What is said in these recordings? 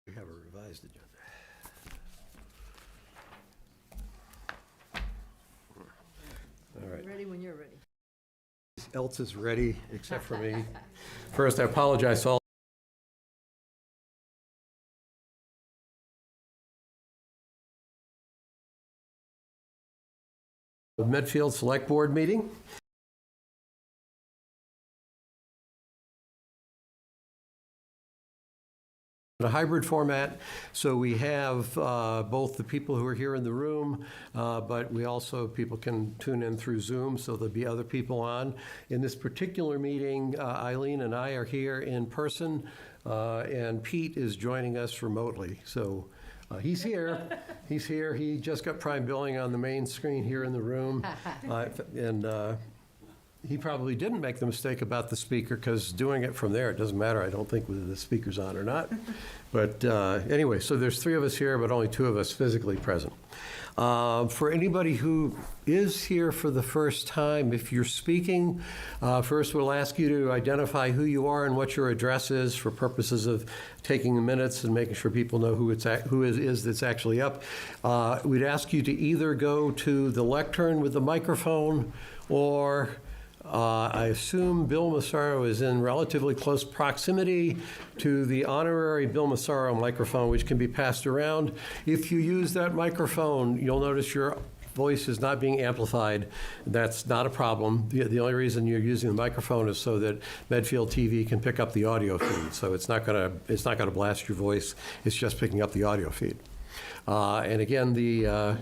We have a revised agenda. All right. Ready when you're ready. Else is ready, except for me. First, I apologize to all. The Medfield Select Board meeting. A hybrid format, so we have both the people who are here in the room, but we also, people can tune in through Zoom, so there'll be other people on. In this particular meeting, Eileen and I are here in person, and Pete is joining us remotely. So he's here. He's here. He just got prime billing on the main screen here in the room. He probably didn't make the mistake about the speaker, because doing it from there, it doesn't matter, I don't think, whether the speaker's on or not. But anyway, so there's 3 of us here, but only 2 of us physically present. For anybody who is here for the first time, if you're speaking, first we'll ask you to identify who you are and what your address is for purposes of taking the minutes and making sure people know who is that's actually up. We'd ask you to either go to the lectern with the microphone, or I assume Bill Massaro is in relatively close proximity to the honorary Bill Massaro microphone, which can be passed around. If you use that microphone, you'll notice your voice is not being amplified. That's not a problem. The only reason you're using the microphone is so that Medfield TV can pick up the audio feed. So it's not gonna blast your voice. It's just picking up the audio feed. And again, the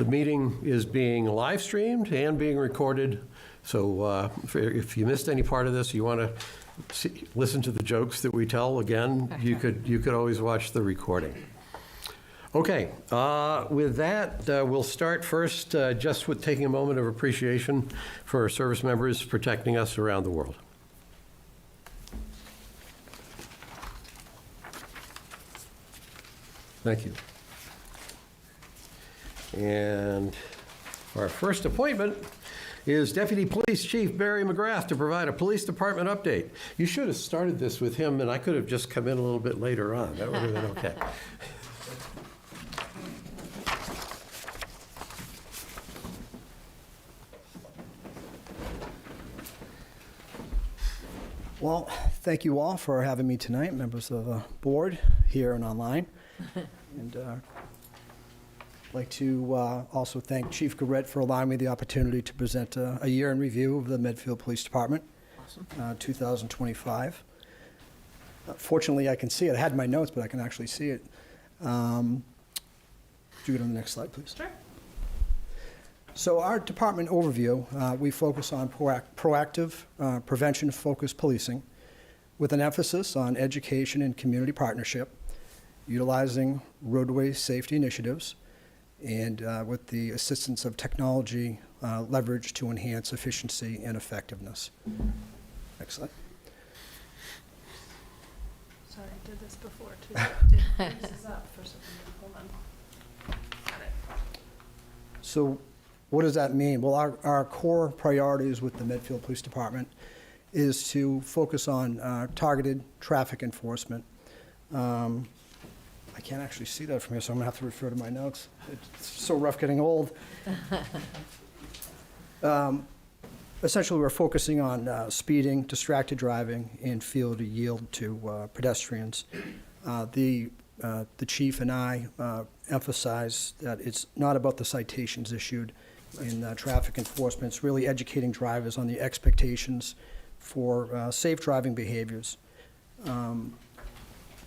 meeting is being live streamed and being recorded. So if you missed any part of this, you want to listen to the jokes that we tell, again, you could always watch the recording. Okay, with that, we'll start first just with taking a moment of appreciation for our service members protecting us around the world. Thank you. And our first appointment is Deputy Police Chief Barry McGrath to provide a police department update. You should have started this with him, and I could have just come in a little bit later on. That would have been okay. Well, thank you all for having me tonight, members of the board here and online. And I'd like to also thank Chief Garrett for allowing me the opportunity to present a year in review of the Medfield Police Department, 2025. Fortunately, I can see it. I had my notes, but I can actually see it. Could you get on the next slide, please? Sure. So our department overview, we focus on proactive, prevention-focused policing with an emphasis on education and community partnership, utilizing roadway safety initiatives, and with the assistance of technology leveraged to enhance efficiency and effectiveness. Next slide. Sorry, I did this before, too. This is up for something. Hold on. Got it. So what does that mean? Well, our core priorities with the Medfield Police Department is to focus on targeted traffic enforcement. I can't actually see that from here, so I'm going to have to refer to my notes. It's so rough getting old. Essentially, we're focusing on speeding, distracted driving, and failure to yield to pedestrians. The chief and I emphasize that it's not about the citations issued in traffic enforcement. It's really educating drivers on the expectations for safe driving behaviors.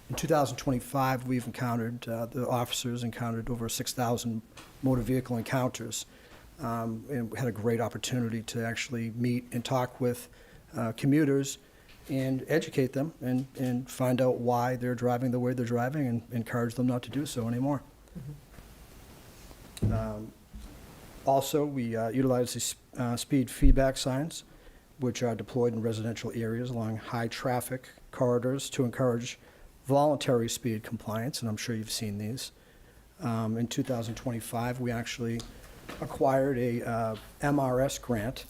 In 2025, we've encountered, the officers encountered over 6,000 motor vehicle encounters, and we had a great opportunity to actually meet and talk with commuters and educate them and find out why they're driving the way they're driving and encourage them not to do so anymore. Mm-hmm. Also, we utilize the speed feedback signs, which are deployed in residential areas along high traffic corridors to encourage voluntary speed compliance, and I'm sure you've seen these. In 2025, we actually acquired a MRS grant,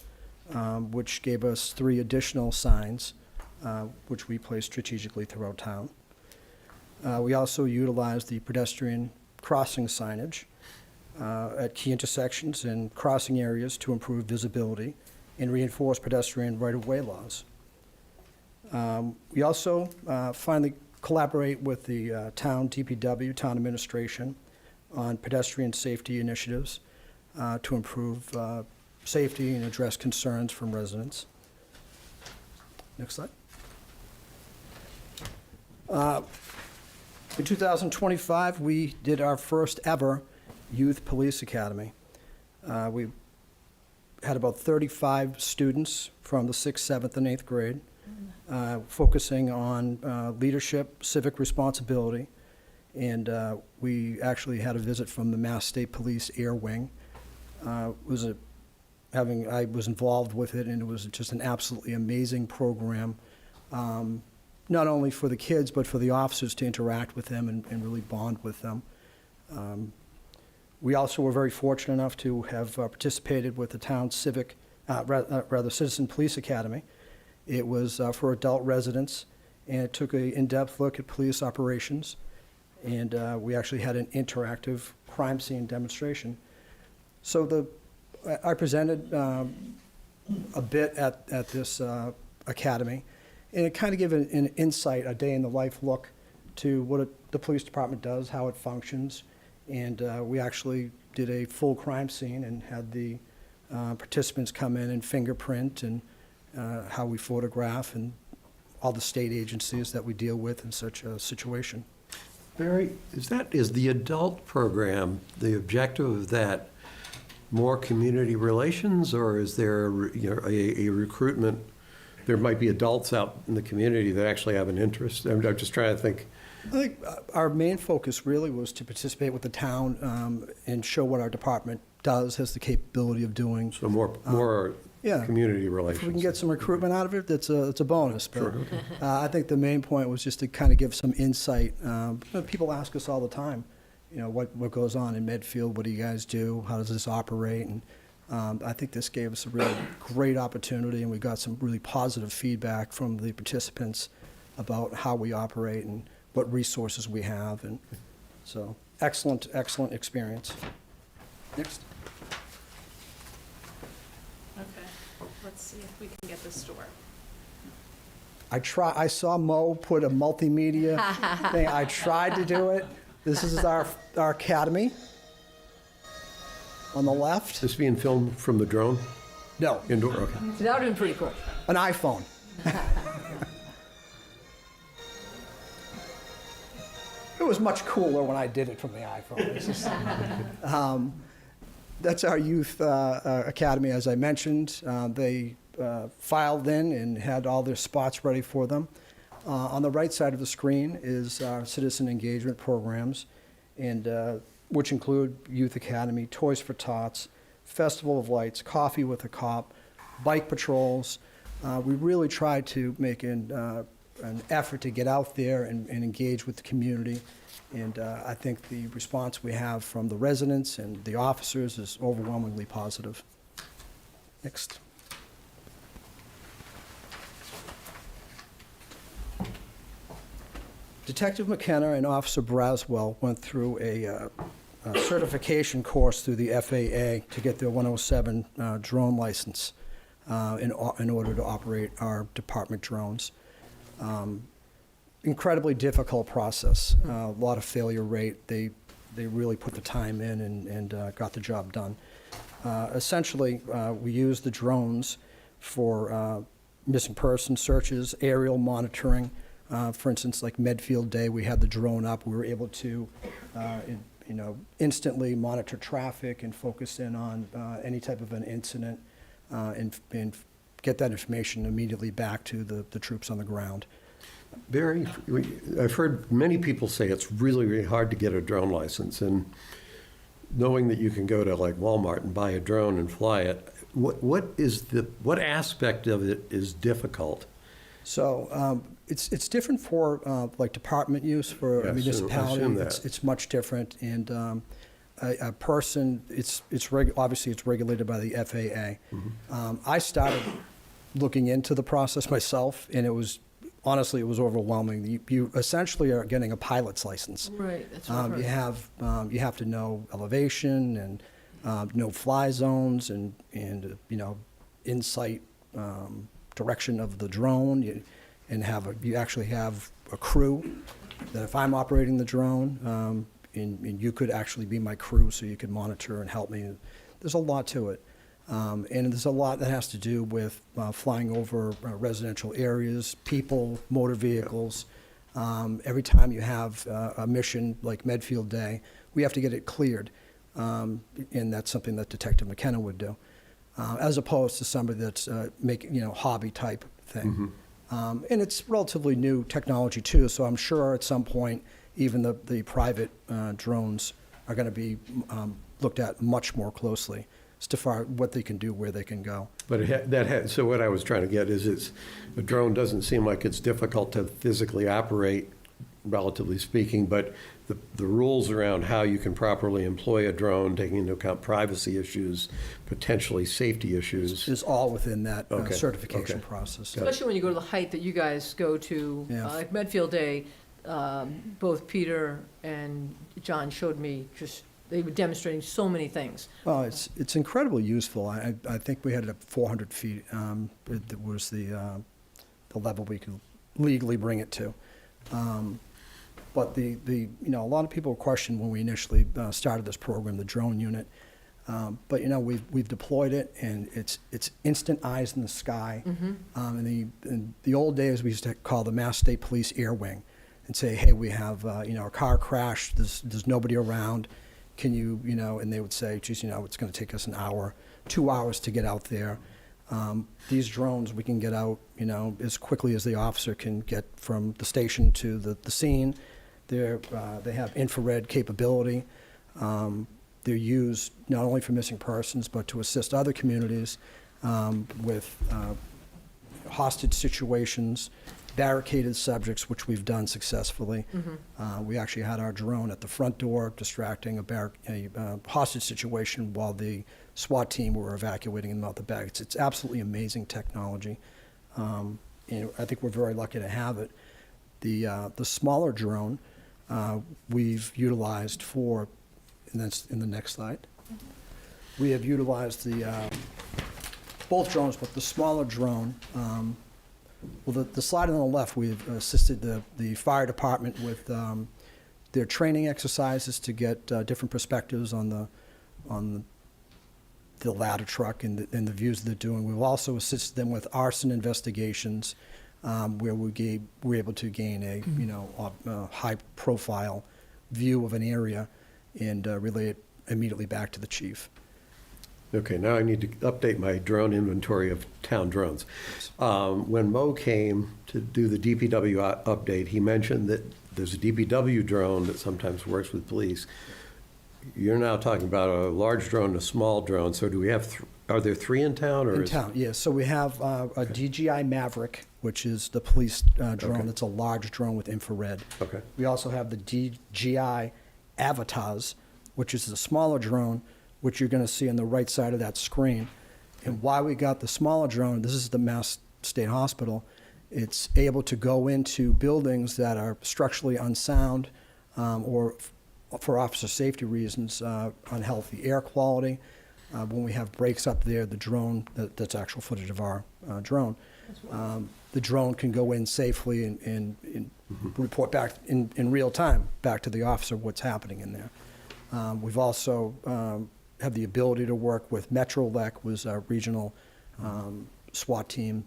which gave us 3 additional signs, which we placed strategically throughout town. We also utilized the pedestrian crossing signage at key intersections and crossing areas to improve visibility and reinforce pedestrian right-of-way laws. We also finally collaborate with the town DPW, town administration, on pedestrian safety initiatives to improve safety and address concerns from residents. Next slide. In 2025, we did our first ever Youth Police Academy. We had about 35 students from the 6th, 7th, and 8th grade, focusing on leadership, civic responsibility, and we actually had a visit from the Mass State Police Air Wing. I was involved with it, and it was just an absolutely amazing program, not only for the kids, but for the officers to interact with them and really bond with them. We also were very fortunate enough to have participated with the town's Citizen Police Academy. It was for adult residents, and it took an in-depth look at police operations, and we actually had an interactive crime scene demonstration. So I presented a bit at this academy, and it kind of gave an insight, a day-in-the-life look to what the police department does, how it functions, and we actually did a full crime scene and had the participants come in and fingerprint and how we photograph and all the state agencies that we deal with in such a situation. Barry, is the adult program, the objective of that, more community relations, or is there a recruitment? There might be adults out in the community that actually have an interest. I'm just trying to think. I think our main focus really was to participate with the town and show what our department does, has the capability of doing. So more yeah. community relations. If we can get some recruitment out of it, it's a bonus. But Sure. I think the main point was just to kind of give some insight. People ask us all the time, what goes on in Medfield? What do you guys do? How does this operate? And I think this gave us a really great opportunity, and we got some really positive feedback from the participants about how we operate and what resources we have. And so excellent experience. Next. Okay, let's see if we can get this to work. I saw Mo put a multimedia thing. I tried to do it. This is our academy on the left. This being filmed from the drone? No, Indoor, okay. That would have been pretty cool. an iPhone. It was much cooler when I did it from the iPhone. It's just, that's our youth academy, as I mentioned. They filed in and had all their spots ready for them. On the right side of the screen is our citizen engagement programs, and which include Youth Academy, Toys for Tots, Festival of Lights, Coffee with a Cop, bike patrols. We really tried to make an effort to get out there and engage with the community. And I think the response we have from the residents and the officers is overwhelmingly positive. Next. Detective McKenna and Officer Braswell went through a certification course through the FAA to get their 107 drone license in order to operate our department drones. Incredibly difficult process, a lot of failure rate. They really put the time in and got the job done. Essentially, we use the drones for missing person searches, aerial monitoring. For instance, like Medfield Day, we had the drone up. We were able to, instantly monitor traffic and focus in on any type of an incident and get that information immediately back to the troops on the ground. Barry, I've heard many people say it's really, really hard to get a drone license, and knowing that you can go to like Walmart and buy a drone and fly it, what aspect of it is difficult? So it's different for like department use for a municipality. I assume that. It's much different, and a person obviously it's regulated by the FAA. Mm-hmm. I started looking into the process myself, and it was honestly, it was overwhelming. You essentially are getting a pilot's license. Right, that's what I heard. You have to know elevation and know fly zones and insight, direction of the drone, you actually have a crew that if I'm operating the drone, and you could actually be my crew so you could monitor and help me. There's a lot to it. And there's a lot that has to do with flying over residential areas, people, motor vehicles. Every time you have a mission like Medfield Day, we have to get it cleared. And that's something that Detective McKenna would do, as opposed to somebody that's making, hobby type thing. And it's relatively new technology too, so I'm sure at some point even the private drones are going to be looked at much more closely as to what they can do, where they can go. But so what I was trying to get is a drone doesn't seem like it's difficult to physically operate, relatively speaking, but the rules around how you can properly employ a drone, taking into account privacy issues, potentially safety issues. Is all within that Okay, certification okay. process. Got it. Especially when you go to the height that you guys go to, Yeah. like Medfield Day, both Peter and John showed me they were demonstrating so many things. Well, it's incredibly useful. I think we had it at 400 feet. It was the level we could legally bring it to. But a lot of people questioned when we initially started this program, the drone unit. But we've deployed it, and it's instant eyes in the sky. In the old days, we used to call the Mass State Police Air Wing, and say, hey, we have a car crash. There's nobody around. Can you And they would say, geez, it's going to take us an hour, 2 hours to get out there. These drones, we can get out, as quickly as the officer can get from the station to the scene. They have infrared capability. They're used not only for missing persons, but to assist other communities with hostage situations, barricaded subjects, which we've done successfully. We actually had our drone at the front door distracting a hostage situation while the SWAT team were evacuating them out the back. It's absolutely amazing technology. I think we're very lucky to have it. The smaller drone we've utilized for, and that's in the next slide. We have utilized both drones, but the smaller drone. The slide on the left, we've assisted the fire department with their training exercises to get different perspectives on the ladder truck and the views they're doing. We've also assisted them with arson investigations, where we were able to gain a high-profile view of an area and relay it immediately back to the chief. Okay, now I need to update my drone inventory of town drones. When Mo came to do the DPW update, he mentioned that there's a DPW drone that sometimes works with police. You're now talking about a large drone and a small drone, so do we have, are there three in town? Or in town, yes. So we have a DJI Maverick, which is the police drone. Okay. That's a large drone with infrared. Okay. We also have the DJI Avatars, which is a smaller drone, which you're going to see on the right side of that screen. And why we got the smaller drone, this is the Mass State Hospital, it's able to go into buildings that are structurally unsound or for officer safety reasons, unhealthy air quality. When we have breaks up there, the drone, that's actual footage of our drone, the drone can go in safely and report back in real time back to the officer what's happening in there. We've also have the ability to work with Metrolec, was our regional SWAT team,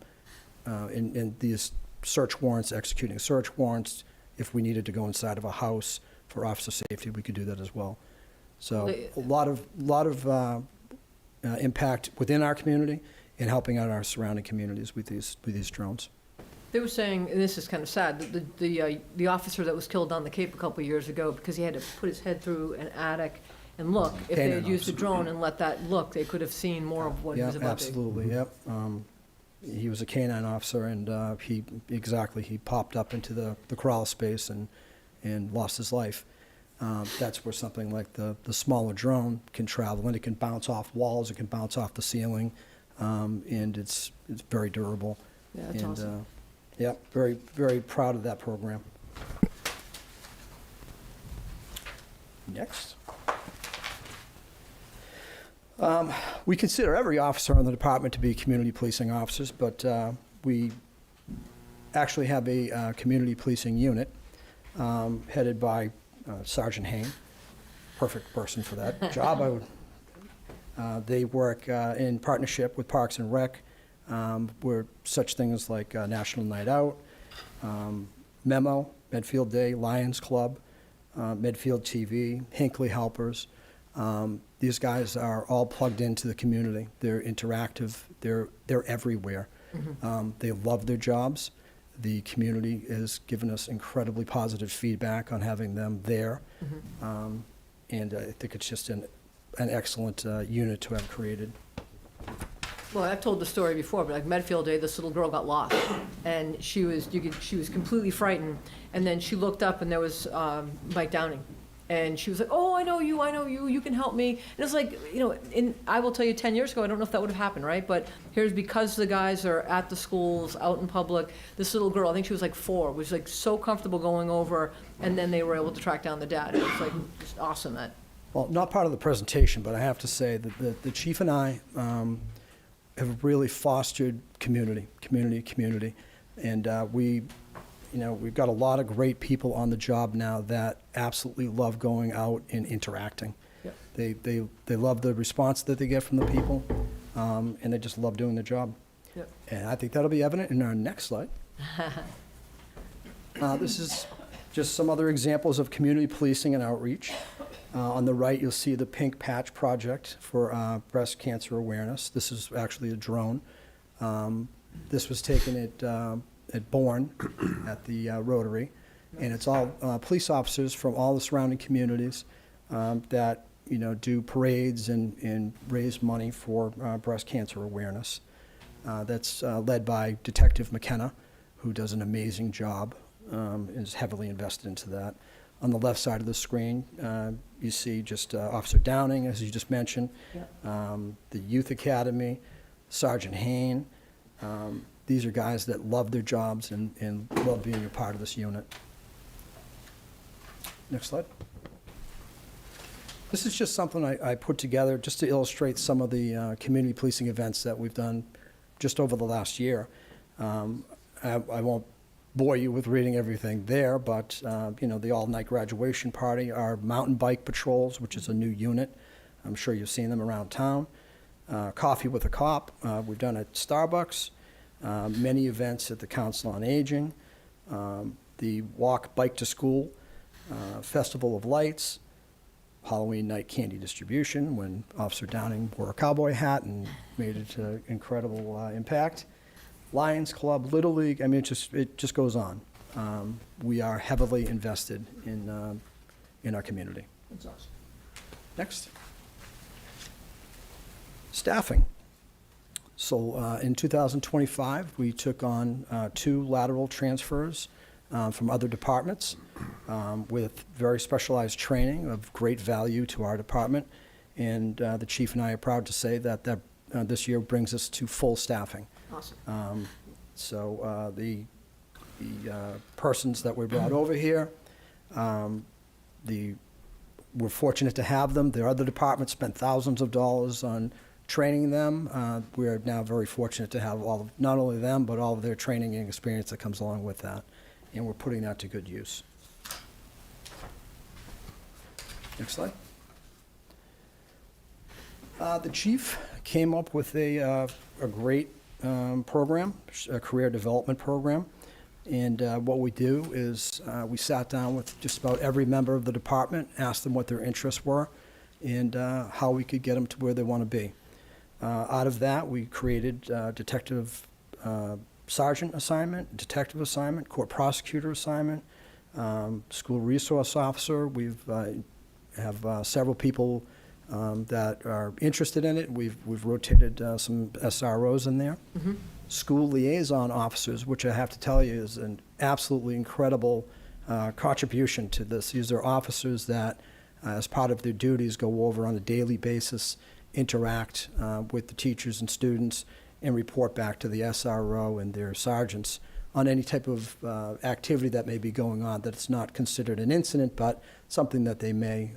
in these search warrants, executing search warrants. If we needed to go inside of a house for officer safety, we could do that as well. So a lot of impact within our community and helping out our surrounding communities with these drones. They were saying, and this is kind of sad, that the officer that was killed on the Cape a couple of years ago, because he had to put his head through an attic and look, if they had used the drone and let that look, they could have seen more of what he was about to. Absolutely, yep. He was a canine officer, and he popped up into the crawl space and lost his life. That's where something like the smaller drone can travel, and it can bounce off walls, it can bounce off the ceiling, and it's very durable. Yeah, that's awesome. Yep, very, very proud of that program. Next. We consider every officer in the department to be community policing officers, but we actually have a community policing unit headed by Sergeant Hain. Perfect person for that job. They work in partnership with Parks and Rec, where such things like National Night Out, Memo, Medfield Day, Lions Club, Medfield TV, Hinckley Helpers. These guys are all plugged into the community. They're interactive. They're everywhere. They love their jobs. The community has given us incredibly positive feedback on having them there. And I think it's just an excellent unit to have created. Well, I've told the story before, but like Medfield Day, this little girl got lost, and she was completely frightened, and then she looked up and there was Mike Downing, and she was like, "Oh, I know you, you can help me." And it's like, I will tell you, 10 years ago, I don't know if that would have happened, right? But here's, because the guys are at the schools, out in public, this little girl, I think she was like 4, was like so comfortable going over, and then they were able to track down the dad. It was like just awesome that. Well, not part of the presentation, but I have to say that the chief and I have really fostered community, and we've got a lot of great people on the job now that absolutely love going out and interacting. Yep. They love the response that they get from the people, and they just love doing the job. Yep. And I think that'll be evident in our next slide. This is just some other examples of community policing and outreach. On the right, you'll see the Pink Patch Project for breast cancer awareness. This is actually a drone. This was taken at Bourne at the Rotary, and it's all police officers from all the surrounding communities that do parades and raise money for breast cancer awareness. That's led by Detective McKenna, who does an amazing job and is heavily invested into that. On the left side of the screen, you see just Officer Downing, as you just mentioned, the Youth Academy, Sergeant Hain. These are guys that love their jobs and love being a part of this unit. Next slide. This is just something I put together just to illustrate some of the community policing events that we've done just over the last year. I won't bore you with reading everything there, but the all-night graduation party, our mountain bike patrols, which is a new unit. I'm sure you've seen them around town. Coffee with a Cop, we've done at Starbucks. Many events at the Council on Aging. The Walk Bike to School, Festival of Lights, Halloween night candy distribution when Officer Downing wore a cowboy hat and made it an incredible impact. Lions Club, Little League, it just goes on. We are heavily invested in our community. That's awesome. Next. Staffing. So in 2025, we took on 2 lateral transfers from other departments with very specialized training of great value to our department. And the chief and I are proud to say that this year brings us to full staffing. Awesome. So the persons that we brought over here, we're fortunate to have them. Their other departments spent thousands of dollars on training them. We are now very fortunate to have not only them, but all of their training and experience that comes along with that. And we're putting that to good use. Next slide. The chief came up with a great program, a career development program. And what we do is we sat down with just about every member of the department, asked them what their interests were, and how we could get them to where they want to be. Out of that, we created detective sergeant assignment, detective assignment, court prosecutor assignment, school resource officer. We've have several people that are interested in it. We've rotated some SROs in there. Mm-hmm. School liaison officers, which I have to tell you is an absolutely incredible contribution to this. These are officers that, as part of their duties, go over on a daily basis, interact with the teachers and students, and report back to the SRO and their sergeants on any type of activity that may be going on, that it's not considered an incident, but something that they may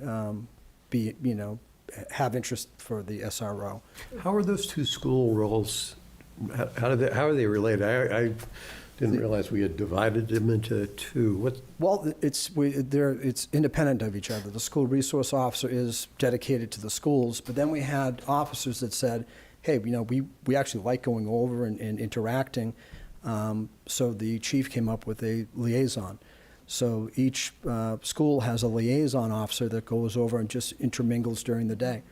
be, have interest for the SRO. How are those two school roles, how are they related? I didn't realize we had divided them into two. Well, it's independent of each other. The school resource officer is dedicated to the schools, but then we had officers that said, hey, we actually like going over and interacting. So the chief came up with a liaison. So each school has a liaison officer that goes over and just intermingles during the day.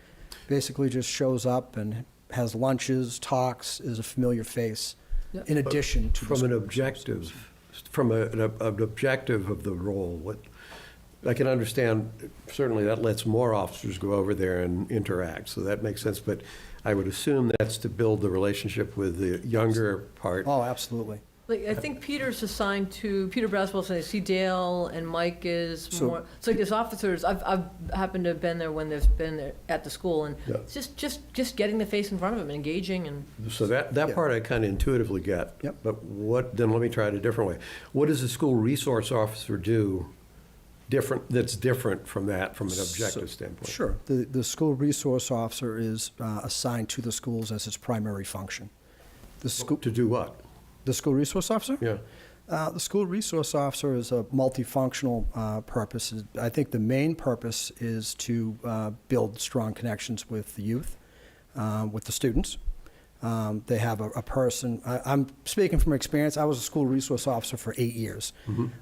Basically just shows up and has lunches, talks, is a familiar face, Yeah. in addition to the From an school objective, from an objective of the role, I can understand, certainly that lets more officers go over there and interact, so that makes sense, but I would assume that's to build the relationship with the younger part. Oh, absolutely. Like, I think Peter's assigned to, Peter Braswell's, I see Dale and Mike is So- more, it's like there's officers, I've happened to have been there when there's been there at the school, and Yeah. it's just getting the face in front of them, and engaging, and So that Yeah. part I kind of intuitively get. Yep. But then let me try it a different way. What does a school resource officer do that's different from that, from an objective standpoint? Sure. The school resource officer is assigned to the schools as its primary function. To do what? The school resource officer? Yeah. The school resource officer is a multifunctional purpose. I think the main purpose is to build strong connections with the youth, with the students. They have a person, I'm speaking from experience, I was a school resource officer for 8 years.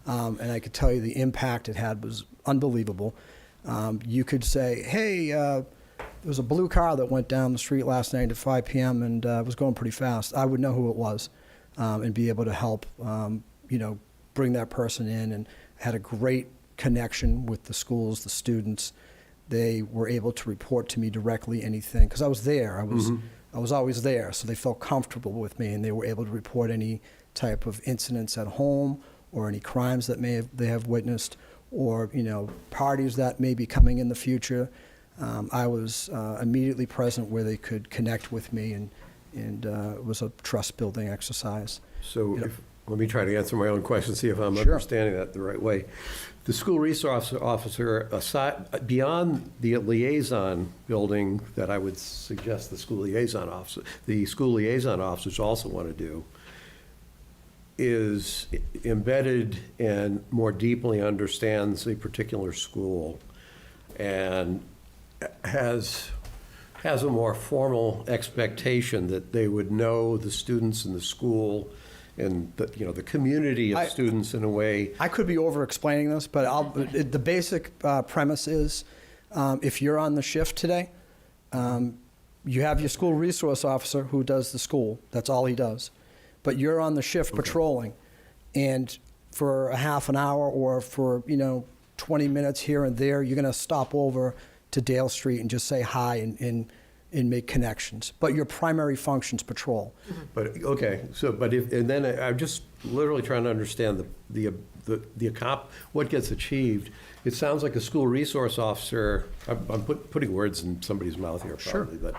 And I could tell you the impact it had was unbelievable. You could say, hey, there was a blue car that went down the street last night at 5 p.m. and was going pretty fast. I would know who it was and be able to help, bring that person in, and had a great connection with the schools, the students. They were able to report to me directly anything, because I was there. I was always there, so they felt comfortable with me, and they were able to report any type of incidents at home or any crimes that they have witnessed, or parties that may be coming in the future. I was immediately present where they could connect with me, and it was a trust-building exercise. So let me try to answer my own question, see if I'm Sure. understanding that the right way. The school resource officer, beyond the liaison building that I would suggest the school liaison officers also want to do, is embedded and more deeply understands a particular school and has a more formal expectation that they would know the students in the school and the community of students in a way. I could be over-explaining this, but the basic premise is, if you're on the shift today, you have your school resource officer who does the school. That's all he does. But you're on the shift patrolling, and for a half an hour or for 20 minutes here and there, you're going to stop over to Dale Street and just say hi and make connections. But your primary function's patrol. But, okay, and then I'm just literally trying to understand what gets achieved. It sounds like a school resource officer, I'm putting words in somebody's mouth here probably, but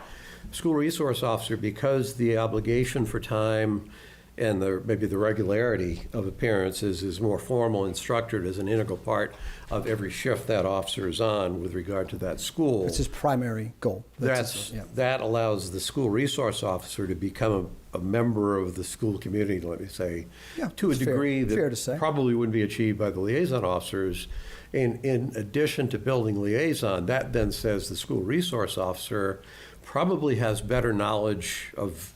school resource officer, because the obligation for time and maybe the regularity of appearances is more formal and structured as an integral part of every shift that officer is on with regard to that school. It's his primary goal. That allows the school resource officer to become a member of the school community, let me say, to a degree that probably wouldn't be achieved by the liaison officers. In addition to building liaison, that then says the school resource officer probably has better knowledge of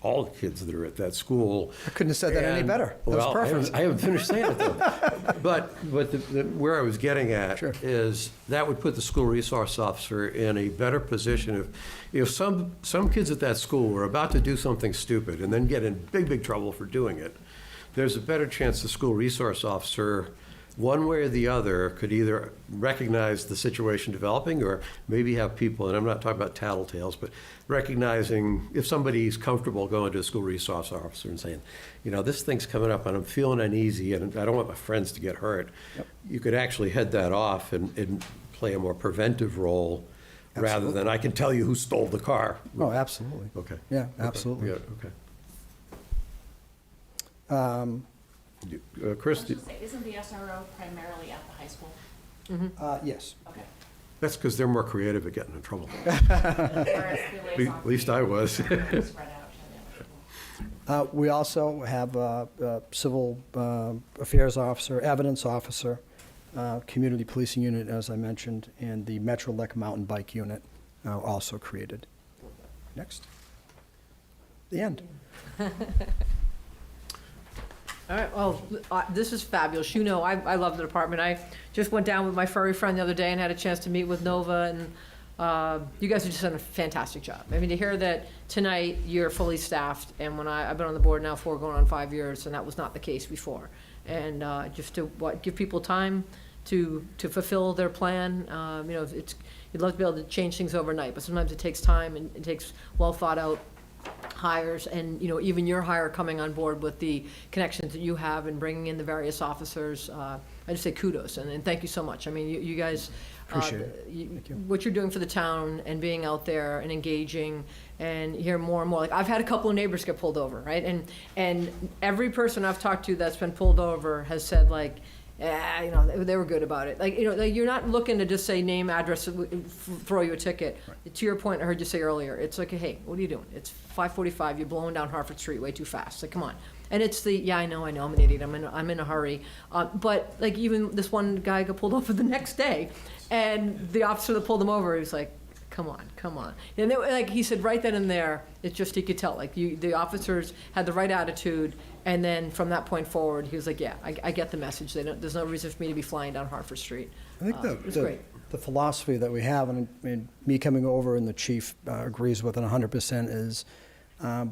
all the kids that are at that school. I couldn't have said that any better. That was perfect. I haven't finished saying it though. But where I was getting at is that would put the school resource officer in a better position if some kids at that school were about to do something stupid and then get in big trouble for doing it. There's a better chance the school resource officer, one way or the other, could either recognize the situation developing or maybe have people, and I'm not talking about tattletales, but recognizing if somebody's comfortable going to a school resource officer and saying, this thing's coming up and I'm feeling uneasy and I don't want my friends to get hurt. You could actually head that off and play a more preventive role rather than I can tell you who stole the car. Oh, absolutely. Okay. Yeah, absolutely. Okay. Chris, I was just say, isn't the SRO primarily at the high school? Yes. Okay. that's because they're more creative at getting in trouble. Whereas the liaison At least I was. spread out to the other people. We also have a civil affairs officer, evidence officer, community policing unit, as I mentioned, and the Metrolec mountain bike unit also created. Next. The end. All right, well, this is fabulous. You know, I love the department. I just went down with my furry friend the other day and had a chance to meet with Nova, and you guys have just done a fantastic job. I mean, to hear that tonight you're fully staffed, and when I've been on the board now for going on 5 years, and that was not the case before. And just to give people time to fulfill their plan. You know, you'd love to be able to change things overnight, but sometimes it takes time and it takes well thought out hires, and, you know, even your hire coming on board with the connections that you have and bringing in the various officers, I just say kudos and thank you so much. I mean, you guys, Appreciate it. Thank you. what you're doing for the town and being out there and engaging and hear more and more. Like, I've had a couple of neighbors get pulled over, right? And every person I've talked to that's been pulled over has said, like, yeah, you know, they were good about it. Like, you know, like, you're not looking to just say name, address, throw you a ticket. Right. To your point, I heard you say earlier, it's like, hey, what are you doing? It's 5:45, you're blowing down Hartford Street way too fast. Like, come on. And it's the, yeah, I know, I'm an idiot, I'm in a hurry. But, like, even this one guy got pulled over the next day, and the officer that pulled him over, he was like, come on. And like he said right then and there, it's just, he could tell, like, the officers had the right attitude, and then from that point forward, he was like, yeah, I get the message. There's no reason for me to be flying down Hartford Street. I think It was great. the philosophy that we have, and me coming over and the chief agrees with it 100%, is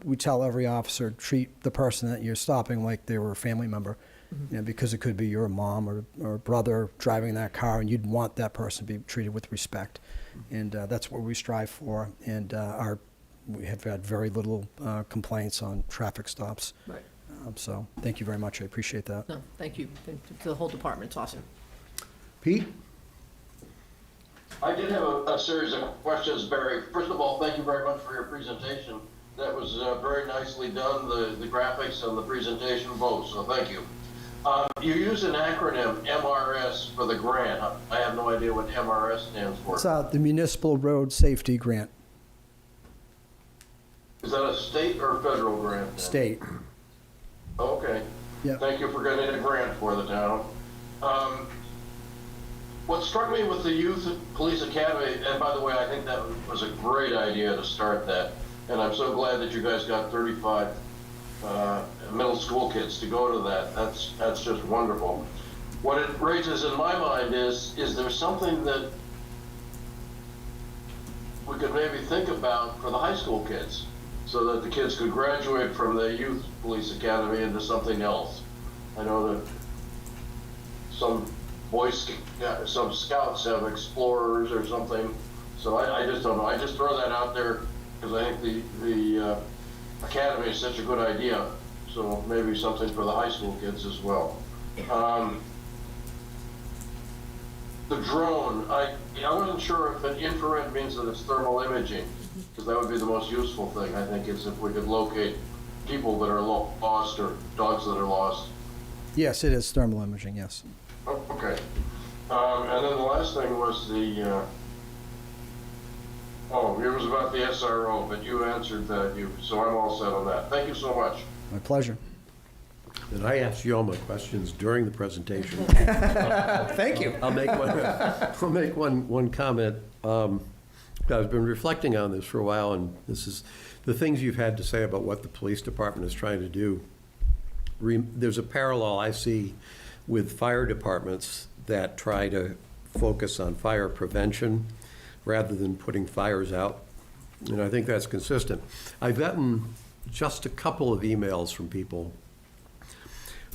we tell every officer, treat the person that you're stopping like they were a family member. You know, because it could be your mom or brother driving that car, and you'd want that person to be treated with respect. And that's what we strive for. And we have had very little complaints on traffic stops. Right. So thank you very much. I appreciate that. No, thank you. To the whole department, it's awesome. Pete? I did have a series of questions, Barry. First of all, thank you very much for your presentation. That was very nicely done, the graphics and the presentation both, so thank you. You use an acronym, MRS, for the grant. I have no idea what MRS stands for. It's the Municipal Road Safety Grant. Is that a state or federal grant? then? State. Okay. Yep. Thank you for getting a grant for the town. What struck me with the Youth Police Academy, and by the way, I think that was a great idea to start that, and I'm so glad that you guys got 35 middle school kids to go to that. That's just wonderful. What it raises in my mind is there something that we could maybe think about for the high school kids, so that the kids could graduate from the Youth Police Academy into something else? I know that some some scouts have explorers or something, so I just don't know. I just throw that out there because I think the academy is such a good idea, so maybe something for the high school kids as well. The drone, I wasn't sure if an infrared means that it's thermal imaging, because that would be the most useful thing, I think, is if we could locate people that are lost or dogs that are lost. Yes, it is thermal imaging, yes. Oh, okay. And then the last thing was it was about the SRO, but you answered that, so I'm all set on that. Thank you so much. My pleasure. And I asked you all my questions during the presentation. Thank you. I'll make one comment. I've been reflecting on this for a while, and this is the things you've had to say about what the police department is trying to do. There's a parallel I see with fire departments that try to focus on fire prevention rather than putting fires out. And I think that's consistent. I've gotten just a couple of emails from people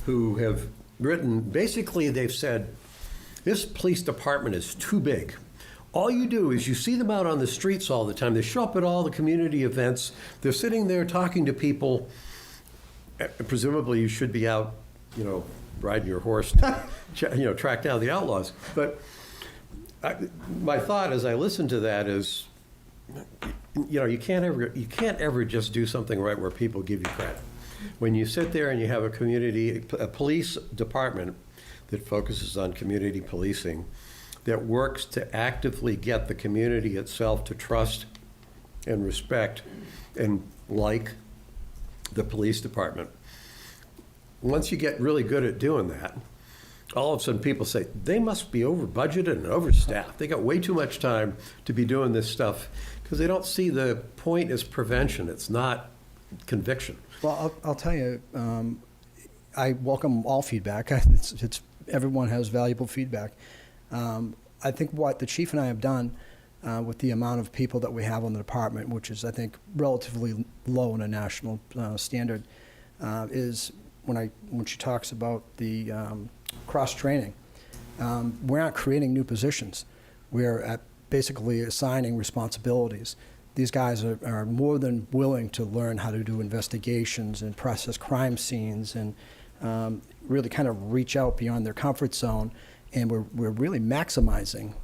who have written, basically they've said, this police department is too big. All you do is you see them out on the streets all the time. They show up at all the community events. They're sitting there talking to people. Presumably you should be out, riding your horse to, track down the outlaws. But my thought as I listen to that is, you can't ever just do something right where people give you credit. When you sit there and you have a police department that focuses on community policing, that works to actively get the community itself to trust and respect and like the police department, once you get really good at doing that, all of a sudden people say, they must be over budgeted and overstaffed. They got way too much time to be doing this stuff because they don't see the point as prevention. It's not conviction. Well, I'll tell you, I welcome all feedback. Everyone has valuable feedback. I think what the chief and I have done with the amount of people that we have on the department, which is, I think, relatively low in a national standard, is when she talks about the cross-training, we're not creating new positions. We're basically assigning responsibilities. These guys are more than willing to learn how to do investigations and process crime scenes and really kind of reach out beyond their comfort zone. And we're really maximizing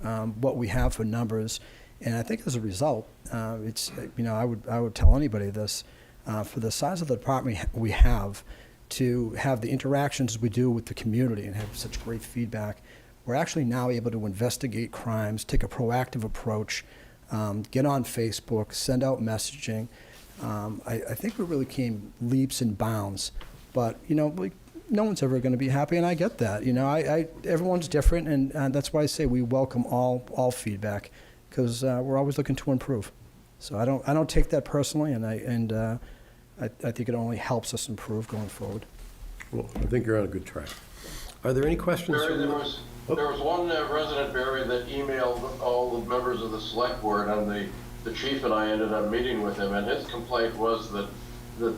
what we have for numbers. And I think as a result, I would tell anybody this, for the size of the department we have, to have the interactions we do with the community and have such great feedback, we're actually now able to investigate crimes, take a proactive approach, get on Facebook, send out messaging. I think we really came leaps and bounds. But, no one's ever going to be happy, and I get that. Everyone's different, and that's why I say we welcome all feedback, because we're always looking to improve. So I don't take that personally, and I think it only helps us improve going forward. Well, I think you're on a good track. Are there any questions? Barry, there was one resident, Barry, that emailed all the members of the select board, and the chief and I ended up meeting with him, and his complaint was that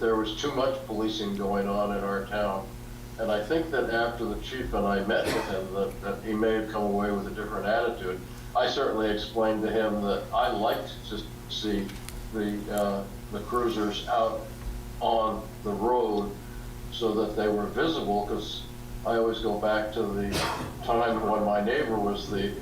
there was too much policing going on in our town. And I think that after the chief and I met with him, that he may have come away with a different attitude. I certainly explained to him that I liked to see the cruisers out on the road so that they were visible, because I always go back to the time when my neighbor was the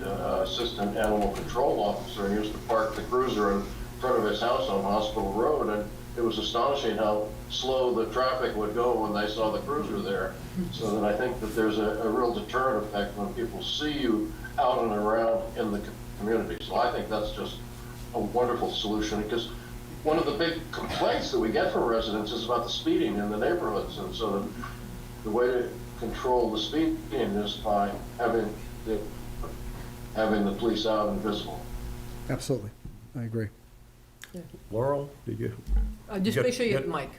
assistant animal control officer, and he used to park the cruiser in front of his house on Hospital Road, and it was astonishing how slow the traffic would go when they saw the cruiser there. So that I think that there's a real deterrent effect when people see you out and around in the community. So I think that's just a wonderful solution, because one of the big complaints that we get from residents is about the speeding in the neighborhoods. And so the way to control the speeding is by having the police out and visible. Absolutely. I agree. Laurel, did you? Just make sure you have the mic.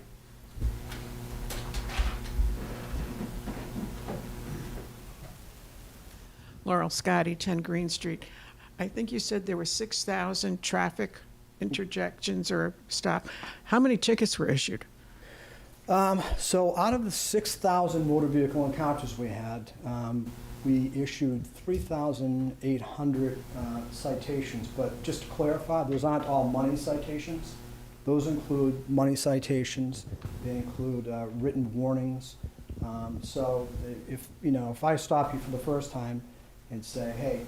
Laurel Scotty, 10 Green Street. I think you said there were 6,000 traffic interjections or stop. How many tickets were issued? So out of the 6,000 motor vehicle encounters we had, we issued 3,800 citations. But just to clarify, those aren't all money citations. Those include money citations. They include written warnings. So if I stop you for the first time and say, hey,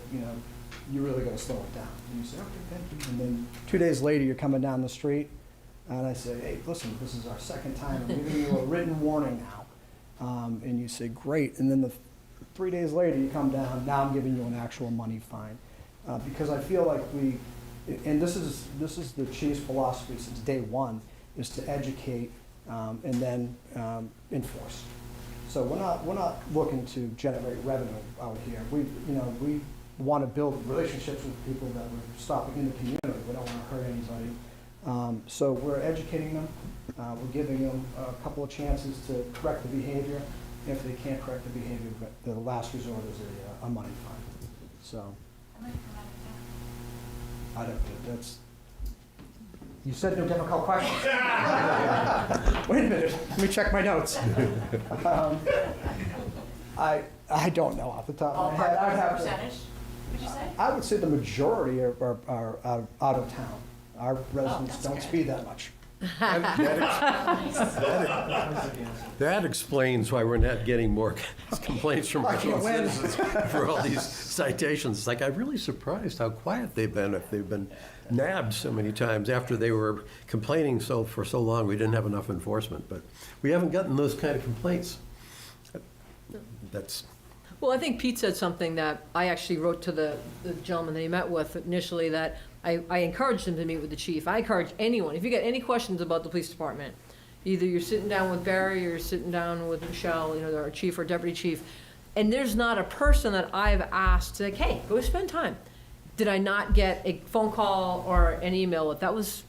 you really got to slow it down. And you say, okay, thank you. And then 2 days later, you're coming down the street, and I say, hey, listen, this is our second time. I'm giving you a written warning now. And you say, great. And then 3 days later, you come down. Now I'm giving you an actual money fine. Because I feel like and this is the chief's philosophy since day one, is to educate and then enforce. So we're not looking to generate revenue out here. We want to build relationships with people that we're stopping in the community. We don't want to hurt anybody. So we're educating them. We're giving them a couple of chances to correct the behavior. If they can't correct the behavior, the last resort is a money fine. So that's. You said no difficult questions. Wait a minute, let me check my notes. I don't know off the top of my head. I'd have to. Percentage, would you say? I would say the majority are out of town. Our residents don't speed that much. That explains why we're not getting more complaints from our own citizens for all these citations. It's like, I'm really surprised how quiet they've been, if they've been nabbed so many times after they were complaining for so long we didn't have enough enforcement. But we haven't gotten those kind of complaints. That's, Well, I think Pete said something that I actually wrote to the gentleman that he met with initially, that I encouraged him to meet with the chief. I encourage anyone, if you get any questions about the police department, either you're sitting down with Barry or you're sitting down with Michelle, our chief or deputy chief, and there's not a person that I've asked, like, hey, go spend time. Did I not get a phone call or an email? That was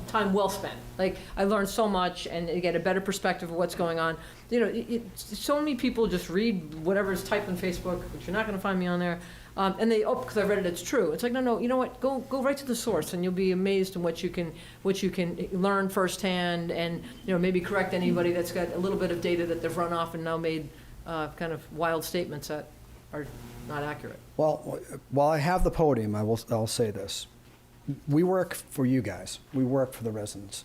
time well spent. Like, I learned so much and I get a better perspective of what's going on. So many people just read whatever's typed on Facebook, which you're not going to find me on there, and they, because I read it, it's true. It's like, no, you know what? Go right to the source, and you'll be amazed in what you can learn firsthand, and maybe correct anybody that's got a little bit of data that they've run off and now made kind of wild statements that are not accurate. Well, while I have the podium, I'll say this. We work for you guys. We work for the residents.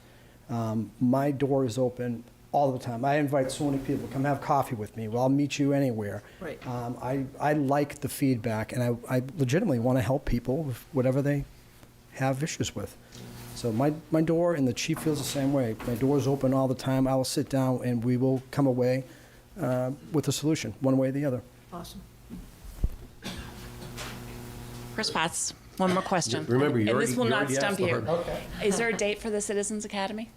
My door is open all the time. I invite so many people to come have coffee with me. Well, I'll meet you anywhere. Right. I like the feedback, and I legitimately want to help people with whatever they have issues with. So my door, and the chief feels the same way. My door is open all the time. I will sit down, and we will come away with a solution, one way or the other. Awesome. Chris Potts, one more question. remember, you And already this will you not already asked stump the you. hard- Okay. Is there a date for the Citizens Academy?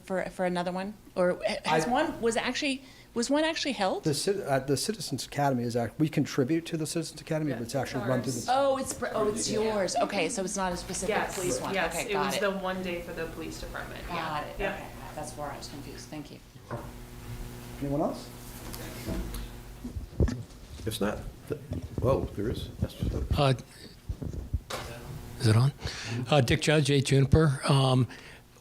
For another one? Or was one actually held? The Citizens Academy is we contribute to the Citizens Academy, but it's actually run through the. Oh, it's yours. Okay, so it's not a specific police one. Yes, Okay, it got was it. the one day for the police department. Got it. Yeah. Okay, that's where I was confused. Thank you. Anyone else? It's not, whoa, there is. Yes. Is it on? Dick Judge, 8 Juniper.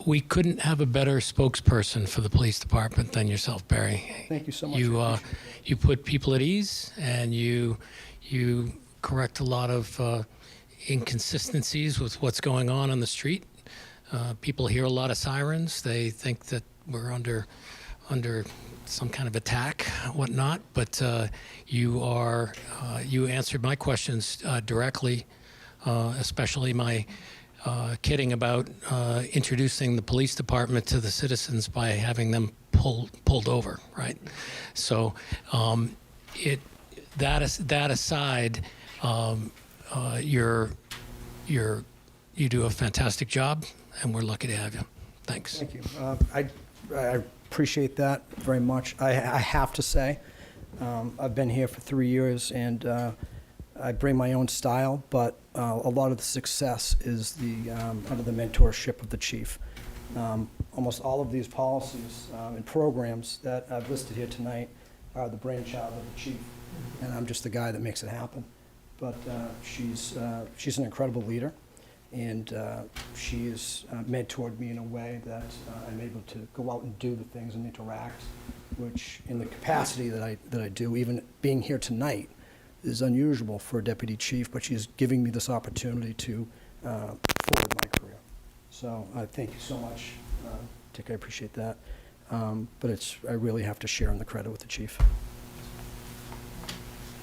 We couldn't have a better spokesperson for the police department than yourself, Barry. Thank you so much. You put people at ease, and you correct a lot of inconsistencies with what's going on the street. People hear a lot of sirens. They think that we're under some kind of attack, whatnot. But you answered my questions directly, especially my kidding about introducing the police department to the citizens by having them pulled over, right? So that aside, you do a fantastic job, and we're lucky to have you. Thanks. Thank you. I appreciate that very much. I have to say, I've been here for 3 years, and I bring my own style, but a lot of the success is under the mentorship of the chief. Almost all of these policies and programs that I've listed here tonight are the brainchild of the chief, and I'm just the guy that makes it happen. But she's an incredible leader, and she has mentored me in a way that I'm able to go out and do the things and interact, which in the capacity that I do, even being here tonight, is unusual for a deputy chief, but she's giving me this opportunity to forward my career. So thank you so much, Dick, I appreciate that. But I really have to share in the credit with the chief.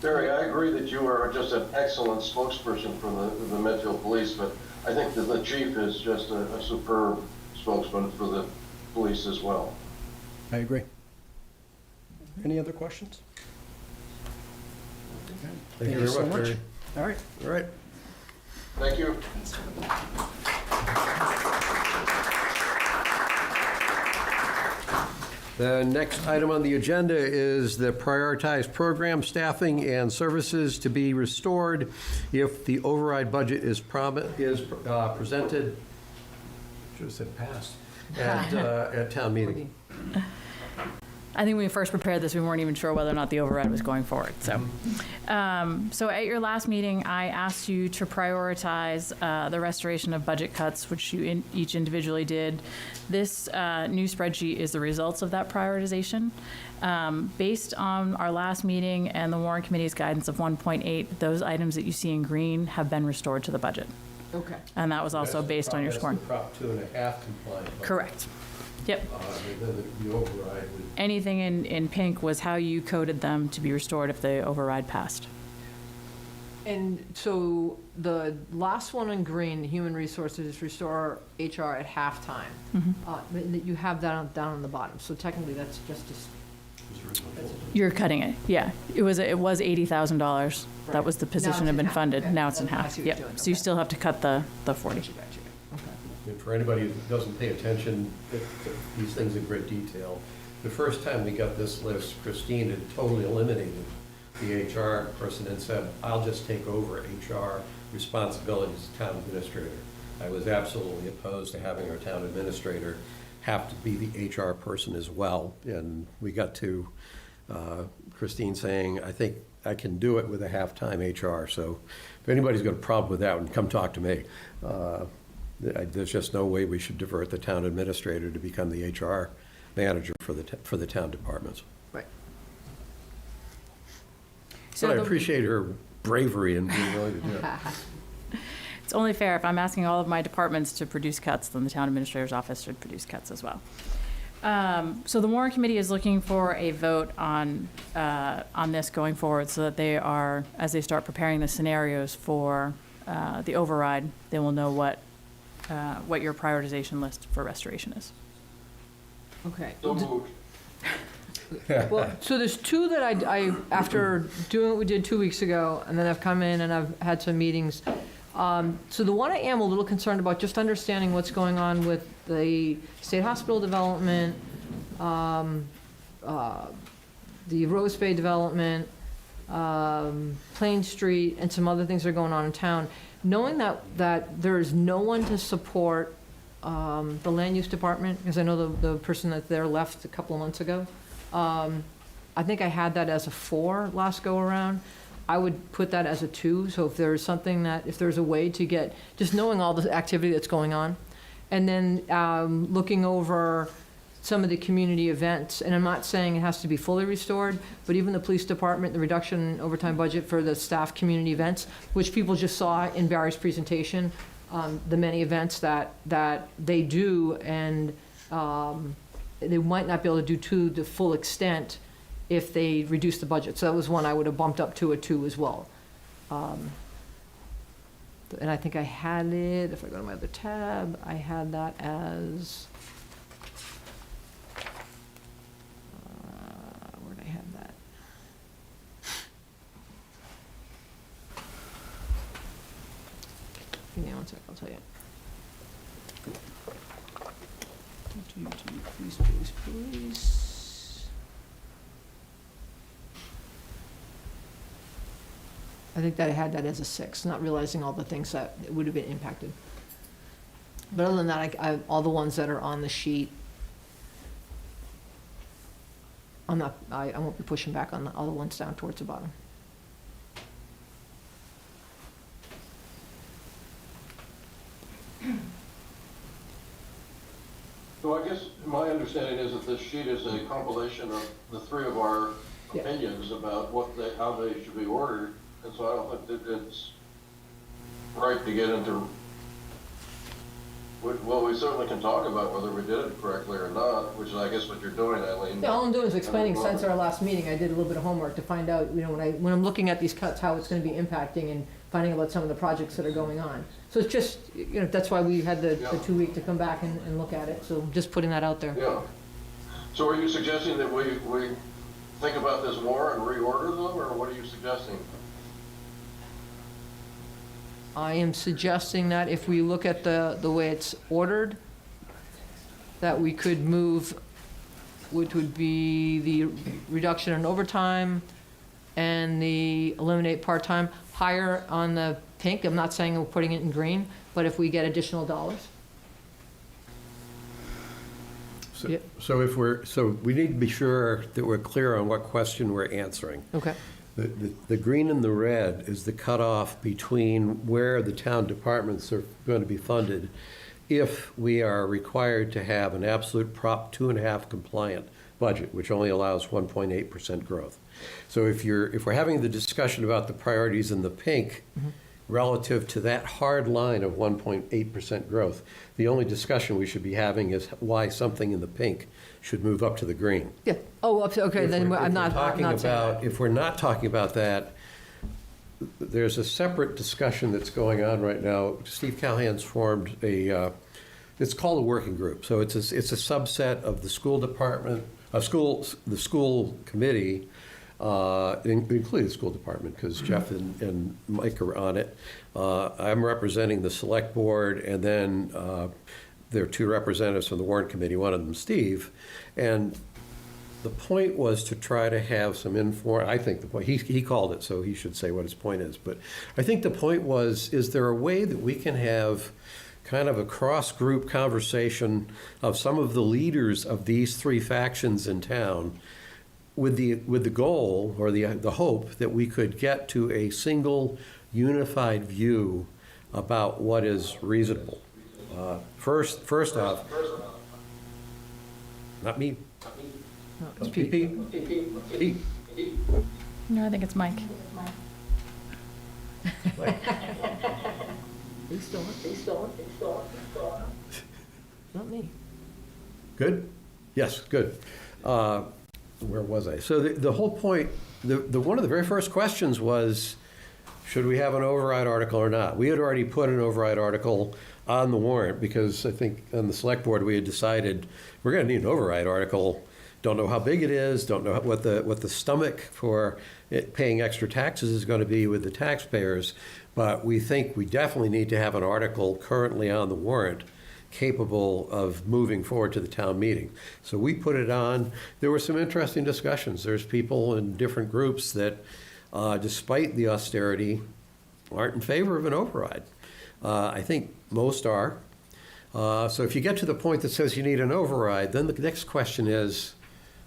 Barry, I agree that you are just an excellent spokesperson for the Medfield Police, but I think that the chief is just a superb spokesman for the police as well. I agree. Any other questions? Thank you very so much, much. Barry. All right. All right. Thank you. The next item on the agenda is the prioritized program staffing and services to be restored if the override budget is presented, should have said passed, at town meeting. I think when we first prepared this, we weren't even sure whether or not the override was going forward. So at your last meeting, I asked you to prioritize the restoration of budget cuts, which you each individually did. This new spreadsheet is the results of that prioritization. Based on our last meeting and the Warrant Committee's guidance of 1.8, those items that you see in green have been restored to the budget. Okay. And that was also based on your scoring. That's the Prop 2.5 compliant. budget. Correct. Yep. And then the override would. Anything in pink was how you coded them to be restored if the override passed. And so the last one in green, the human resources, restore HR at halftime. You have that down on the bottom, so technically that's just You're cutting it, yeah. It was $80,000. That Right. was the Now position it's had in been half. funded. Okay. Now it's in I half. see what you're Yep. doing. So you Okay. still have to cut the 40. Okay. And for anybody who doesn't pay attention to these things in great detail, the first time we got this list, Christine had totally eliminated the HR person and said, I'll just take over HR responsibilities as town administrator. I was absolutely opposed to having our town administrator have to be the HR person as well. And we got to Christine saying, I think I can do it with a half-time HR. So if anybody's got a problem with that one, come talk to me. There's just no way we should divert the town administrator to become the HR manager for the town departments. Right. So I appreciate her bravery in being willing to do it. It's only fair if I'm asking all of my departments to produce cuts, then the town administrator's office should produce cuts as well. So the warrant committee is looking for a vote on this going forward so that they are, as they start preparing the scenarios for the override, they will know what your prioritization list for restoration is. Okay. So moved. Well, so there's two that I after doing what we did 2 weeks ago, and then I've come in and I've had some meetings. So the one I am a little concerned about, just understanding what's going on with the state hospital development, the Rose Bay development, Plain Street, and some other things that are going on in town. Knowing that there is no one to support the land use department, because I know the person that's there left a couple of months ago. I think I had that as a 4 last go around. I would put that as a 2, so if there's something if there's a way to get, just knowing all the activity that's going on. And then looking over some of the community events, and I'm not saying it has to be fully restored, but even the police department, the reduction in overtime budget for the staff community events, which people just saw in Barry's presentation, the many events that they do, and they might not be able to do to the full extent if they reduce the budget. So that was one I would have bumped up to a 2 as well. And I think I had it, if I go to my other tab, I had that as, where did I have that? Give me one sec, I'll tell you. Police. I think that I had that as a 6, not realizing all the things that would have been impacted. But other than that, all the ones that are on the sheet, I won't be pushing back on all the ones down towards the bottom. So I guess my understanding is that this sheet is a compilation of the 3 of our Yeah. opinions about how they should be ordered. And so I don't think that it's right to get into, well, we certainly can talk about whether we did it correctly or not, which is, I guess, what you're doing, Eileen. Yeah, all I'm doing is explaining, since our last meeting, I did a little bit of homework to find out, when I'm looking at these cuts, how it's gonna be impacting and finding about some of the projects that are going on. So it's just, that's why we had the Yeah. 2 week to come back and look at it, so just putting that out there. Yeah. So are you suggesting that we think about this more and reorder them, or what are you suggesting? I am suggesting that if we look at the way it's ordered, that we could move, which would be the reduction in overtime and the eliminate part-time, higher on the pink. I'm not saying we're putting it in green, but if we get additional dollars. Yep. So we need to be sure that we're clear on what question we're answering. Okay. The green and the red is the cutoff between where the town departments are going to be funded if we are required to have an absolute Prop 2.5 compliant budget, which only allows 1.8% growth. So if we're having the discussion about the priorities in the pink, relative to that hard line of 1.8% growth. The only discussion we should be having is why something in the pink should move up to the green. Yeah, oh, okay, then I'm not saying that. If we're not talking about that, there's a separate discussion that's going on right now. Steve Callahan's formed it's called a working group. So it's a subset of the school department, the school committee, including the school department, because Jeff and Mike are on it. I'm representing the select board, and then there are two representatives from the warrant committee, one of them Steve. And the point was to try to have some I think the point, he called it, so he should say what his point is. But I think the point was, is there a way that we can have kind of a cross-group conversation of some of the leaders of these three factions in town with the goal or the hope that we could get to a single unified view about what is reasonable. First off, not me. No, it's Pete. Pete. No, I think it's Mike. He's still on. Not me. Good? Yes, good. Where was I? So the whole point, one of the very first questions was, should we have an override article or not? We had already put an override article on the warrant because I think on the select board we had decided we're going to need an override article. Don't know how big it is, don't know what the stomach for paying extra taxes is going to be with the taxpayers, but we think we definitely need to have an article currently on the warrant capable of moving forward to the town meeting. So we put it on. There were some interesting discussions. There's people in different groups that, despite the austerity, aren't in favor of an override. I think most are. So if you get to the point that says you need an override, then the next question is,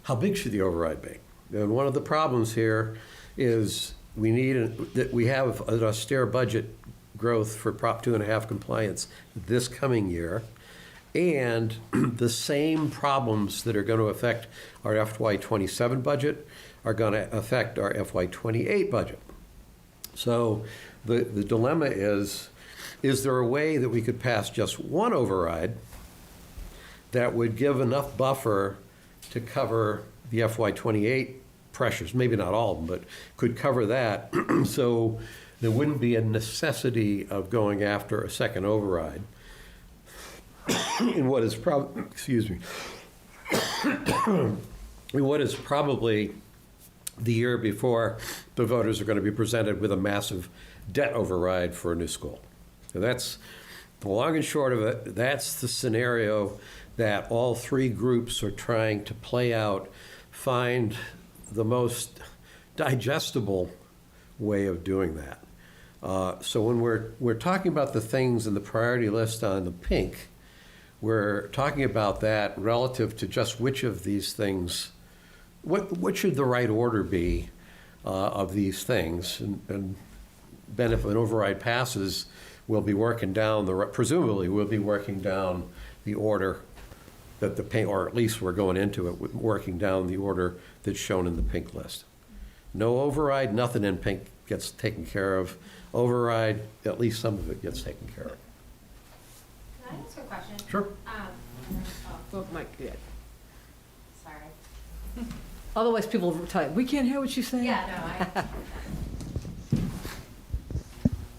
how big should the override be? And one of the problems here is that we have an austere budget growth for Prop 2.5 compliance this coming year, and the same problems that are going to affect our FY27 budget are going to affect our FY28 budget. So the dilemma is there a way that we could pass just one override that would give enough buffer to cover the FY28 pressures? Maybe not all of them, but could cover that so there wouldn't be a necessity of going after a second override in what is what is probably the year before the voters are going to be presented with a massive debt override for a new school. So that's the long and short of it. That's the scenario that all three groups are trying to play out, find the most digestible way of doing that. So when we're talking about the things in the priority list on the pink, we're talking about that relative to just which of these things, what should the right order be of these things? And Ben, if an override passes, we'll be working down presumably we'll be working down the order that the pink, or at least we're going into it working down the order that's shown in the pink list. No override, nothing in pink gets taken care of. Override, at least some of it gets taken care of. Can I ask a question? Sure. Oh, Mike, yeah. Sorry. Otherwise, people will tell you, we can't hear what you're saying. Yeah, no,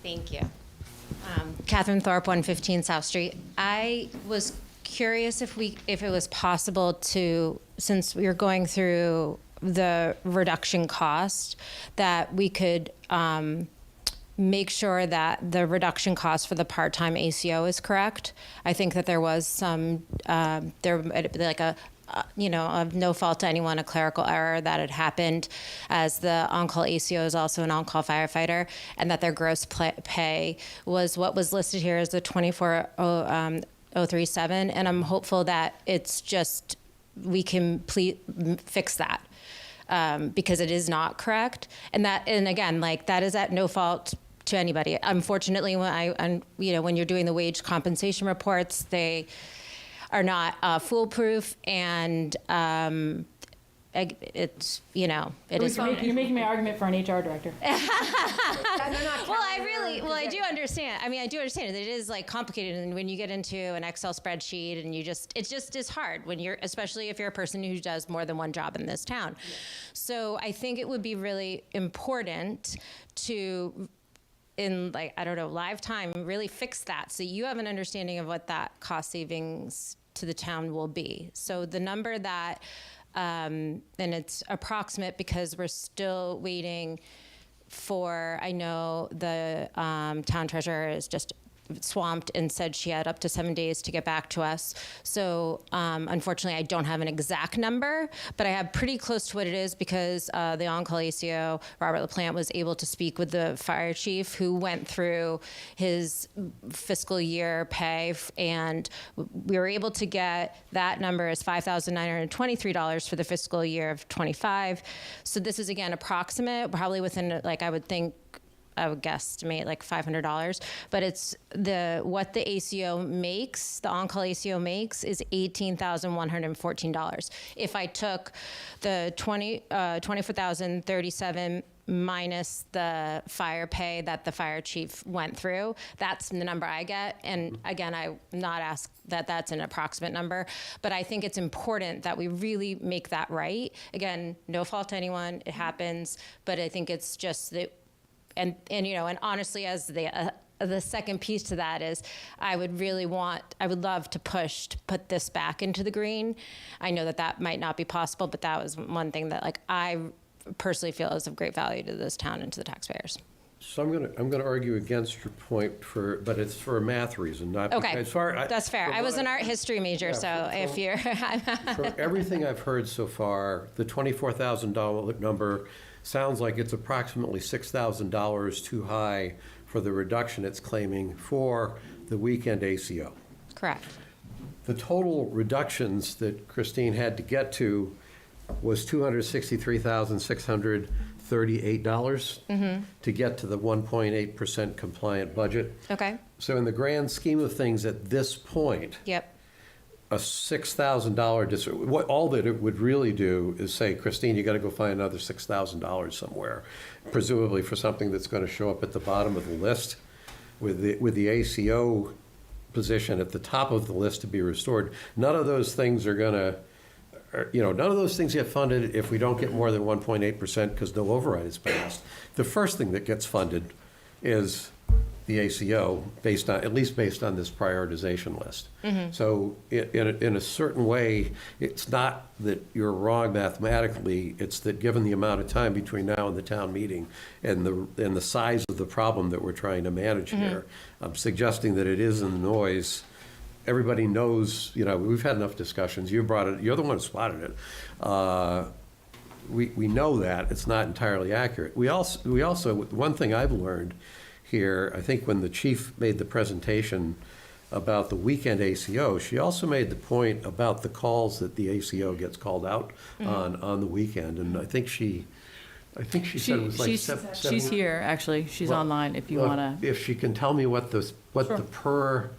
Thank you. Catherine Thorpe, 115 South Street. I was curious if it was possible to, since we were going through the reduction cost, that we could make sure that the reduction cost for the part-time ACO is correct. I think that there was some, of no fault to anyone, a clerical error that had happened, as the on-call ACO is also an on-call firefighter, and that their gross pay was what was listed here as the 24,037, and I'm hopeful that it's just, we can fix that, because it is not correct, and again, that is at no fault to anybody. Unfortunately, when you're doing the wage compensation reports, they are not foolproof, and it's, you know, it is. You're making my argument for an HR director. Well, I do understand. I mean, I do understand it. It is like complicated, and when you get into an Excel spreadsheet, and it just is hard when you're, especially if you're a person who does more than one job in this town. Yeah. So I think it would be really important to, in like, I don't know, live time, really fix that so you have an understanding of what that cost savings to the town will be. So the number that, and it's approximate because we're still waiting for, I know the town treasurer is just swamped and said she had up to 7 days to get back to us. So unfortunately, I don't have an exact number, but I have pretty close to what it is because the on-call ACO, Robert LaPlante, was able to speak with the fire chief who went through his fiscal year pay, and we were able to get that number as $5,923 for the fiscal year of 25. So this is, again, approximate, probably within, like, I would guesstimate like $500, but it's what the ACO makes, the on-call ACO makes is $18,114. If I took the 24,037 minus the fire pay that the fire chief went through, that's the number I get. And again, I'm not asked that's an approximate number, but I think it's important that we really make that right. Again, no fault to anyone, it happens, but I think it's just that. And you know, and honestly, as the second piece to that is, I would love to push to put this back into the green. I know that might not be possible, but that was one thing that, like, I personally feel is of great value to this town and to the taxpayers. So I'm gonna argue against your point but it's for a math reason, not okay. That's fair. I was an art history major, if you're from everything I've heard so far, the $24,000 number sounds like it's approximately $6,000 too high for the reduction it's claiming for the weekend ACO. Correct. The total reductions that Christine had to get to was $263,638 to get to the 1.8% compliant budget. Okay. So in the grand scheme of things at this point, yep, a $6,000, what all that it would really do is say, Christine, you got to go find another $6,000 somewhere, presumably for something that's going to show up at the bottom of the list, with the ACO position at the top of the list to be restored. None of those things are going to, none of those things get funded if we don't get more than 1.8% because no override is passed. The first thing that gets funded is the ACO, at least based on this prioritization list. So in a certain way, it's not that you're wrong mathematically, it's that given the amount of time between now and the town meeting and the size of the problem that we're trying to manage here, I'm suggesting that it is in the noise. Everybody knows, we've had enough discussions. You brought it, you're the one who spotted it. We know that it's not entirely accurate. We also, one thing I've learned here, I think when the chief made the presentation about the weekend ACO, she also made the point about the calls that the ACO gets called out on the weekend, and I think she said it was like she's here, actually. She's online if you want to. If she can tell me what the per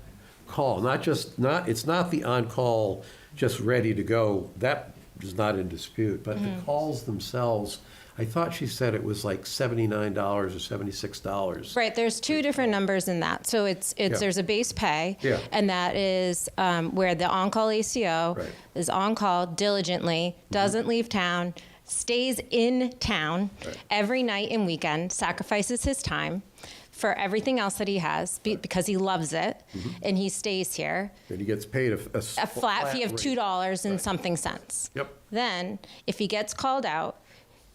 call, it's not the on-call just ready to go, that is not in dispute, but the calls themselves, I thought she said it was like $79 or $76. Right, there's two different numbers in that. So there's a base pay, and that is where the on-call ACO is on-call diligently, doesn't leave town, stays in town every night and weekend, sacrifices his time for everything else that he has because he loves it, and he stays here. And he gets paid a flat fee of $2 and something cents. Yep. Then, if he gets called out,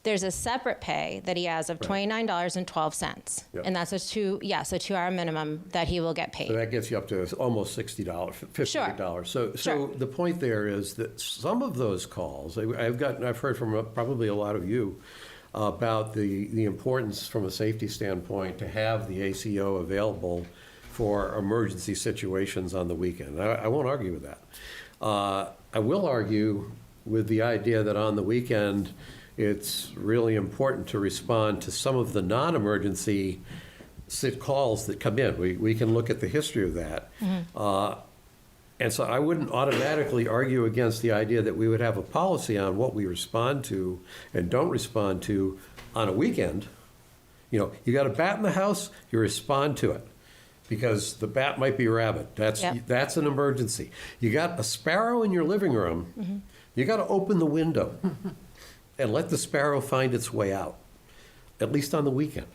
there's a separate pay that he has of $29.12. Yep. And that's a 2-hour minimum that he will get paid. So that gets you up to almost $60, $58. So the point there is that some of those calls, I've heard from probably a lot of you about the importance from a safety standpoint to have the ACO available for emergency situations on the weekend. I won't argue with that. I will argue with the idea that on the weekend, it's really important to respond to some of the non-emergency calls that come in. We can look at the history of that. And so I wouldn't automatically argue against the idea that we would have a policy on what we respond to and don't respond to on a weekend. You know, you got a bat in the house, you respond to it, because the bat might be rabid. Yep. That's an emergency. You got a sparrow in your living room, you got to open the window and let the sparrow find its way out, at least on the weekend.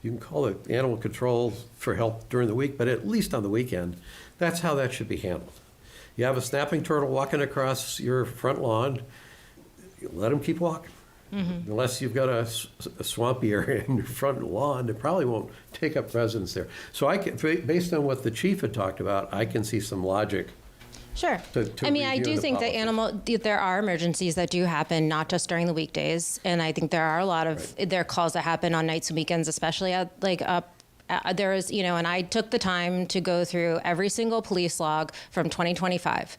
You can call it animal control for help during the week, but at least on the weekend, that's how that should be handled. You have a snapping turtle walking across your front lawn, you let him keep walking. Unless you've got a swampy area in your front lawn, it probably won't take up residence there. So based on what the chief had talked about, I can see some logic. Sure. To I mean, I review do the think that there are emergencies that do happen, not just during the weekdays. And I think there are a lot of, there are calls that happen on nights and weekends, especially at there is, you know, and I took the time to go through every single police log from 2025.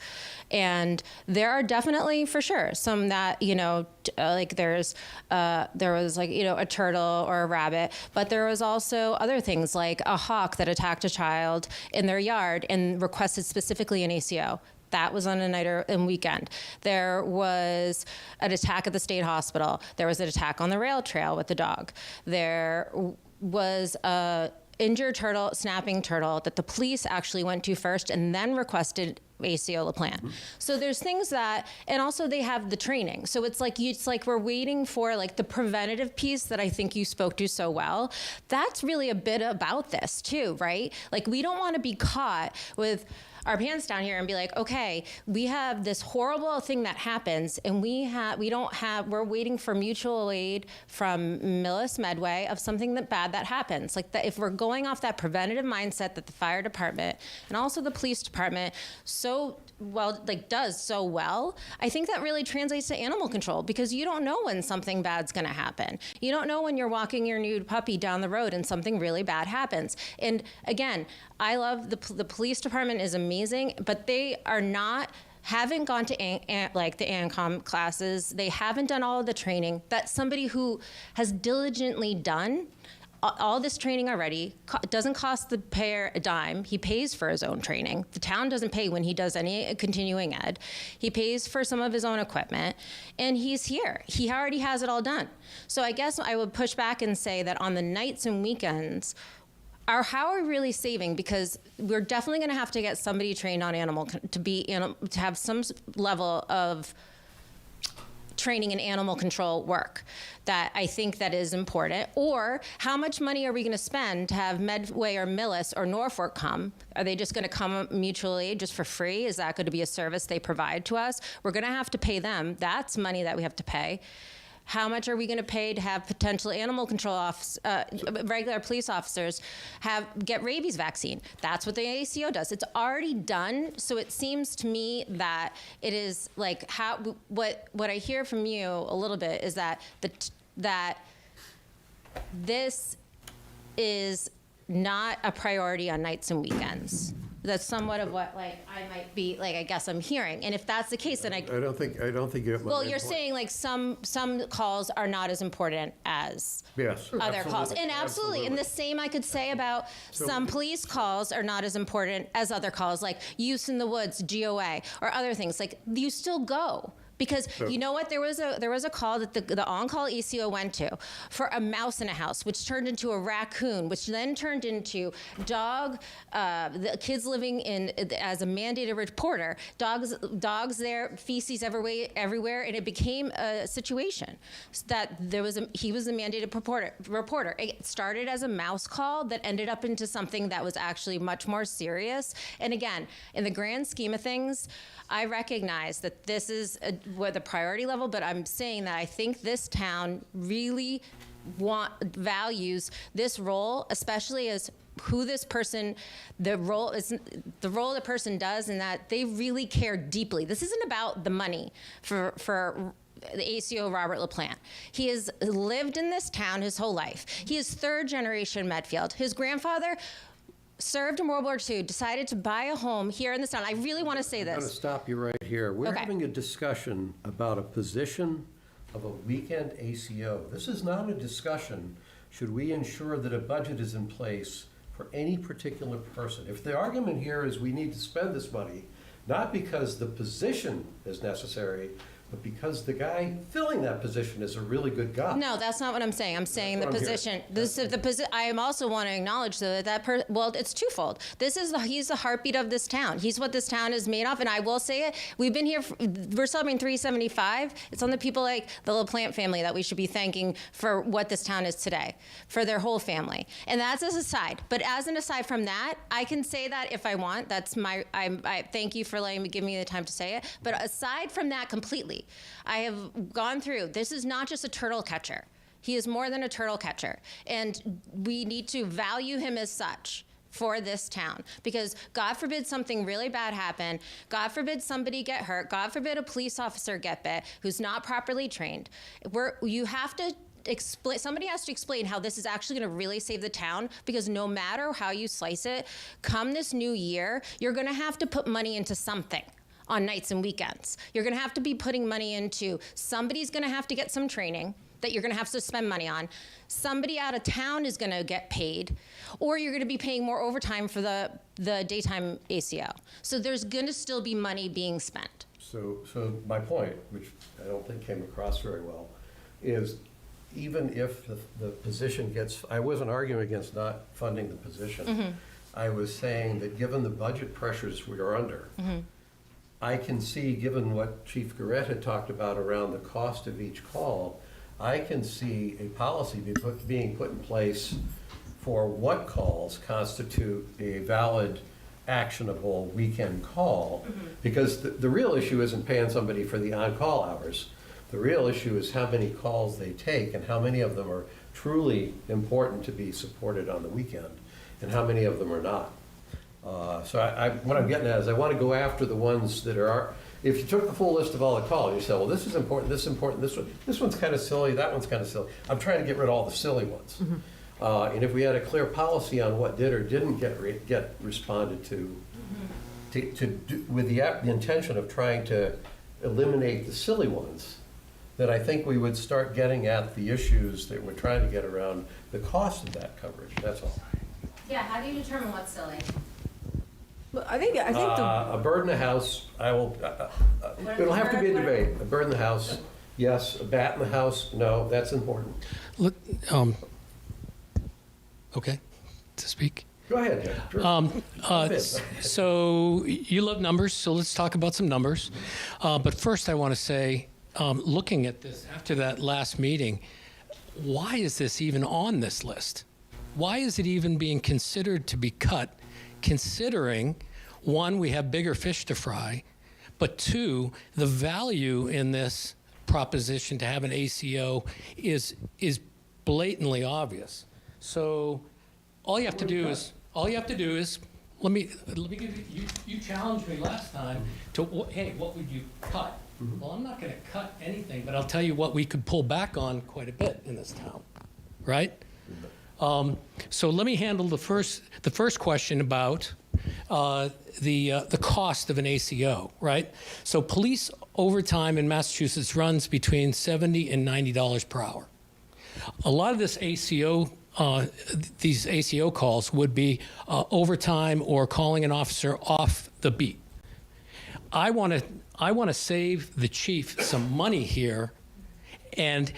And there are definitely, for sure, some that, you know, like there was like, you know, a turtle or a rabbit, but there was also other things like a hawk that attacked a child in their yard and requested specifically an ACO. That was on a night and weekend. There was an attack at the state hospital. There was an attack on the rail trail with the dog. There was a injured turtle, snapping turtle, that the police actually went to first and then requested ACO LaPlante. So there's things that, and also they have the training. So it's like we're waiting for like the preventative piece that I think you spoke to so well. That's really a bit about this too, right? Like we don't want to be caught with our pants down here and be like, okay, we have this horrible thing that happens and we're waiting for mutual aid from Millis Medway of something bad that happens. Like that, if we're going off that preventative mindset that the fire department and also the police department does so well, I think that really translates to animal control, because you don't know when something bad's gonna happen. You don't know when you're walking your new puppy down the road and something really bad happens. And again, I love the police department is amazing, but they haven't gone to the ANCOM classes. They haven't done all of the training that somebody who has diligently done all this training already. It doesn't cost the payer a dime. He pays for his own training. The town doesn't pay when he does any continuing ed. He pays for some of his own equipment, and he's here. He already has it all done. So I guess I would push back and say that on the nights and weekends, how are we really saving? Because we're definitely going to have to get somebody trained on to have some level of training in animal control work. That I think that is important. Or how much money are we going to spend to have Medway or Millis or Norfolk come? Are they just going to come mutually just for free? Is that going to be a service they provide to us? We're going to have to pay them. That's money that we have to pay. How much are we going to pay to have potential animal control regular police officers get rabies vaccine? That's what the ACO does. It's already done. So it seems to me that it is like what I hear from you a little bit is that that this is not a priority on nights and weekends. That's somewhat of what I might be I guess I'm hearing. And if that's the case, then I don't think you have. Well, you're saying like some calls are not as important as other calls, and absolutely. And the same I could say about some police calls are not as important as other calls, like use in the woods, GOA, or other things. Like you still go. Because you know what, there was a call that the on-call ACO went to for a mouse in a house, which turned into a raccoon, which then turned into the kids living in as a mandated reporter, dogs there, feces everywhere, and it became a situation that he was a mandated reporter. It started as a mouse call that ended up into something that was actually much more serious. And again, in the grand scheme of things, I recognize that this is the priority level, but I'm saying that I think this town really values this role, especially as who this person, the role the person does, and that they really care deeply. This isn't about the money for the ACO Robert LaPlante. He has lived in this town his whole life. He is third generation Medfield. His grandfather served in World War II, decided to buy a home here in this town. I really want to say this. I'm going to stop you right here. We're having a discussion about a position of a weekend ACO. This is not a discussion, should we ensure that a budget is in place for any particular person. If the argument here is we need to spend this money not because the position is necessary, but because the guy filling that position is a really good guy. No, that's not what I'm saying. I'm saying the what I'm hearing. position. I am also want to acknowledge though that well, it's twofold. He's the heartbeat of this town. He's what this town is made of, and I will say it. We've been here. We're celebrating 375. It's on the people like the LaPlante family that we should be thanking for what this town is today, for their whole family. And that's as an aside. But as an aside from that, I can say that if I want. That's my. I thank you for giving me the time to say it. But aside from that, completely. I have gone through, this is not just a turtle catcher. He is more than a turtle catcher. And we need to value him as such for this town. Because God forbid something really bad happen, God forbid somebody get hurt, God forbid a police officer get bit who's not properly trained. You have to somebody has to explain how this is actually going to really save the town, because no matter how you slice it, come this new year, you're going to have to put money into something. On nights and weekends. You're gonna have to be putting money into, somebody's gonna have to get some training that you're gonna have to spend money on. Somebody out of town is gonna get paid, or you're gonna be paying more overtime for the daytime ACO. So there's gonna still be money being spent. So my point, which I don't think came across very well, is even if the position gets, I wasn't arguing against not funding the position. Mm-hmm. I was saying that given the budget pressures we are under, Mm-hmm. I can see, given what Chief Garrett had talked about around the cost of each call, I can see a policy being put in place for what calls constitute a valid, actionable weekend call. Because the real issue isn't paying somebody for the on-call hours. The real issue is how many calls they take and how many of them are truly important to be supported on the weekend and how many of them are not. So what I'm getting at is I want to go after the ones that are, if you took the full list of all the calls, you said, well, this is important, this one's kind of silly, that one's kind of silly. I'm trying to get rid of all the silly ones. And if we had a clear policy on what did or didn't get responded to, with the intention of trying to eliminate the silly ones, then I think we would start getting at the issues that we're trying to get around the cost of that coverage, that's all. Yeah, how do you determine what's silly? But I think the. A bird in the house, it'll have to be a debate. A bird in the house, yes. A bat in the house, no, that's important. Look, okay, to speak. Go ahead, Jeff. Sure. So you love numbers, so let's talk about some numbers. But first I want to say, looking at this after that last meeting, why is this even on this list? Why is it even being considered to be cut, considering, one, we have bigger fish to fry, but two, the value in this proposition to have an ACO is blatantly obvious. So all you have to do is let me give you challenged me last time to, hey, what would you cut? Well, I'm not going to cut anything, but I'll tell you what we could pull back on quite a bit in this town, right? So let me handle the first question about the cost of an ACO, right? So police overtime in Massachusetts runs between $70 and $90 per hour. A lot of this ACO, these ACO calls would be overtime or calling an officer off the beat. I want to save the chief some money here, and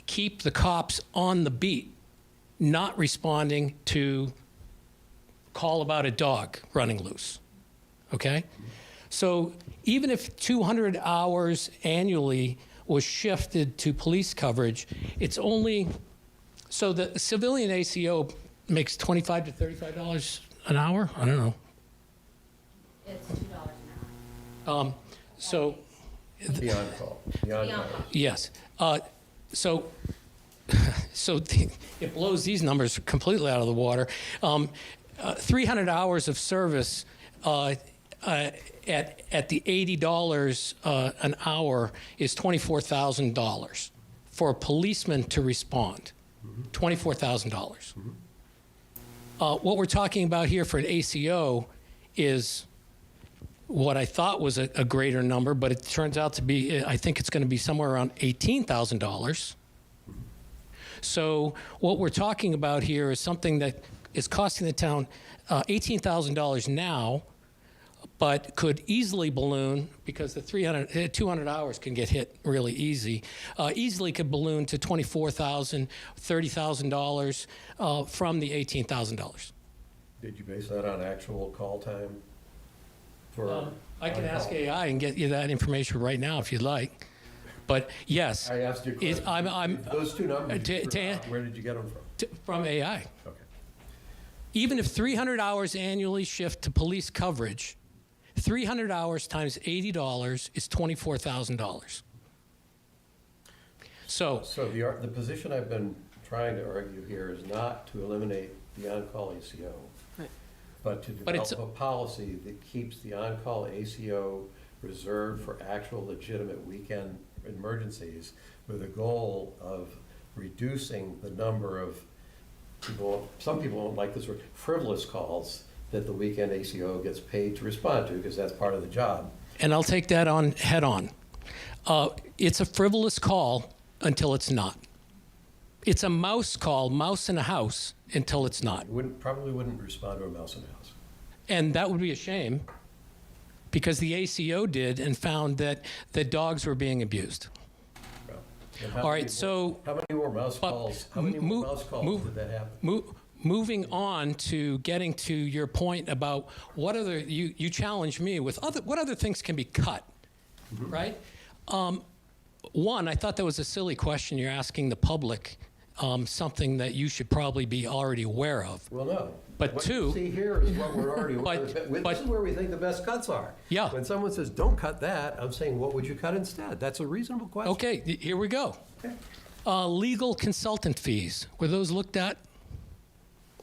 keep the cops on the beat, not responding to call about a dog running loose, okay? So even if 200 hours annually was shifted to police coverage, it's only, so the civilian ACO makes $25 to $35 an hour? I don't know. It's $2 an hour. So, Beyond call. yes. It blows these numbers completely out of the water. 300 hours of service at the $80 an hour is $24,000 for a policeman to respond. $24,000. What we're talking about here for an ACO is what I thought was a greater number, but it turns out to be, I think it's going to be somewhere around $18,000. So what we're talking about here is something that is costing the town $18,000 now, but could easily balloon, because the 200 hours can get hit really easily could balloon to $24,000, $30,000 from the $18,000. Did you base that on actual call time? I can ask AI and get you that information right now if you'd like. But yes, I asked you a question. Those two numbers, where did you get them from? From AI. Okay. Even if 300 hours annually shift to police coverage, 300 hours times $80 is $24,000. So the position I've been trying to argue here is not to eliminate the on-call ACO, but to develop a policy that keeps the on-call ACO reserved for actual legitimate weekend emergencies, with a goal of reducing the number of people, some people don't like this word, frivolous calls that the weekend ACO gets paid to respond to, because that's part of the job. And I'll take that on head on. It's a frivolous call until it's not. It's a mouse call, mouse in a house, until it's not. Probably wouldn't respond to a mouse in a house. And that would be a shame, because the ACO did and found that the dogs were being abused. All right, so how many more mouse calls? How many more mouse calls did that happen? Moving on to getting to your point about what other you challenged me with what other things can be cut, right? One, I thought that was a silly question. You're asking the public something that you should probably be already aware of. Well, no. But what two, you see here is what we're already aware of. This is where we think the best cuts are. Yeah. When someone says, don't cut that, I'm saying, what would you cut instead? That's a reasonable question. Okay, here we go. Okay. Legal consultant fees, were those looked at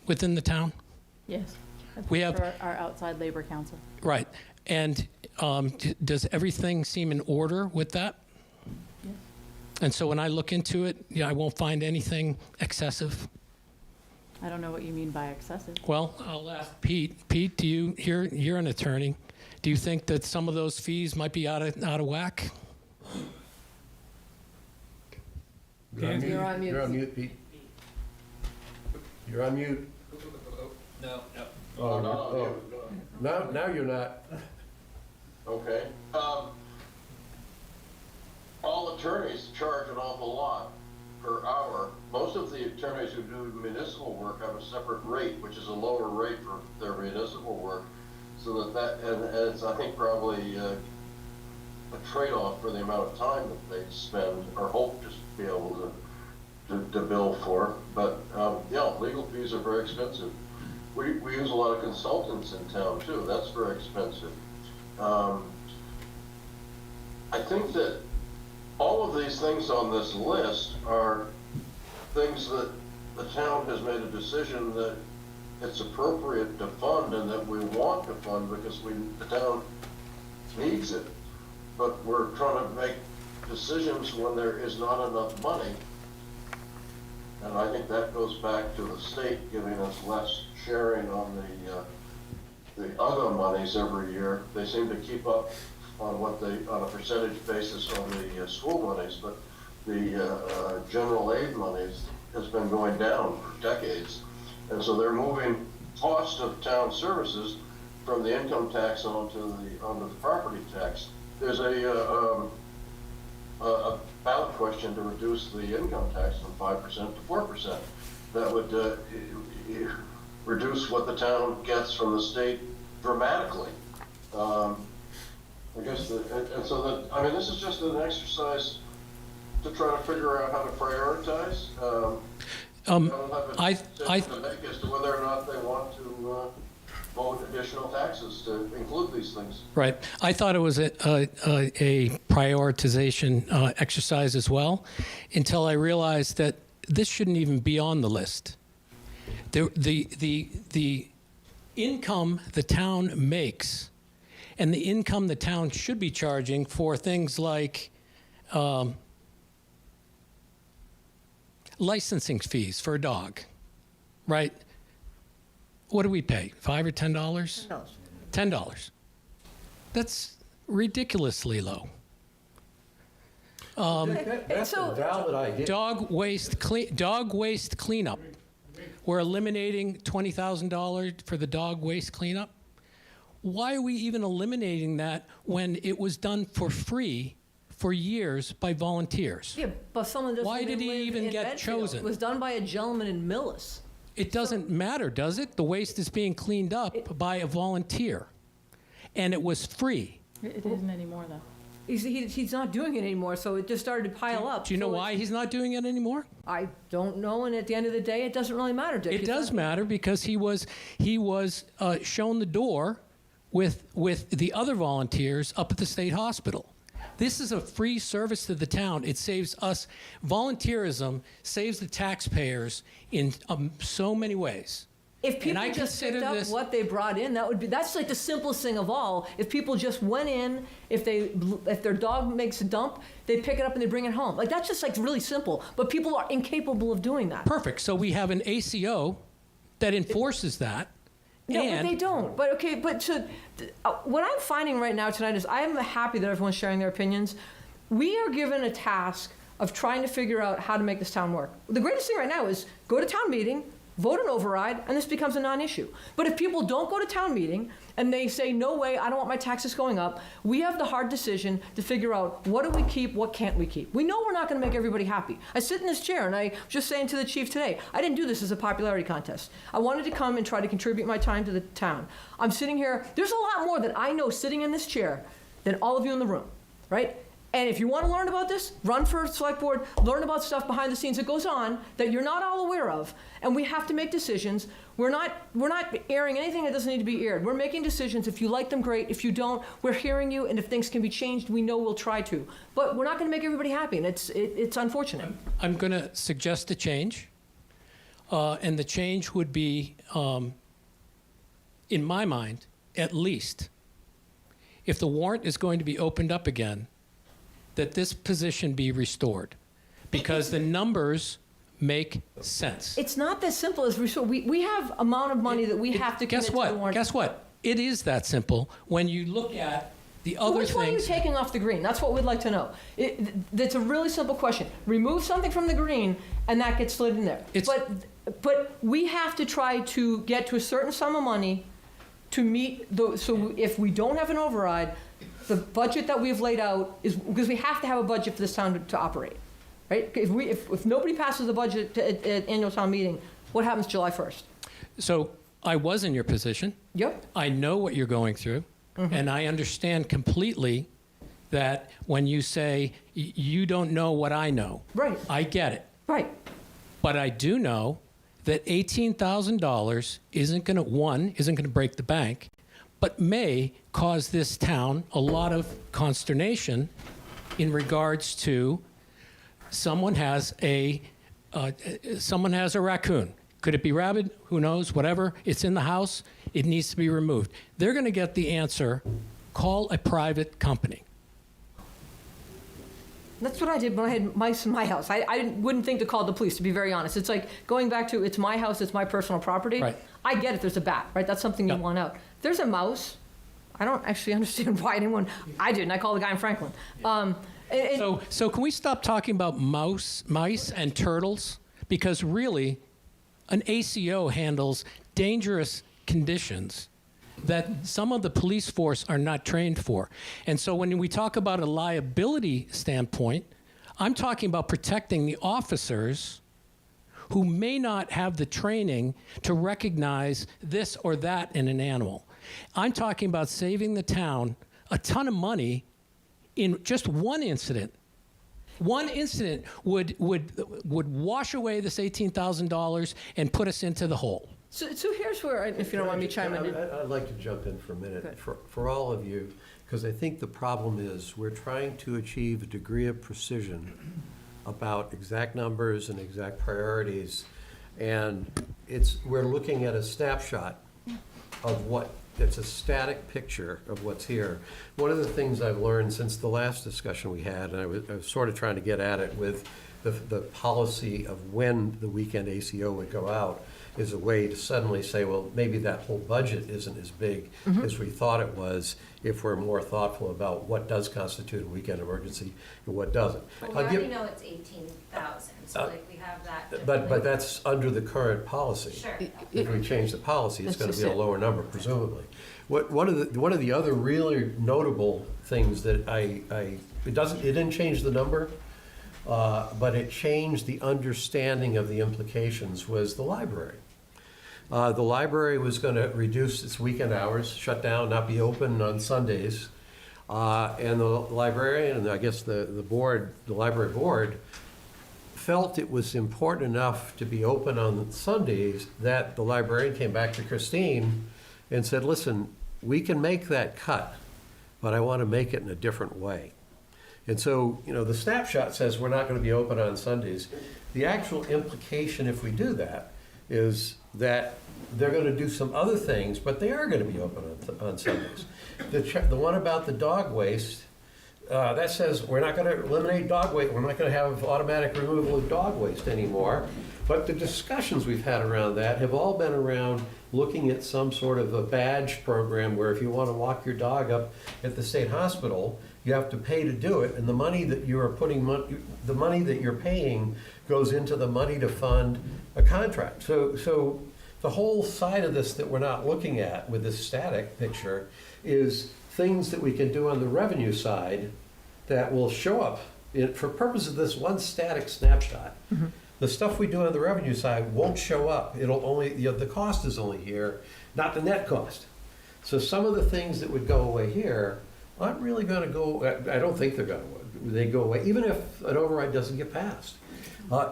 within the town? Yes. We have For our outside labor council. Right. And does everything seem in order with that? Yes. And so when I look into it, I won't find anything excessive. I don't know what you mean by excessive. Well, I'll ask Pete. Pete, you're an attorney. Do you think that some of those fees might be out of whack? You're on mute. You're on mute, Pete. You're on mute. No. Oh, no. No, now you're not. Okay. All attorneys charge an awful lot per hour. Most of the attorneys who do municipal work have a separate rate, which is a lower rate for their municipal work. So and it's, I think, probably a trade-off for the amount of time that they spend or hope to be able to bill for. But yeah, legal fees are very expensive. We use a lot of consultants in town too. That's very expensive. I think that all of these things on this list are things that the town has made a decision that it's appropriate to fund and that we want to fund because the town needs it. But we're trying to make decisions when there is not enough money. And I think that goes back to the state giving us less sharing on the other monies every year. They seem to keep up on on a percentage basis on the school monies, but the general aid monies has been going down for decades. And so they're moving cost of town services from the income tax onto the property tax. There's a ballot question to reduce the income tax from 5% to 4%. That would reduce what the town gets from the state dramatically. I guess, I mean, this is just an exercise to try to figure out how to prioritize. I don't have a decision to make as to whether or not they want to vote additional taxes to include these things. Right. I thought it was a prioritization exercise as well, until I realized that this shouldn't even be on the list. The income the town makes and the income the town should be charging for things like licensing fees for a dog, right? What do we pay? $5 or $10? $10. That's ridiculously low. That's a valid idea. Dog waste cleanup. We're eliminating $20,000 for the dog waste cleanup. why are we even eliminating that when it was done for free for years by volunteers? Yeah, but someone doesn't Why did he live even in get Medfield. chosen? It was done by a gentleman in Millis. It doesn't matter, does it? The waste is being cleaned up by a volunteer, and it was free. It isn't anymore, though. He's not doing it anymore, so it just started to pile up. Do you know So why he's not doing it anymore? I don't know, and at the end of the day, it doesn't really matter, Dick. It He's does not- matter because he was shown the door with the other volunteers up at the state hospital. This is a free service to the town. It saves us. Volunteerism saves the taxpayers in so many ways. If people I just picked consider up this- what they brought in, that's like the simplest thing of all. If people just went in, if their dog makes a dump, they pick it up and they bring it home. Like, that's just like really simple. But people are incapable of doing that. Perfect. So we have an ACO that enforces that. No, but and they don't. But okay, what I'm finding right now tonight is I am happy that everyone's sharing their opinions. We are given a task of trying to figure out how to make this town work. The greatest thing right now is go to town meeting, vote an override, and this becomes a non-issue. But if people don't go to town meeting and they say, no way, I don't want my taxes going up, we have the hard decision to figure out what do we keep, what can't we keep. We know we're not going to make everybody happy. I sit in this chair and I was just saying to the chief today, I didn't do this as a popularity contest. I wanted to come and try to contribute my time to the town. I'm sitting here, there's a lot more that I know sitting in this chair than all of you in the room, right? And if you want to learn about this, run for select board, learn about stuff behind the scenes that goes on that you're not all aware of. And we have to make decisions. We're not airing anything that doesn't need to be aired. We're making decisions. If you like them, great. If you don't, we're hearing you. And if things can be changed, we know we'll try to. But we're not going to make everybody happy. And it's unfortunate. I'm going to suggest a change. And the change would be, in my mind, at least, if the warrant is going to be opened up again, that this position be restored, because the numbers make sense. It's not that simple as we have amount of money that we have to commit to the warrant. Guess what? It is that simple when you look at the other Which one are you things. taking off the green? That's what we'd like to know. That's a really simple question. Remove something from the green, and that gets slid in there. But we have to try to get to a certain sum of money to meet so if we don't have an override, the budget that we've laid out is, because we have to have a budget for this town to operate, right? If nobody passes the budget at annual town meeting, what happens July 1st? So I was in your position. Yep. I know what you're going through, and I understand completely that when you say you don't know what I know. Right. I get it. Right. But I do know that $18,000 isn't going to break the bank, but may cause this town a lot of consternation in regards to someone has a raccoon. Could it be rabid? Who knows? Whatever. It's in the house. It needs to be removed. They're going to get the answer, call a private company. That's what I did when I had mice in my house. I wouldn't think to call the police, to be very honest. It's like going back to, it's my house, it's my personal property. Right. I get it, there's a bat, right? That's something you Yep. want out. If there's a mouse, I don't actually understand why anyone, I didn't, I called the guy in Franklin. So can we stop talking about mice and turtles? Because really, an ACO handles dangerous conditions that some of the police force are not trained for. And so when we talk about a liability standpoint, I'm talking about protecting the officers who may not have the training to recognize this or that in an animal. I'm talking about saving the town a ton of money in just one incident. One incident would wash away this $18,000 and put us into the hole. So here's where, if you don't mind me chiming in. I'd like to jump in for a minute, Good. for all of you, because I think the problem is we're trying to achieve a degree of precision about exact numbers and exact priorities, and we're looking at a snapshot of it's a static picture of what's here. One of the things I've learned since the last discussion we had, and I was sort of trying to get at it with the policy of when the weekend ACO would go out, is a way to suddenly say, well, maybe that whole budget isn't as big as we thought it was, if we're more thoughtful about what does constitute a weekend emergency and what doesn't. Well, we I'll give- already know it's 18,000, so like we have that. But that's under the current policy. Sure. If we change the policy, it's That's gonna just be a it. lower number presumably. One of the other really notable things that it didn't change the number, but it changed the understanding of the implications, was the library. The library was gonna reduce its weekend hours, shut down, not be open on Sundays. And the librarian, and I guess the library board, felt it was important enough to be open on Sundays that the librarian came back to Christine and said, listen, we can make that cut, but I want to make it in a different way. And so, the snapshot says we're not going to be open on Sundays. The actual implication, if we do that, is that they're going to do some other things, but they are going to be open on Sundays. The one about the dog waste, that says we're not going to eliminate dog waste, we're not going to have automatic removal of dog waste anymore. But the discussions we've had around that have all been around looking at some sort of a badge program where if you want to walk your dog up at the state hospital, you have to pay to do it, and the money that you are the money that you're paying goes into the money to fund a contract. So the whole side of this that we're not looking at with this static picture is things that we can do on the revenue side that will show up for purpose of this one static snapshot. The stuff we do on the revenue side won't show up. It'll only, the cost is only here, not the net cost. So some of the things that would go away here aren't really going to go, I don't think they're going to, they go away, even if an override doesn't get passed.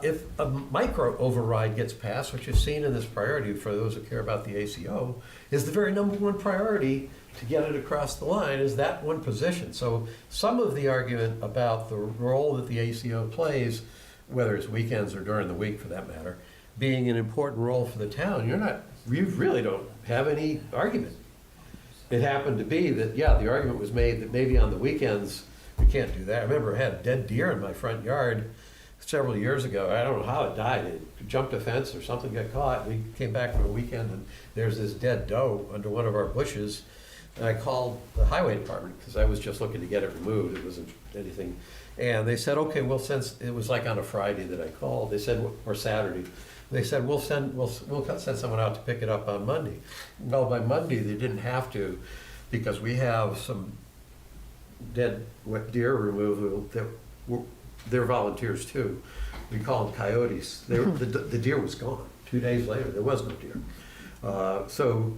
If a micro override gets passed, which is seen in this priority for those who care about the ACO, is the very number one priority to get it across the line, is that one position. So some of the argument about the role that the ACO plays, whether it's weekends or during the week for that matter, being an important role for the town, you really don't have any argument. It happened to be that, the argument was made that maybe on the weekends we can't do that. I remember I had a dead deer in my front yard several years ago. I don't know how it died. It jumped a fence or something, got caught. We came back from a weekend and there's this dead doe under one of our bushes. And I called the highway department because I was just looking to get it removed. It wasn't anything. And they said, okay, well, since it was like on a Friday that I called, they said, or Saturday, they said, we'll send someone out to pick it up on Monday. Well, by Monday, they didn't have to, because we have some dead deer removal that they're volunteers too. We call them coyotes. The deer was gone. 2 days later, there was no deer. So,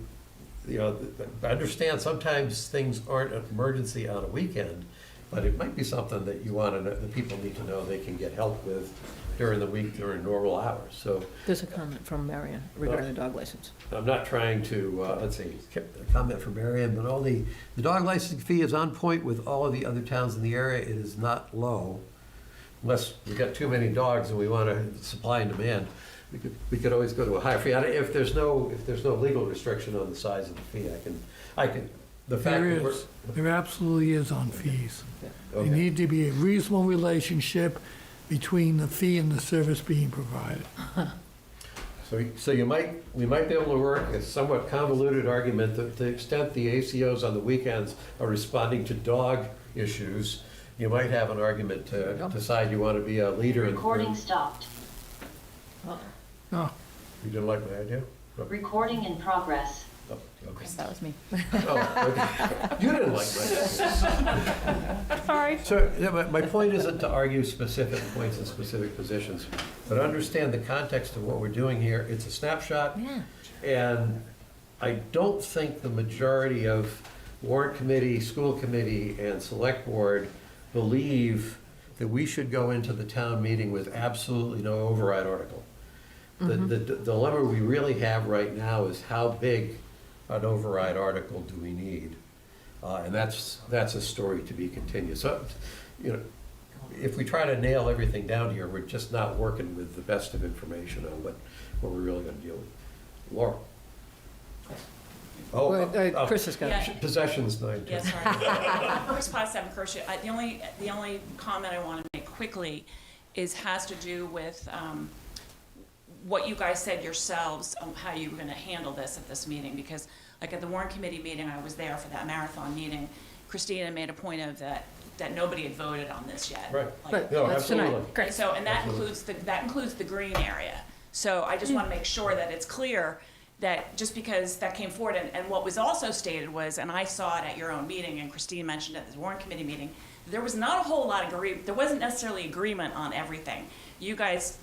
I understand sometimes things aren't an emergency on a weekend, but it might be something that you want to know, the people need to know they can get help with during the week, during normal hours. So There's a comment from Marion regarding the dog license. I'm not trying to, a comment from Marion, but the dog licensing fee is on point with all of the other towns in the area. It is not low, unless we've got too many dogs and we want to supply and demand. We could always go to a higher fee. If there's no legal restriction on the size of the fee, I can. The fact There that is. There absolutely is on fees. Okay. There need to be a reasonable relationship between the fee and the service being provided. So we might be able to work a somewhat convoluted argument that to the extent the ACOs on the weekends are responding to dog issues, you might have an argument to decide you want to be a leader in. Recording stopped. Oh, You didn't like my idea? Oh, Recording in progress. okay. That was me. Oh, okay. You didn't like my idea. Sorry. So, my point isn't to argue specific points and specific positions, but understand the context of what we're doing here. It's a snapshot. Yeah. And I don't think the majority of warrant committee, school committee, and select board believe that we should go into the town meeting with absolutely no override article. The dilemma we really have right now is how big an override article do we need? And that's a story to be continued. So, if we try to nail everything down here, we're just not working with the best of information on what we're really going to deal with. Laura? Oh, Chris has got Yeah. possessions 9. Yeah, sorry. Response to Kershaw. The only comment I want to make quickly has to do with what you guys said yourselves on how you were going to handle this at this meeting, because like at the warrant committee meeting, I was there for that marathon meeting. Christina made a point of that nobody had voted on this yet. Right. Like, No, That's tonight. absolutely. Great. So, and that includes the green area. So I just want to make sure that it's clear that just because that came forward, and what was also stated was, and I saw it at your own meeting, and Christine mentioned it at the warrant committee meeting, there was not a whole lot of there wasn't necessarily agreement on everything. You guys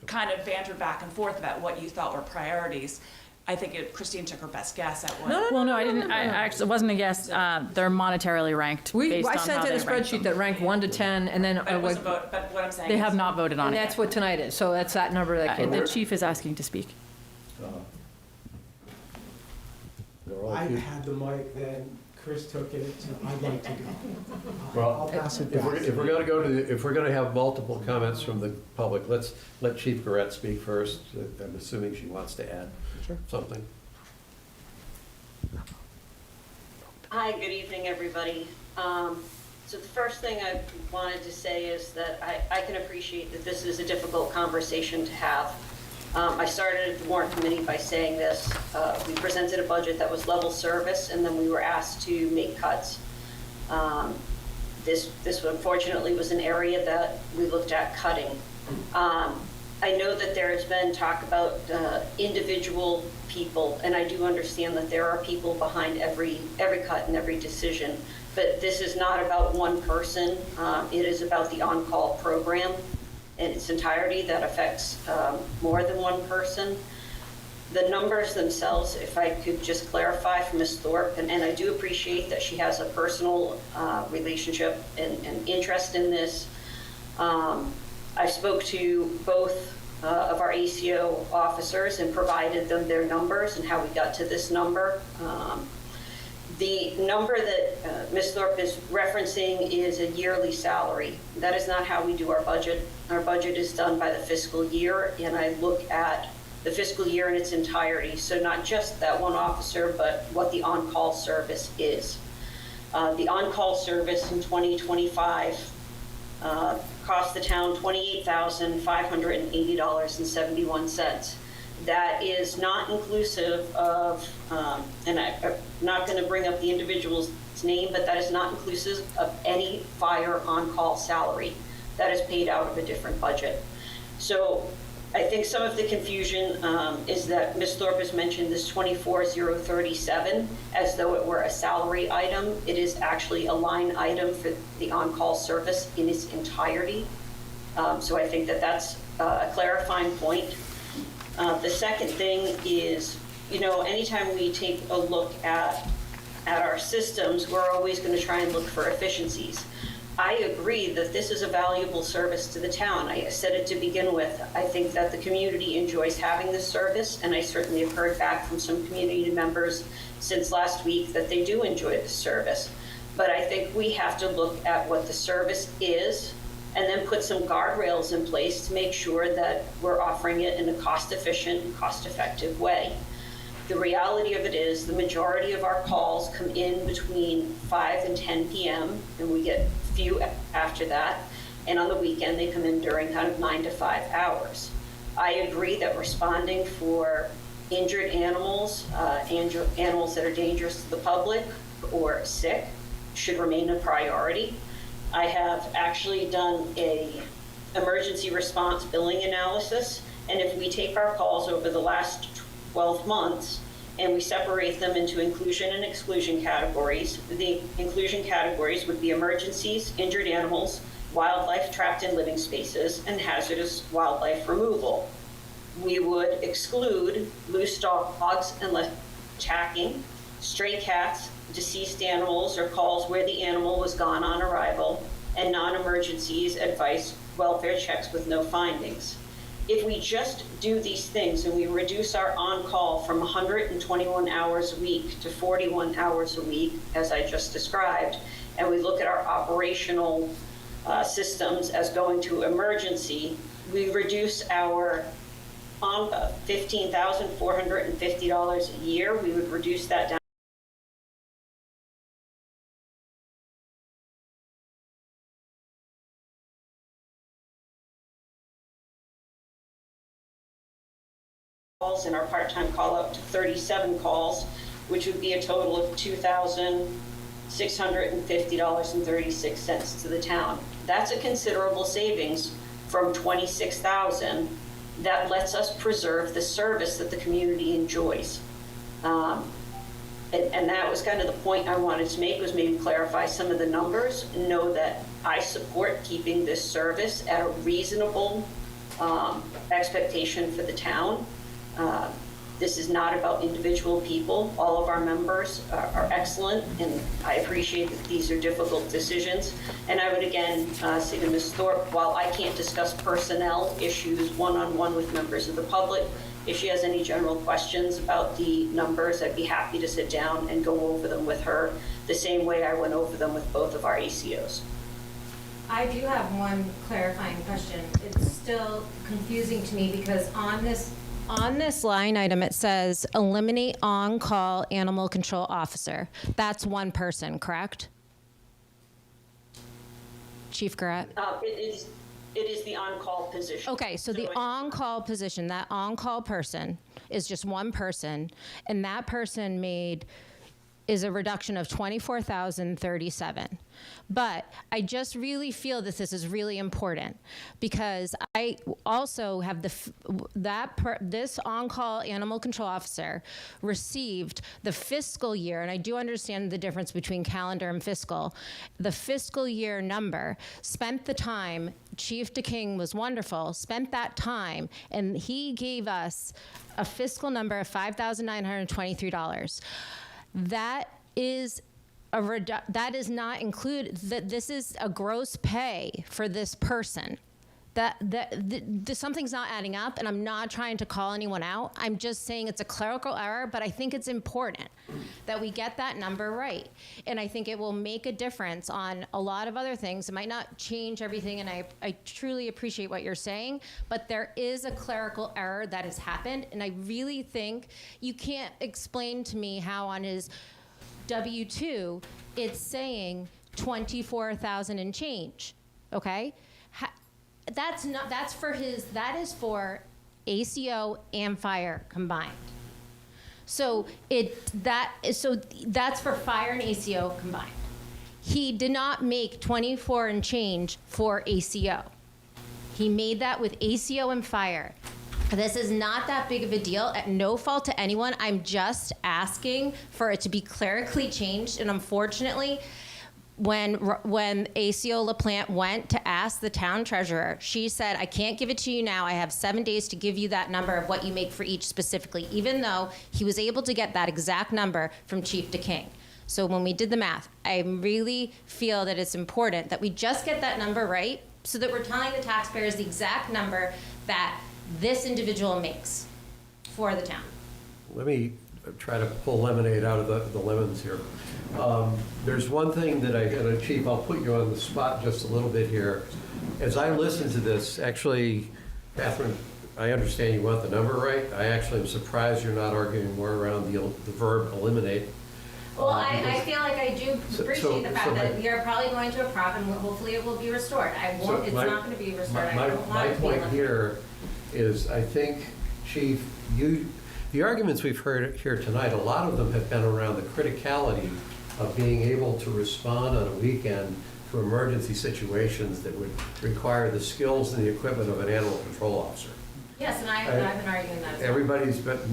kind of bantered back and forth about what you thought were priorities. I think Christine took her best guess at what. Well, no, I didn't, I actually, it wasn't a guess. They're monetarily ranked based on I how sent in a they rank spreadsheet them. that ranked 1 to 10, and then, But it wasn't but what I'm saying They is, have not voted on and it that's yet. what tonight is, so that's that number that came The in. chief is asking to speak. They're all I good. had the mic then, Chris took it, so I'd like to go. Well, I'll pass it If back. we're gonna go to if we're gonna have multiple comments from the public, let's let Chief Garrett speak first. I'm assuming she wants to add something. Hi, good evening, everybody. So the first thing I wanted to say is that I can appreciate that this is a difficult conversation to have. I started at the warrant committee by saying this. We presented a budget that was level service, and then we were asked to make cuts. This unfortunately was an area that we looked at cutting. I know that there has been talk about individual people, and I do understand that there are people behind every cut and every decision, but this is not about one person. It is about the on-call program in its entirety that affects more than one person. The numbers themselves, if I could just clarify for Ms. Thorpe, and I do appreciate that she has a personal relationship and interest in this. I spoke to both of our ACO officers and provided them their numbers and how we got to this number. The number that Ms. Thorpe is referencing is a yearly salary. That is not how we do our budget. Our budget is done by the fiscal year, and I look at the fiscal year in its entirety. So not just that one officer, but what the on-call service is. The on-call service in 2025 cost the town $28,580.71. That is not inclusive of, and I'm not going to bring up the individual's name, but that is not inclusive of any fire on-call salary. That is paid out of a different budget. So I think some of the confusion is that Ms. Thorpe has mentioned this 24,037 as though it were a salary item. It is actually a line item for the on-call service in its entirety. So I think that that's a clarifying point. The second thing is, anytime we take a look at our systems, we're always going to try and look for efficiencies. I agree that this is a valuable service to the town. I said it to begin with. I think that the community enjoys having this service, and I certainly have heard back from some community members since last week that they do enjoy this service. But I think we have to look at what the service is and then put some guardrails in place to make sure that we're offering it in a cost-efficient, cost-effective way. The reality of it is the majority of our calls come in between 5 and 10 p.m., and we get few after that. And on the weekend, they come in during kind of 9 to 5 hours. I agree that responding for injured animals, animals that are dangerous to the public or sick, should remain a priority. I have actually done a emergency response billing analysis, and if we take our calls over the last 12 months and we separate them into inclusion and exclusion categories, the inclusion categories would be emergencies, injured animals, wildlife trapped in living spaces, and hazardous wildlife removal. We would exclude loose dogs unless attacking, stray cats, deceased animals, or calls where the animal was gone on arrival, and non-emergencies, advice, welfare checks with no findings. If we just do these things and we reduce our on-call from 121 hours a week to 41 hours a week, as I just described, and we look at our operational systems as going to emergency, we reduce our $15,450 a year. We would reduce that down calls and our part-time call up to 37 calls, which would be a total of $2,650.36 to the town. That's a considerable savings from $26,000 that lets us preserve the service that the community enjoys. And that was kind of the point I wanted to make, was maybe clarify some of the numbers, and know that I support keeping this service at a reasonable expectation for the town. This is not about individual people. All of our members are excellent, and I appreciate that these are difficult decisions. And I would again say to Ms. Thorpe, while I can't discuss personnel issues one-on-one with members of the public, if she has any general questions about the numbers, I'd be happy to sit down and go over them with her the same way I went over them with both of our ACOs. I do have one clarifying question. It's still confusing to me because on this line item, it says eliminate on-call animal control officer. That's one person, correct? Chief Garrett? It is the on-call position. Okay, so the on-call position, that on-call person is just one person, and that person is a reduction of $24,037. But I just really feel that this is really important because I also have this on-call animal control officer received the fiscal year, and I do understand the difference between calendar and fiscal, the fiscal year number, spent the time, Chief DeKing was wonderful, spent that time, and he gave us a fiscal number of $5,923. That is not included. This is a gross pay for this person. Something's not adding up, and I'm not trying to call anyone out. I'm just saying it's a clerical error, but I think it's important that we get that number right. And I think it will make a difference on a lot of other things. It might not change everything, and I truly appreciate what you're saying, but there is a clerical error that has happened, and I really think you can't explain to me how on his W-2 it's saying 24,000 and change, okay? That is for ACO and fire combined. So that's for fire and ACO combined. He did not make 24 and change for ACO. He made that with ACO and fire. This is not that big of a deal, at no fault to anyone. I'm just asking for it to be clerically changed, and unfortunately, when ACO LaPlante went to ask the town treasurer, she said, I can't give it to you now. I have 7 days to give you that number of what you make for each specifically, even though he was able to get that exact number from Chief DeKing. So when we did the math, I really feel that it's important that we just get that number right so that we're telling the taxpayers the exact number that this individual makes for the town. Let me try to pull lemonade out of the lemons here. There's one thing that Chief, I'll put you on the spot just a little bit here. As I listen to this, actually, Catherine, I understand you want the number right. I actually am surprised you're not arguing more around the verb eliminate. Well, I feel like I do appreciate the fact that we are probably going to a prop, and hopefully it will be restored. It's not going to be restored. I don't want it to be my point here is, I think, Chief, the arguments we've heard here tonight, a lot of them have been around the criticality of being able to respond on a weekend to emergency situations that would require the skills and the equipment of an animal control officer. Yes, and I've been arguing that as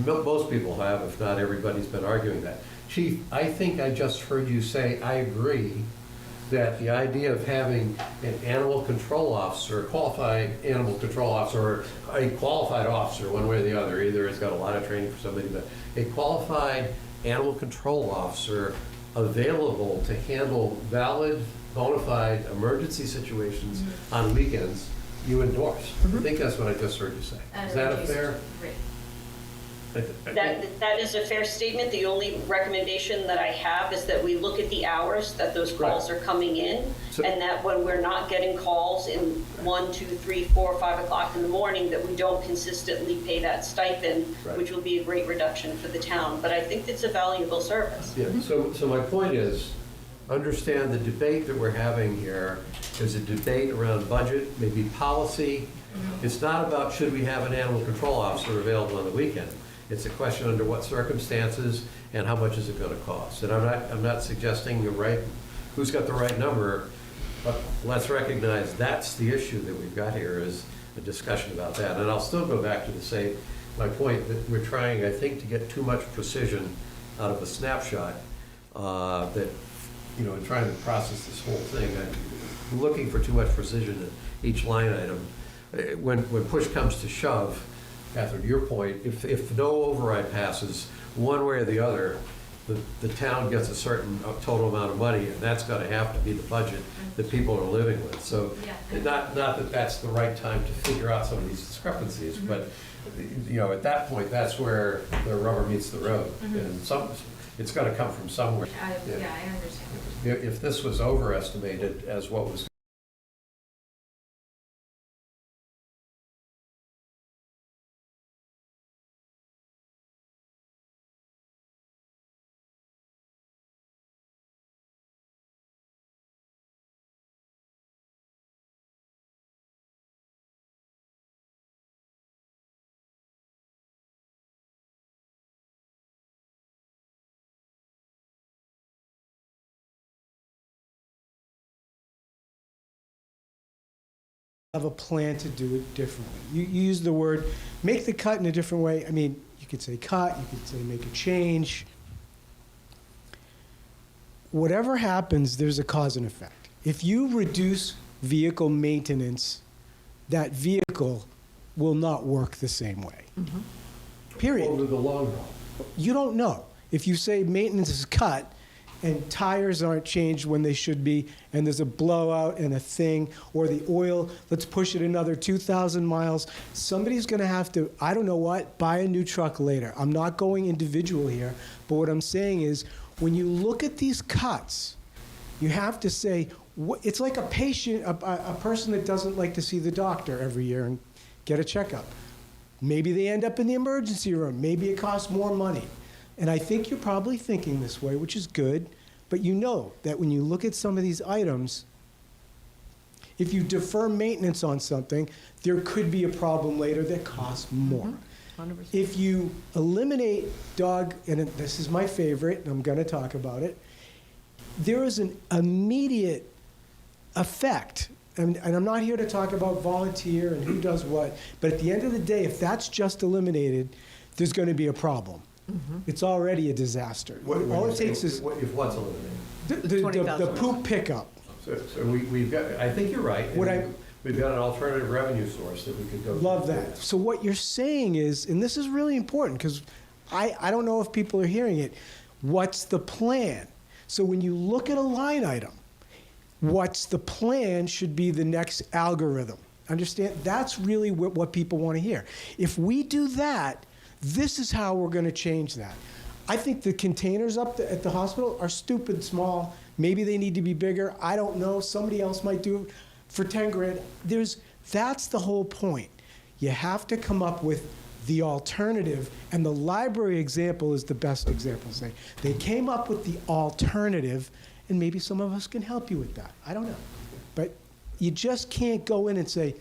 well. Most people have, if not everybody's been arguing that. Chief, I think I just heard you say, I agree, that the idea of having an animal control officer, a qualified animal control officer, or a qualified officer, one way or the other, either it's got a lot of training for somebody, but a qualified animal control officer available to handle valid, bona fide emergency situations on weekends, you endorse. I think that's what I just heard you say. Is that a fair? That is a fair statement. The only recommendation that I have is that we look at the hours that those calls are coming in, and that when we're not getting calls in 1, 2, 3, 4, 5 o'clock in the morning, that we don't consistently pay that stipend, which will be a great reduction for the town. But I think it's a valuable service. Yeah. So my point is, understand the debate that we're having here is a debate around budget, maybe policy, It's not about should we have an animal control officer available on the weekend. It's a question under what circumstances and how much is it going to cost. And I'm not suggesting you're right, who's got the right number, but let's recognize that's the issue that we've got here is a discussion about that. And I'll still go back to my point that we're trying, I think, to get too much precision out of a snapshot that, in trying to process this whole thing, I'm looking for too much precision in each line item. When push comes to shove, Catherine, to your point, if no override passes one way or the other, the town gets a certain total amount of money, and that's going to have to be the budget that people are living with. So not that that's the right time to figure out some of these discrepancies, but at that point, that's where the rubber meets the road. And it's going to come from somewhere. I understand. If this was overestimated as what was have a plan to do it differently. You use the word, make the cut in a different way. I mean, you could say cut, you could say make a change. Whatever happens, there's a cause and effect. If you reduce vehicle maintenance, that vehicle will not work the same way. Period. over the long haul. You don't know. If you say maintenance is cut and tires aren't changed when they should be, and there's a blowout and a thing, or the oil, let's push it another 2,000 miles, somebody's going to have to, I don't know what, buy a new truck later. I'm not going individual here, but what I'm saying is when you look at these cuts, you have to say, it's like a patient, a person that doesn't like to see the doctor every year and get a checkup. Maybe they end up in the emergency room. Maybe it costs more money. And I think you're probably thinking this way, which is good, but you know that when you look at some of these items, if you defer maintenance on something, there could be a problem later that costs more. 100%. If you eliminate dog, and this is my favorite, and I'm going to talk about it, there is an immediate effect. And I'm not here to talk about volunteer and who does what, but at the end of the day, if that's just eliminated, there's going to be a problem. It's already a disaster. All it takes is If what's eliminated? the poop pickup. So we've got, I think you're right. We've got an alternative revenue source that we could go. Love that. So what you're saying is, and this is really important because I don't know if people are hearing it, what's the plan? So when you look at a line item, what's the plan should be the next algorithm. Understand? That's really what people want to hear. If we do that, this is how we're going to change that. I think the containers up at the hospital are stupid small. Maybe they need to be bigger. I don't know. Somebody else might do it for 10 grand. That's the whole point. You have to come up with the alternative, and the library example is the best example. They came up with the alternative, and maybe some of us can help you with that. I don't know. But you just can't go in and say,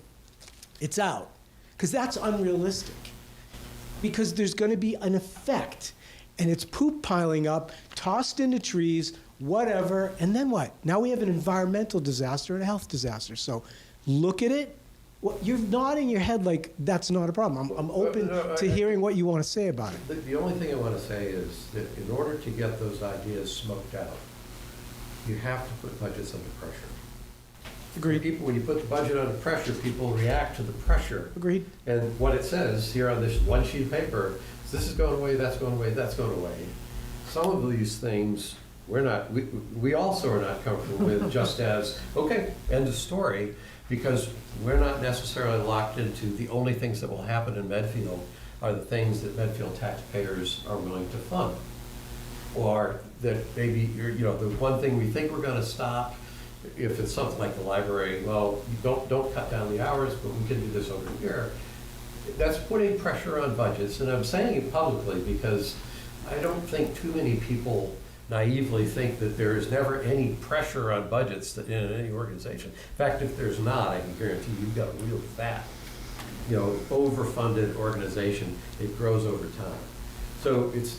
it's out, because that's unrealistic. Because there's going to be an effect, and it's poop piling up, tossed into trees, whatever, and then what? Now we have an environmental disaster and a health disaster. So look at it. Well, you're nodding your head like that's not a problem. I'm open to hearing what you want to say about it. The only thing I want to say is that in order to get those ideas smoked out, you have to put budgets under pressure. Agreed. When you put the budget under pressure, people react to the pressure. Agreed. And what it says here on this one sheet of paper is this is going away, that's going away, that's going away. Some of these things we also are not comfortable with just as, okay, end of story, because we're not necessarily locked into the only things that will happen in Medfield are the things that Medfield taxpayers are willing to fund. Or that maybe, the one thing we think we're going to stop, if it's something like the library, well, don't cut down the hours, but we can do this over here. That's putting pressure on budgets, and I'm saying it publicly because I don't think too many people naively think that there is never any pressure on budgets in any organization. In fact, if there's not, I can guarantee you've got a real fat overfunded organization. It grows over time. So it's,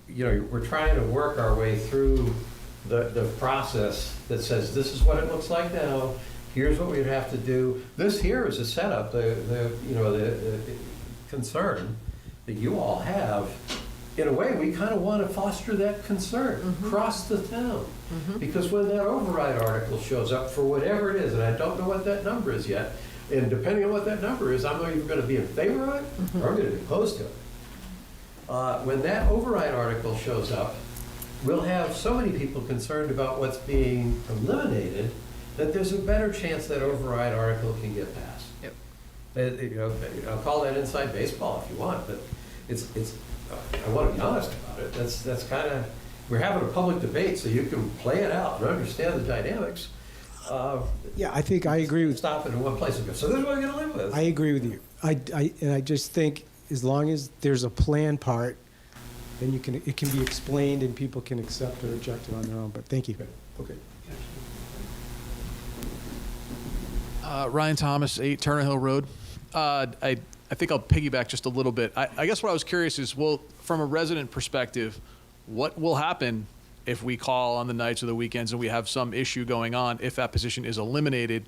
we're trying to work our way through the process that says, this is what it looks like now, here's what we'd have to do. This here is a setup, the concern that you all have. In a way, we kind of want to foster that concern across the town. Because when that override article shows up, for whatever it is, and I don't know what that number is yet, and depending on what that number is, I'm either going to be in favor of it, or I'm going to be opposed to it. When that override article shows up, we'll have so many people concerned about what's being eliminated that there's a better chance that override article can get passed. Yep. I'll call that inside baseball if you want, but I want to be honest about it. That's kind of, we're having a public debate so you can play it out and understand the dynamics. Yeah, I think I agree with. Stop it in one place and go, so this is what we're going to live with. I agree with you. And I just think as long as there's a plan part, then it can be explained and people can accept or reject it on their own. But thank you. Okay. Ryan Thomas, 8 Turner Hill Road. I think I'll piggyback just a little bit. I guess what I was curious is, well, from a resident perspective, what will happen if we call on the nights or the weekends and we have some issue going on if that position is eliminated?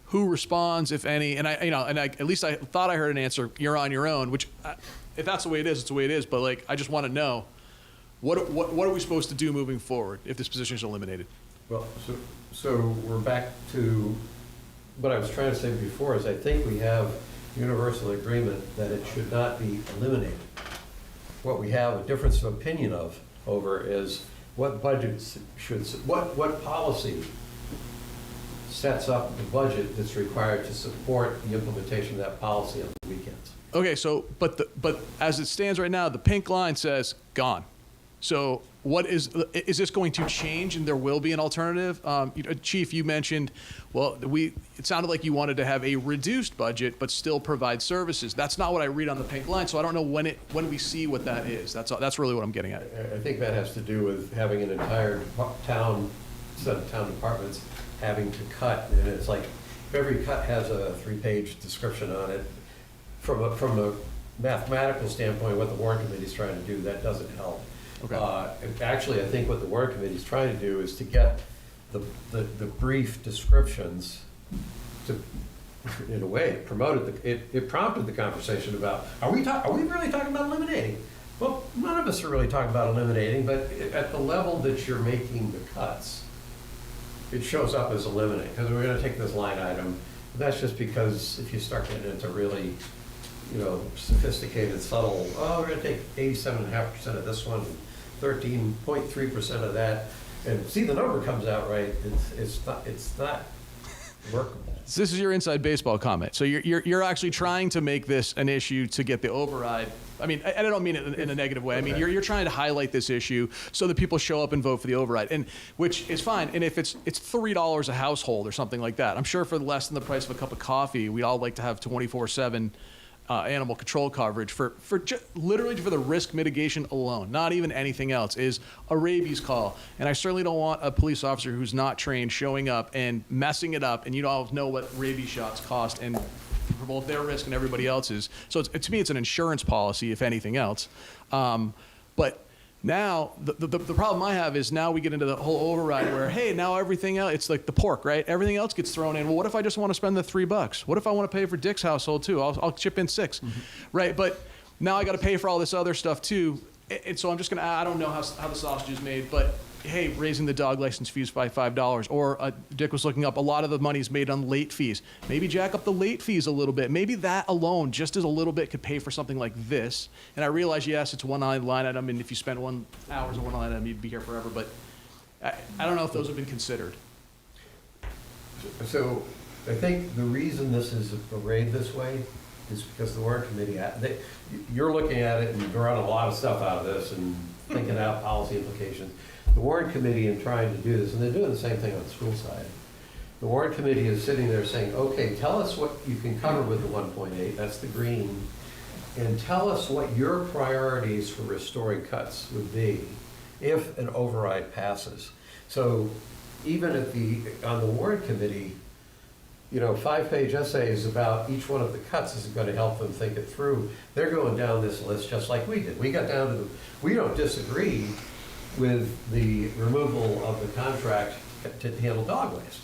Who responds, if any? And at least I thought I heard an answer, you're on your own, which if that's the way it is, it's the way it is. But like, I just want to know, what are we supposed to do moving forward if this position is eliminated? Well, so we're back to what I was trying to say before, is I think we have universal agreement that it should not be eliminated. What we have a difference of opinion over is what budgets what policy sets up the budget that's required to support the implementation of that policy on the weekends. Okay, so but as it stands right now, the pink line says gone. So what is this going to change, and there will be an alternative? Chief, you mentioned, well, it sounded like you wanted to have a reduced budget but still provide services. That's not what I read on the pink line, so I don't know when we see what that is. That's really what I'm getting at. I think that has to do with having an entire set of town departments having to cut, and it's like every cut has a 3-page description on it. From a mathematical standpoint, what the warrant committee is trying to do, that doesn't help. Okay. Actually, I think what the warrant committee is trying to do is to get the brief descriptions to, in a way, it prompted the conversation about, are we really talking about eliminating? Well, none of us are really talking about eliminating, but at the level that you're making the cuts, it shows up as eliminate, because we're going to take this line item. But that's just because if you start getting into really, sophisticated, subtle, we're going to take 87.5% of this one, 13.3% of that, and see the number comes out right. It's not workable. So this is your inside baseball comment. So you're actually trying to make this an issue to get the override. I mean, I don't mean it in a negative way. I mean, you're trying to highlight this issue so that people show up and vote for the override, and which is fine. And if it's $3 a household or something like that, I'm sure for less than the price of a cup of coffee, we all like to have 24/7 animal control coverage literally for the risk mitigation alone, not even anything else, is a rabies call. And I certainly don't want a police officer who's not trained showing up and messing it up, and you all know what rabies shots cost, and for both their risk and everybody else's. So to me, it's an insurance policy, if anything else. But now, the problem I have is now we get into the whole override where, hey, now everything else, it's like the pork, right? Everything else gets thrown in. Well, what if I just want to spend the $3? What if I want to pay for Dick's household too? I'll chip in $6, right? But now I got to pay for all this other stuff too. And so I'm just going to, I don't know how the sausage is made, but hey, raising the dog license fees by $5. Or Dick was looking up, a lot of the money's made on late fees. Maybe jack up the late fees a little bit. Maybe that alone, just as a little bit, could pay for something like this. And I realize, yes, it's one line item, and if you spend 1 hour on one line item, you'd be here forever. But I don't know if those have been considered. So I think the reason this is arrayed this way is because the warrant committee, you're looking at it and drawing a lot of stuff out of this and thinking out policy implications. The warrant committee, in trying to do this, and they're doing the same thing on the school side, the warrant committee is sitting there saying, okay, tell us what you can cover with the 1.8, that's the green, and tell us what your priorities for restoring cuts would be if an override passes. So even on the warrant committee, 5-page essays about each one of the cuts isn't going to help them think it through. They're going down this list just like we did. We got down to we don't disagree with the removal of the contract to handle dog waste.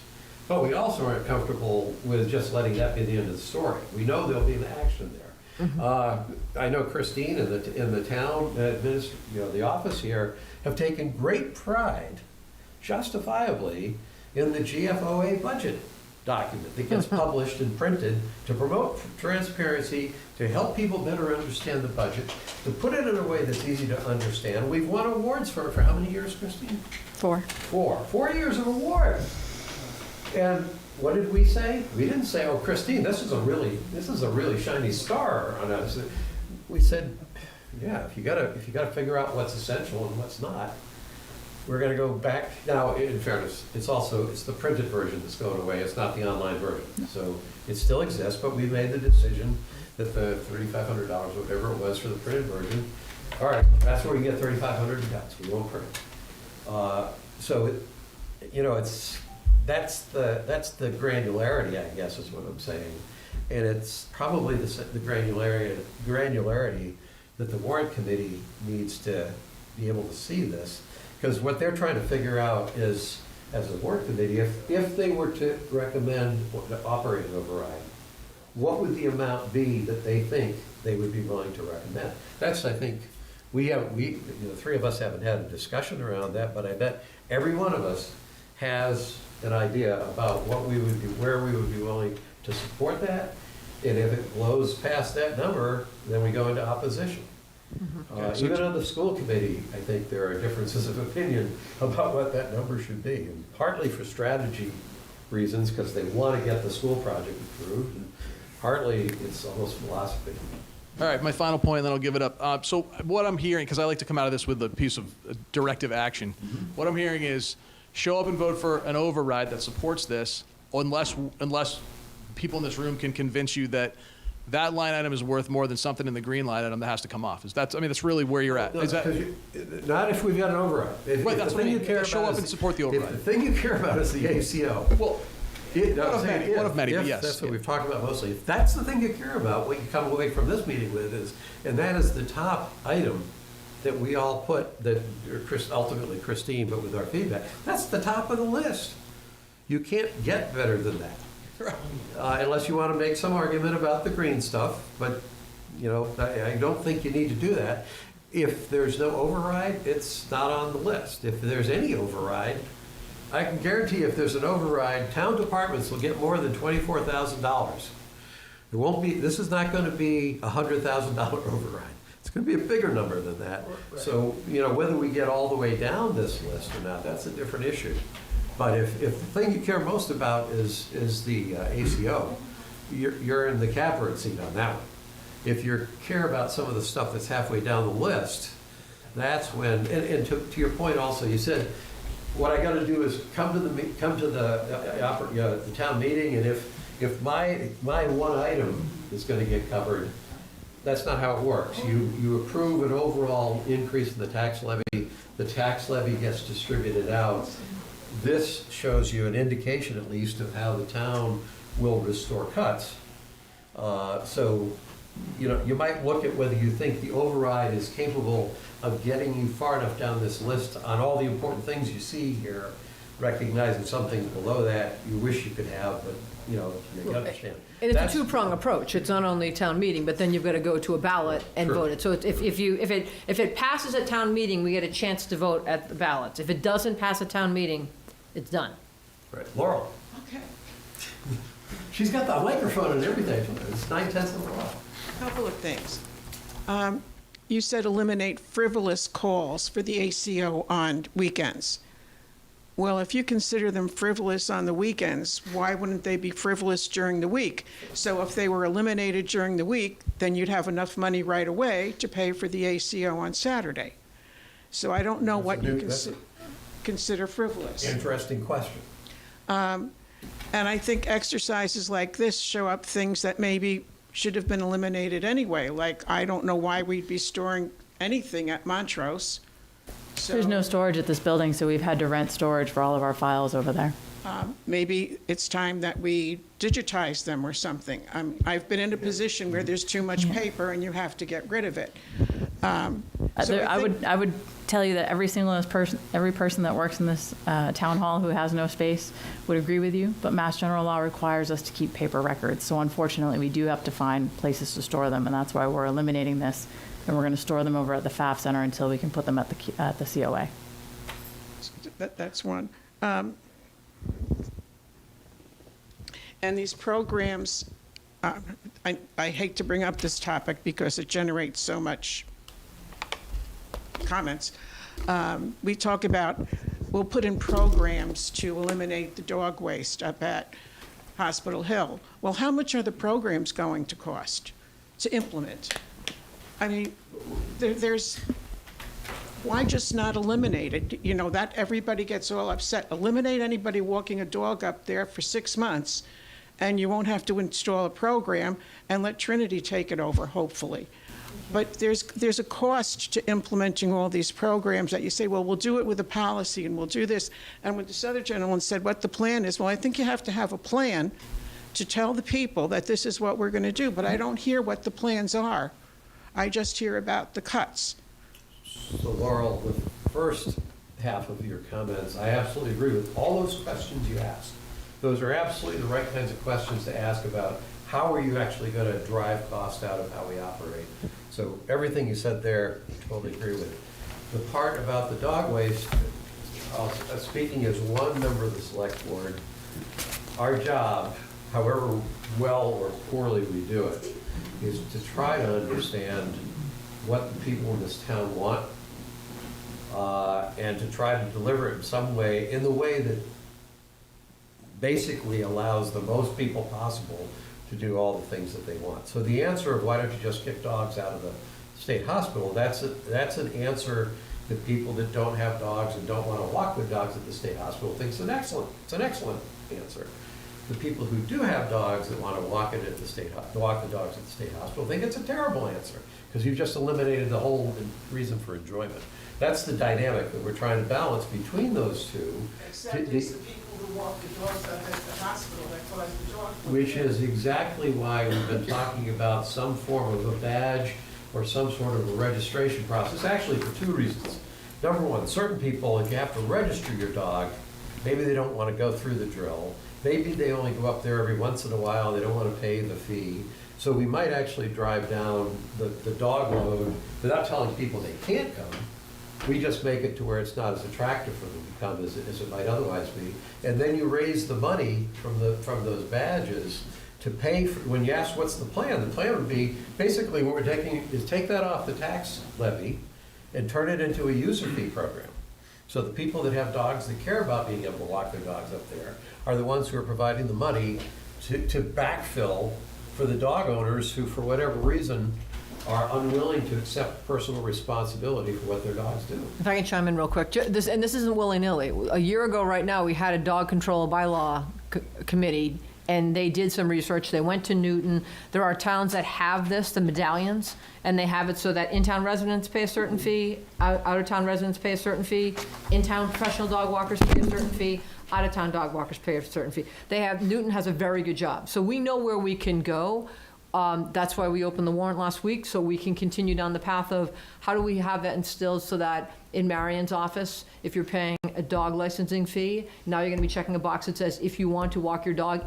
But we also aren't comfortable with just letting that be the end of the story. We know there'll be an action there. I know Christine and the town the office here have taken great pride, justifiably, in the GFOA budget document that gets published and printed to promote transparency, to help people better understand the budget, to put it in a way that's easy to understand. We've won awards for how many years, Christine? 4. 4 years of awards. And what did we say? We didn't say, "Oh, Christine, this is a really shiny star on us." We said, "Yeah, if you gotta figure out what's essential and what's not." We're going to go back now. In fairness, it's the printed version that's going away. It's not the online version, so it still exists. But we made the decision that the $3,500, whatever it was for the printed version, all right, that's where we get 3,500 cuts. We won't print. That's the granularity, I guess, is what I'm saying, and it's probably the granularity that the warrant committee needs to be able to see this. Because what they're trying to figure out is, as a warrant committee, if they were to recommend the operating override, what would the amount be that they think they would be willing to recommend? That's, I think, the three of us haven't had a discussion around that, but I bet every one of us has an idea about where we would be willing to support that. And if it blows past that number, then we go into opposition. Even on the school committee, I think there are differences of opinion about what that number should be, and partly for strategy reasons, because they want to get the school project approved, and partly it's almost philosophy. All right, my final point, and then I'll give it up. So what I'm hearing, because I like to come out of this with a piece of directive action, what I'm hearing is show up and vote for an override that supports this, unless people in this room can convince you that that line item is worth more than something in the green line item that has to come off. That's really where you're at. Not if we've got an override. Right, that's what I mean. Show up and support the override. If the thing you care about is the ACO. Well, one of many, but yes. That's what we've talked about mostly. If that's the thing you care about, what you come away from this meeting with is, and that is the top item that we all put, that ultimately Christine, but with our feedback, that's the top of the list. You can't get better than that. Unless you want to make some argument about the green stuff, but I don't think you need to do that. If there's no override, it's not on the list. If there's any override, I can guarantee if there's an override, town departments will get more than $24,000. It won't be. This is not going to be a $100,000 override. It's going to be a bigger number than that. Right. So whether we get all the way down this list or not, that's a different issue. But if the thing you care most about is the ACO, you're in the catbird seat on that one. If you care about some of the stuff that's halfway down the list, that's when. And to your point, also, you said what I got to do is come to the town meeting, and if my one item is going to get covered, that's not how it works. You approve an overall increase in the tax levy. The tax levy gets distributed out. This shows you an indication, at least, of how the town will restore cuts. So, you might look at whether you think the override is capable of getting you far enough down this list on all the important things you see here, recognizing some things below that you wish you could have, but you understand. And it's a two-prong approach. It's not only town meeting, but then you've got to go to a ballot and vote it. So if it passes at town meeting, we get a chance to vote at the ballots. If it doesn't pass at town meeting, it's done. Right, Laurel. Okay. She's got the microphone and everything. It's 9/10 of the law. Couple of things. You said eliminate frivolous calls for the ACO on weekends. Well, if you consider them frivolous on the weekends, why wouldn't they be frivolous during the week? So if they were eliminated during the week, then you'd have enough money right away to pay for the ACO on Saturday. So I don't know what you consider frivolous. Interesting question. And I think exercises like this show up things that maybe should have been eliminated anyway. Like, I don't know why we'd be storing anything at Montrose There's no storage at this building, so we've had to rent storage for all of our files over there. Maybe it's time that we digitize them or something. I've been in a position where there's too much paper and you have to get rid of it. So I would tell you that every person that works in this town hall who has no space would agree with you, but Mass General Law requires us to keep paper records. So unfortunately, we do have to find places to store them, and that's why we're eliminating this. And we're going to store them over at the FAF Center until we can put them at the COA. That's one. And these programs, I hate to bring up this topic because it generates so much comments. We talk about, we'll put in programs to eliminate the dog waste up at Hospital Hill. Well, how much are the programs going to cost to implement? I mean, why just not eliminate it? You know, that everybody gets all upset. Eliminate anybody walking a dog up there for 6 months, and you won't have to install a program and let Trinity take it over, hopefully. But there's a cost to implementing all these programs that you say, well, we'll do it with a policy and we'll do this. And when this other gentleman said what the plan is, well, I think you have to have a plan to tell the people that this is what we're going to do. But I don't hear what the plans are. I just hear about the cuts. So Laurel, the first half of your comments, I absolutely agree with all those questions you asked. Those are absolutely the right kinds of questions to ask about how are you actually going to drive cost out of how we operate. So everything you said there, I totally agree with. The part about the dog waste, speaking as one member of the select board, our job, however well or poorly we do it, is to try to understand what the people in this town want, and to try to deliver it in some way, in the way that basically allows the most people possible to do all the things that they want. So the answer of why don't you just kick dogs out of the state hospital, that's an answer that people that don't have dogs and don't want to walk with dogs at the state hospital think it's an excellent answer. The people who do have dogs that want to walk the dogs at the state hospital think it's a terrible answer, because you've just eliminated the whole reason for enjoyment. That's the dynamic that we're trying to balance between those two. Except it's the people who walk the dogs up at the hospital that cause the dog. Which is exactly why we've been talking about some form of a badge or some sort of a registration process, actually for two reasons. Number one, certain people, if you have to register your dog, maybe they don't want to go through the drill. Maybe they only go up there every once in a while, they don't want to pay the fee. So we might actually drive down the dog load without telling people they can't come. We just make it to where it's not as attractive for them to come as it might otherwise be. And then you raise the money from those badges to pay for, when you ask what's the plan would be, basically what we're taking is take that off the tax levy and turn it into a user fee program. So the people that have dogs that care about being able to walk their dogs up there are the ones who are providing the money to backfill for the dog owners who, for whatever reason, are unwilling to accept personal responsibility for what their dogs do. If I can chime in real quick, this isn't willy-nilly. A year ago right now, we had a dog control bylaw committee, and they did some research. They went to Newton. There are towns that have this, the medallions, and they have it so that in-town residents pay a certain fee, out-of-town residents pay a certain fee, in-town professional dog walkers pay a certain fee, out-of-town dog walkers pay a certain fee. Newton has a very good job. So we know where we can go. That's why we opened the warrant last week, so we can continue down the path of how do we have that instilled so that in Marion's office, if you're paying a dog licensing fee, now you're going to be checking a box that says if you want to walk your dog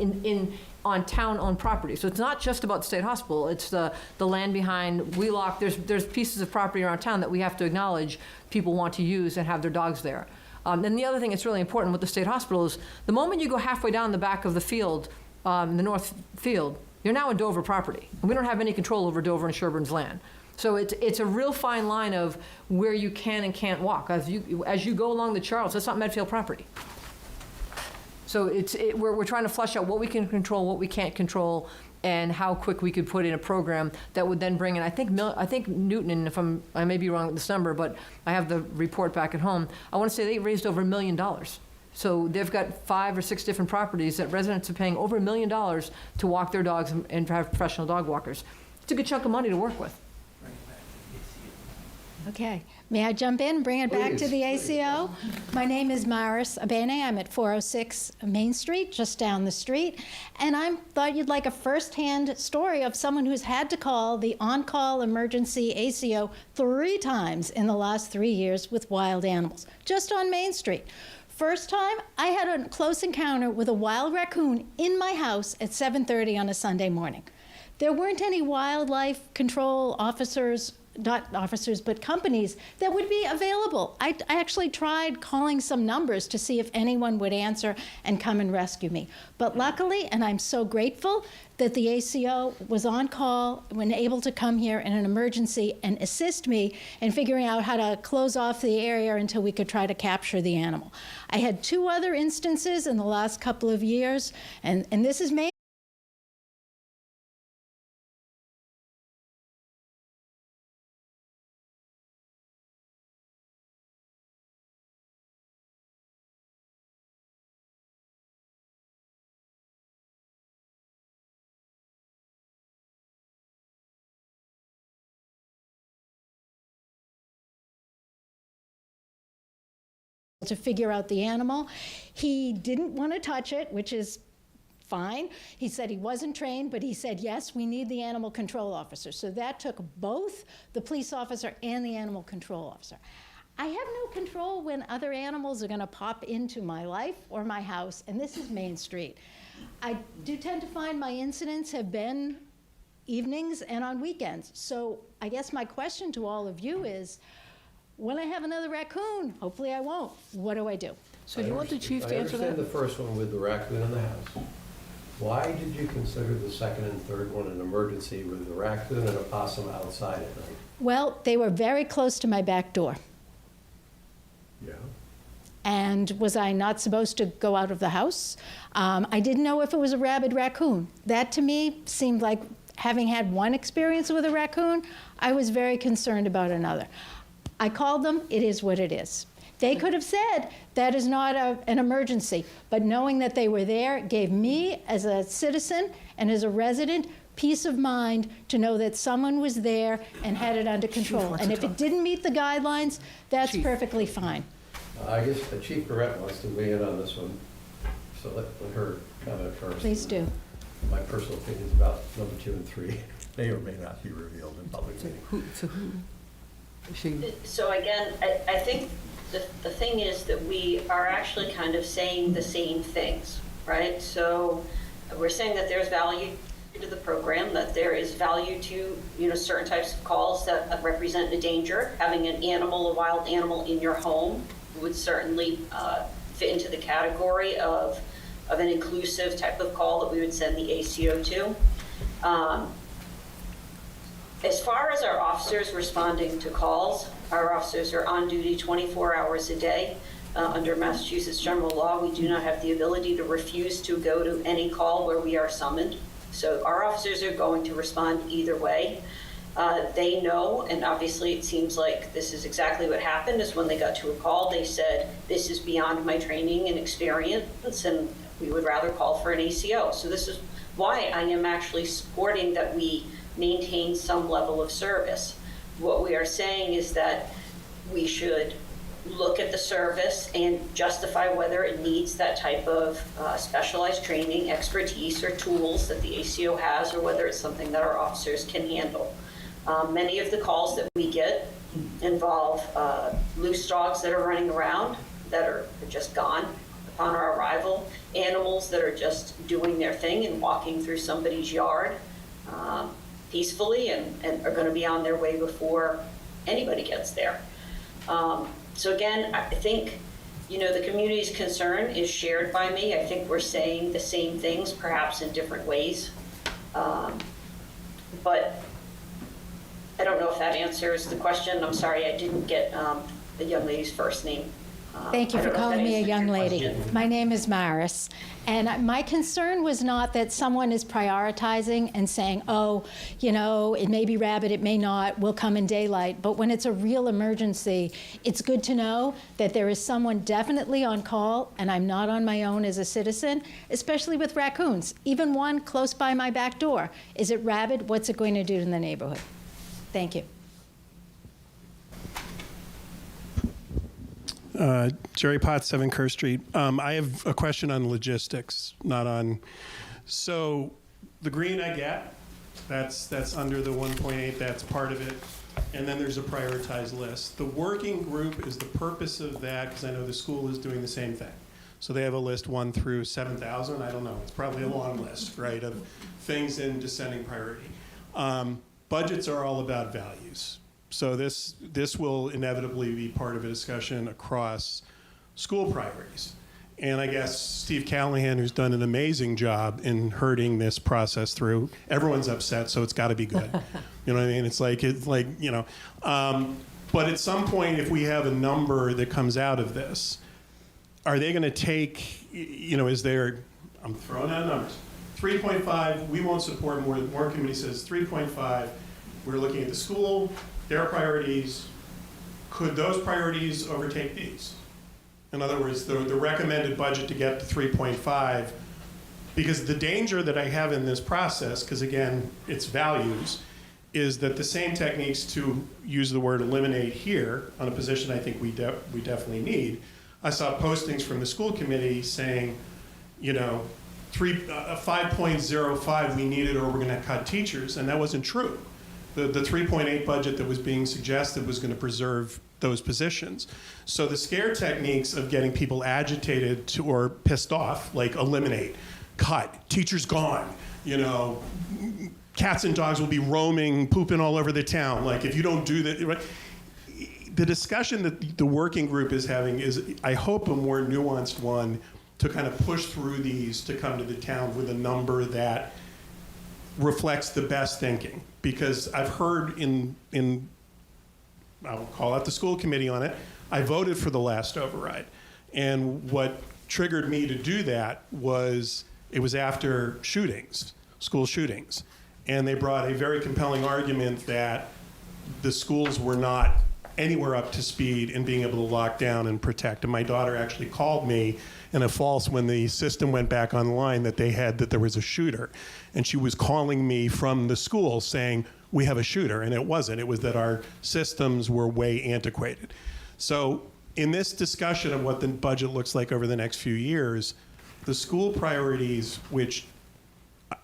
on town-owned property. So it's not just about the state hospital. It's the land behind Wheelock. There's pieces of property around town that we have to acknowledge people want to use and have their dogs there. And the other thing that's really important with the state hospital is the moment you go halfway down the back of the field, the north field, you're now in Dover property. And we don't have any control over Dover and Sherburne's land. So it's a real fine line of where you can and can't walk. As you go along the Charles, that's not Medfield property. So we're trying to flesh out what we can control, what we can't control, and how quick we could put in a program that would then bring in, I think Newton, and I may be wrong with this number, but I have the report back at home, I want to say they raised over $1 million. So they've got 5 or 6 different properties that residents are paying over $1 million to walk their dogs and have professional dog walkers. It's a good chunk of money to work with. Okay. May I jump in and bring it back to Please, the please. ACO? My name is Maris Abene. I'm at 406 Main Street, just down the street. And I thought you'd like a first-hand story of someone who's had to call the on-call emergency ACO 3 times in the last 3 years with wild animals, just on Main Street. First time, I had a close encounter with a wild raccoon in my house at 7:30 on a Sunday morning. There weren't any wildlife control officers, not officers, but companies that would be available. I actually tried calling some numbers to see if anyone would answer and come and rescue me. But luckily, and I'm so grateful, that the ACO was on call when able to come here in an emergency and assist me in figuring out how to close off the area until we could try to capture the animal. I had 2 other instances in the last couple of years, and this is maybe to figure out the animal. He didn't want to touch it, which is fine. He said he wasn't trained, but he said, yes, we need the animal control officer. So that took both the police officer and the animal control officer. I have no control when other animals are going to pop into my life or my house, and this is Main Street. I do tend to find my incidents have been evenings and on weekends. So I guess my question to all of you is, when I have another raccoon, hopefully I won't, what do I do? So do you want the chief to answer I that? understand the first one with the raccoon in the house. Why did you consider the second and third one an emergency with the raccoon and a possum outside at night? Well, they were very close to my back door. Yeah. And was I not supposed to go out of the house? I didn't know if it was a rabid raccoon. That to me seemed like, having had one experience with a raccoon, I was very concerned about another. I called them, it is what it is. They could have said that is not an emergency, but knowing that they were there gave me, as a citizen and as a resident, peace of mind to know that someone was there and had it under control. And if it didn't meet the guidelines, that's perfectly fine. I guess the Chief Barrett wants to weigh in on this one, so let her comment first. Please do. My personal opinions about number 2 and 3 may or may not be revealed in public meeting. So again, I think the thing is that we are actually kind of saying the same things, right? So we're saying that there's value to the program, that there is value to, certain types of calls that represent a danger. Having an animal, a wild animal in your home would certainly fit into the category of an inclusive type of call that we would send the ACO to. As far as our officers responding to calls, our officers are on duty 24 hours a day. Under Massachusetts general law, we do not have the ability to refuse to go to any call where we are summoned. So our officers are going to respond either way. They know, and obviously it seems like this is exactly what happened, is when they got to a call, they said, this is beyond my training and experience, and we would rather call for an ACO. So this is why I am actually supporting that we maintain some level of service. What we are saying is that we should look at the service and justify whether it needs that type of specialized training, expertise, or tools that the ACO has, or whether it's something that our officers can handle. Many of the calls that we get involve loose dogs that are running around that are just gone upon our arrival, animals that are just doing their thing and walking through somebody's yard peacefully and are going to be on their way before anybody gets there. So again, I think, the community's concern is shared by me. I think we're saying the same things, perhaps in different ways. But I don't know if that answers the question. I'm sorry, I didn't get the young lady's first name. Thank you for calling me a young lady. My name is Maris, and my concern was not that someone is prioritizing and saying, oh, it may be rabid, it may not, we'll come in daylight. But when it's a real emergency, it's good to know that there is someone definitely on call, and I'm not on my own as a citizen, especially with raccoons. Even one close by my back door. Is it rabid? What's it going to do in the neighborhood? Thank you. Jerry Potts, 7 Kerr Street. I have a question on logistics, not on. So the green I get, that's under the 1.8, that's part of it. And then there's a prioritized list. The working group is the purpose of that, because I know the school is doing the same thing. So they have a list 1 through 7,000. I don't know. It's probably a long list, right, of things in descending priority. Budgets are all about values. So this will inevitably be part of a discussion across school priorities. And I guess Steve Callahan, who's done an amazing job in herding this process through, everyone's upset, so it's got to be good. You know what I mean? It's like you know. But at some point, if we have a number that comes out of this, are they going to take, you know, is there, I'm throwing out numbers, 3.5, we won't support more, the Warrant Committee says 3.5, we're looking at the school, their priorities, could those priorities overtake these? In other words, the recommended budget to get to 3.5, because the danger that I have in this process, because again, it's values, is that the same techniques to use the word eliminate here on a position I think we definitely need. I saw postings from the school committee saying, you know, 5.05 we needed or we're going to cut teachers, and that wasn't true. The 3.8 budget that was being suggested was going to preserve those positions. So the scare techniques of getting people agitated or pissed off, like eliminate, cut, teachers gone, you know, cats and dogs will be roaming, pooping all over the town. Like if you don't do that, right? The discussion that the working group is having is, I hope, a more nuanced one to kind of push through these to come to the town with a number that reflects the best thinking. Because I've heard I'll call out the school committee on it, I voted for the last override. And what triggered me to do that was, it was after shootings, school shootings. And they brought a very compelling argument that the schools were not anywhere up to speed in being able to lock down and protect. And my daughter actually called me in a false when the system went back online that there was a shooter. And she was calling me from the school saying, we have a shooter, and it wasn't. It was that our systems were way antiquated. So in this discussion of what the budget looks like over the next few years, the school priorities, which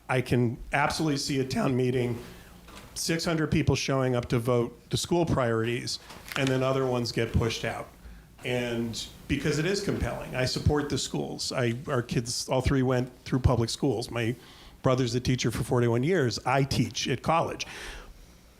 I can absolutely see at town meeting, 600 people showing up to vote the school priorities, and then other ones get pushed out. And because it is compelling, I support the schools. Our kids, all 3 went through public schools. My brother's a teacher for 41 years. I teach at college.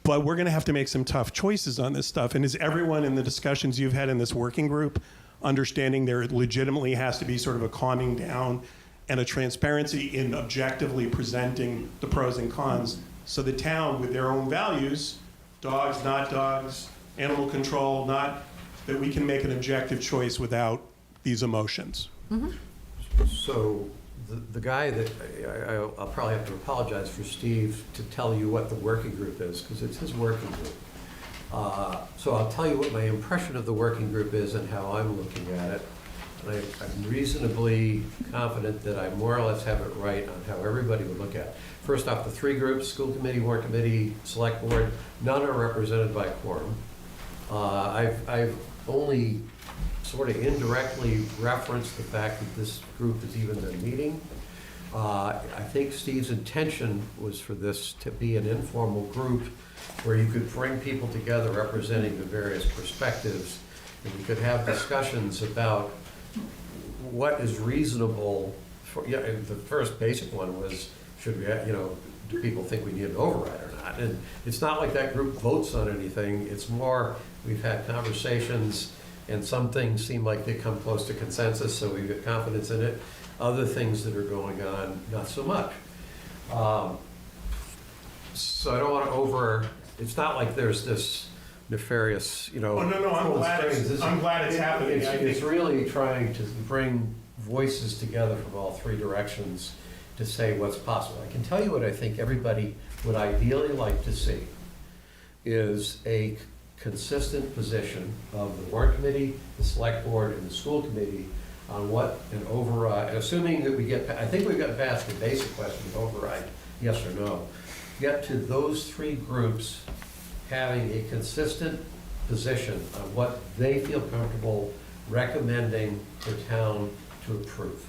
But we're going to have to make some tough choices on this stuff. And is everyone in the discussions you've had in this working group understanding there legitimately has to be sort of a calming down and a transparency in objectively presenting the pros and cons, so the town, with their own values, dogs, not dogs, animal control, not, that we can make an objective choice without these emotions? Mm-hmm. So the guy that, I'll probably have to apologize for Steve to tell you what the working group is, because it's his working group. So I'll tell you what my impression of the working group is and how I'm looking at it. And I'm reasonably confident that I more or less have it right on how everybody would look at it. First off, the 3 groups, school committee, warrant committee, select board, none are represented by quorum. I've only sort of indirectly referenced the fact that this group has even been meeting. I think Steve's intention was for this to be an informal group where you could bring people together representing the various perspectives, and we could have discussions about what is reasonable for, yeah, the first basic one was, should we, do people think we need an override or not? And it's not like that group votes on anything. It's more, we've had conversations and some things seem like they come close to consensus, so we've got confidence in it. Other things that are going on, not so much. So I don't want to it's not like there's this nefarious, Oh, no, I'm glad it's happening. It's really trying to bring voices together from all 3 directions to say what's possible. I can tell you what I think everybody would ideally like to see is a consistent position of the warrant committee, the select board, and the school committee on what an override, assuming that we get, I think we've got past the basic question of override, yes or no, get to those 3 groups having a consistent position on what they feel comfortable recommending the town to approve.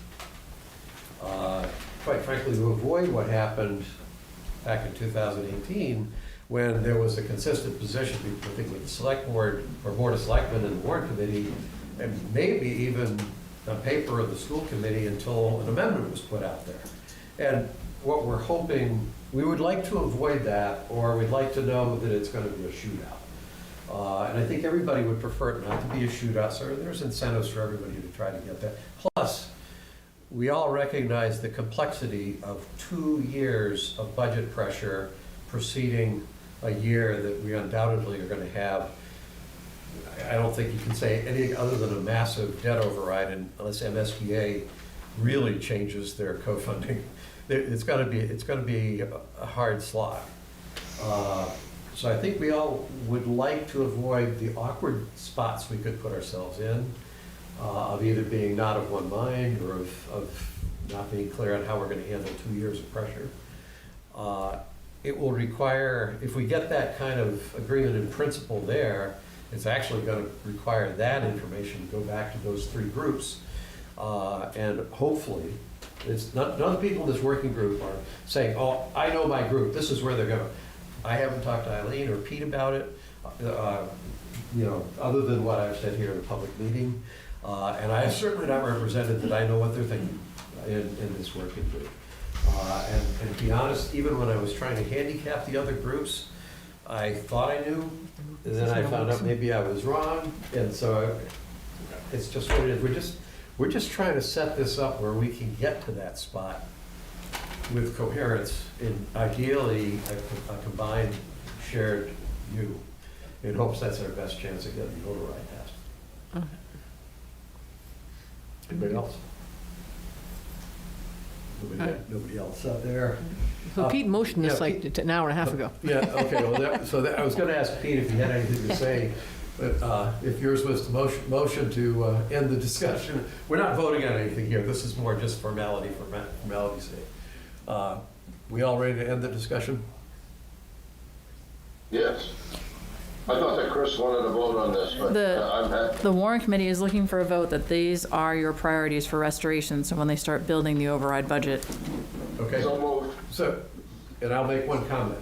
Quite frankly, to avoid what happened back in 2018, when there was a consistent position, I think, with the select board or board of selectmen and the warrant committee, and maybe even on paper of the school committee until an amendment was put out there. And what we're hoping, we would like to avoid that, or we'd like to know that it's going to be a shootout. And I think everybody would prefer it not to be a shootout, so there's incentives for everybody to try to get that. Plus, we all recognize the complexity of 2 years of budget pressure preceding a year that we undoubtedly are going to have. I don't think you can say anything other than a massive debt override unless MSBA really changes their co-funding. It's going to be a hard slog. So I think we all would like to avoid the awkward spots we could put ourselves in, of either being not of one mind or of not being clear on how we're going to handle 2 years of pressure. It will require, if we get that kind of agreement in principle there, it's actually going to require that information to go back to those 3 groups. And hopefully, it's none of the people in this working group are saying, oh, I know my group, this is where they're going. I haven't talked to Eileen or Pete about it, other than what I've said here in a public meeting. And I have certainly not represented that I know what they're thinking in this working group. And to be honest, even when I was trying to handicap the other groups, I thought I knew, and then I found out maybe I was wrong, and so it's just what it is. We're just trying to set this up where we can get to that spot with coherence in ideally a combined shared view, in hopes that's our best chance of getting the override passed. Anybody else? Nobody else out there? So Pete motioned this yeah, like an hour and a half ago. Yeah, okay, well, I was going to ask Pete if he had anything to say, but if yours was the motion to end the discussion, we're not voting on anything here. This is more just formality for formality's sake. We all ready to end the discussion? Yes. I thought that Chris wanted to vote on this, but I'm happy. The warrant committee is looking for a vote that these are your priorities for restoration, so when they start building the override budget. Okay. So moved. So, and I'll make one comment.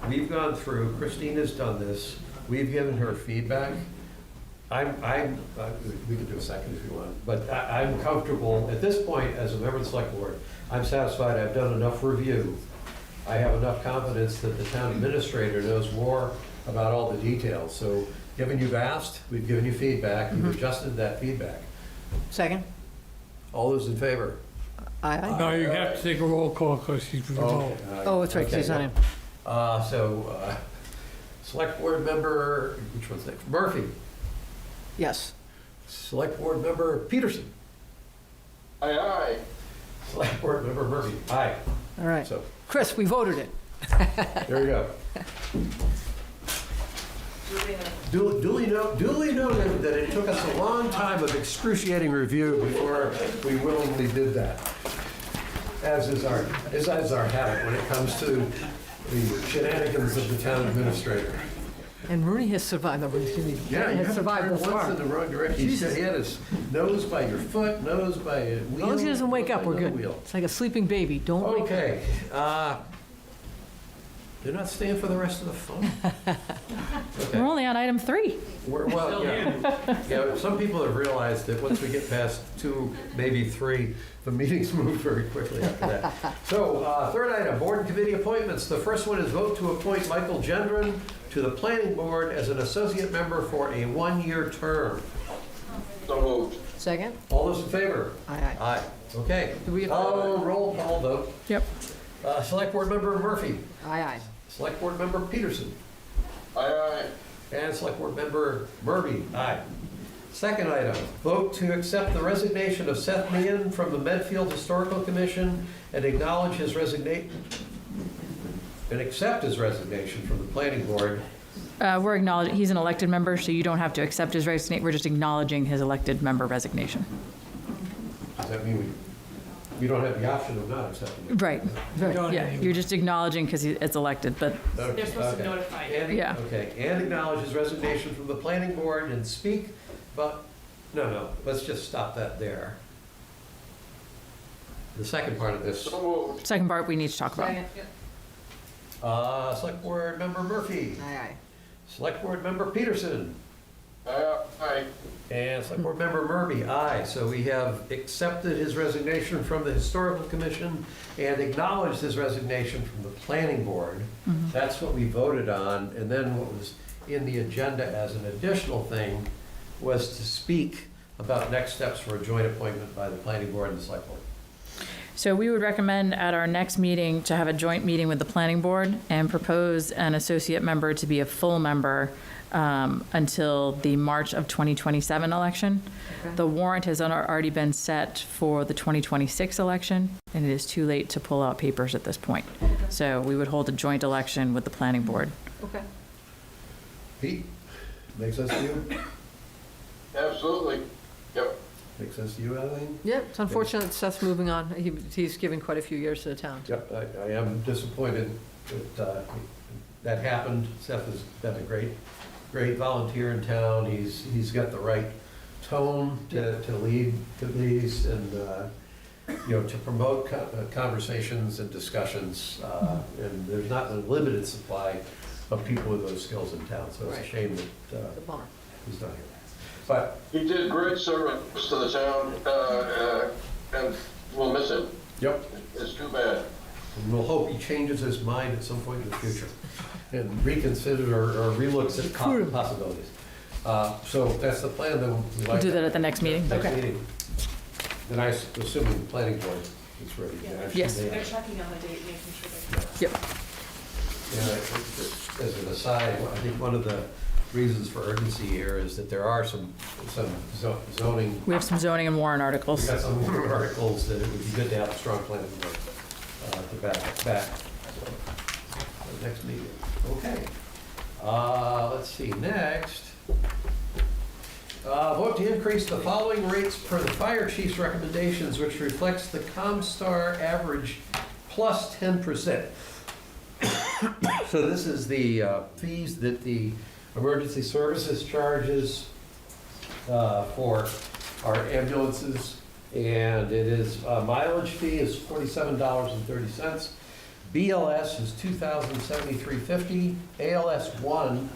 We've gone through, Christina's done this, we've given her feedback. We could do a second if you want, but I'm comfortable, at this point, as a member of the select board, I'm satisfied I've done enough review. I have enough confidence that the town administrator knows more about all the details. So given you've asked, we've given you feedback, you've adjusted that feedback. Second? All those in favor? Aye, aye. No, you have to take a roll call because she's remote. Oh, that's right, 'cause he's not in. Select board member, which one's next? Murphy. Yes. Select board member Peterson. Aye, aye. Select board member Murphy. Aye. All right. So Chris, we voted it. there you go. Duly noted that it took us a long time of excruciating review before we willingly did that. As is our habit when it comes to the shenanigans of the town administrator. And Rooney has survived. Yeah, you has haven't survived turned this once far. in the wrong direction. He had his nose by your foot, nose by a wheel. As long as he doesn't wake up, we're good. Wheel. It's like a sleeping baby. Don't wake up. Okay. They're not staying for the rest of the phone. Okay. We're only on item 3. Well, yeah, some people have realized that once we get past 2, maybe 3, the meetings move very quickly after that. So, third item, board and committee appointments. The first one is vote to appoint Michael Gendron to the planning board as an associate member for a 1-year term. So moved. Second? All those in favor? Aye, aye. Aye. Okay. Do we have- Roll call vote. Yep. Select board member Murphy. Aye, aye. Select board member Peterson. Aye, aye. And select board member Murphy. Aye. Second item, vote to accept the resignation of Seth Meehan from the Medfield Historical Commission and acknowledge his resignation, and accept his resignation from the planning board. We're acknowledging, he's an elected member, so you don't have to accept his resignation. We're just acknowledging his elected member resignation. Does that mean we don't have the option of not accepting it? Right. Yeah, you're just acknowledging because it's elected, but They're supposed to notify you. And, Yeah. Okay, and acknowledge his resignation from the planning board and speak about No, let's just stop that there. The second part of this. So moved. Second part, we need to talk about. Second, yeah. Select Board Member Murphy. Aye. Select Board Member Peterson. Aye. And Select Board Member Murby, aye. So we have accepted his resignation from the Historical Commission and acknowledged his resignation from the Planning Board. That's what we voted on. And then what was in the agenda as an additional thing was to speak about next steps for a joint appointment by the Planning Board and the Select Board. So we would recommend at our next meeting to have a joint meeting with the planning board and propose an associate member to be a full member until the March of 2027 election. Okay. The warrant has already been set for the 2026 election, and it is too late to pull out papers at this point. So we would hold a joint election with the planning board. Okay. Pete, makes sense to you? Absolutely. Yep. Makes sense to you, Eileen? Yeah, it's unfortunate Seth's moving on. He's given quite a few years to the town. Yep, I am disappointed that that happened. Seth has been a great volunteer in town. He's got the right tone to lead these and, to promote conversations and discussions. And there's not a limited supply of people with those skills in town, so it's a shame that The bummer. he's not here. But He did great service to the town, and we'll miss him. Yep. It's too bad. And we'll hope he changes his mind at some point in the future and reconsiders or relooks at possibilities. So that's the plan, then we'd We'll like. do that at the next meeting. Next meeting. Then I assume the planning board is ready. Yes. They're checking on the date, making sure they're. Yep. Yeah, as an aside, I think one of the reasons for urgency here is that there are some zoning. We have some zoning and warrant articles. We've got some warrant articles that it would be good to have a strong planning board to back. So, next meeting. Okay. Let's see, next. Vote to increase the following rates per the fire chief's recommendations, which reflects the ComStar average plus 10%. So this is the fees that the emergency services charges for our ambulances, and it is mileage fee is $47.30. BLS is $2,073.50. ALS 1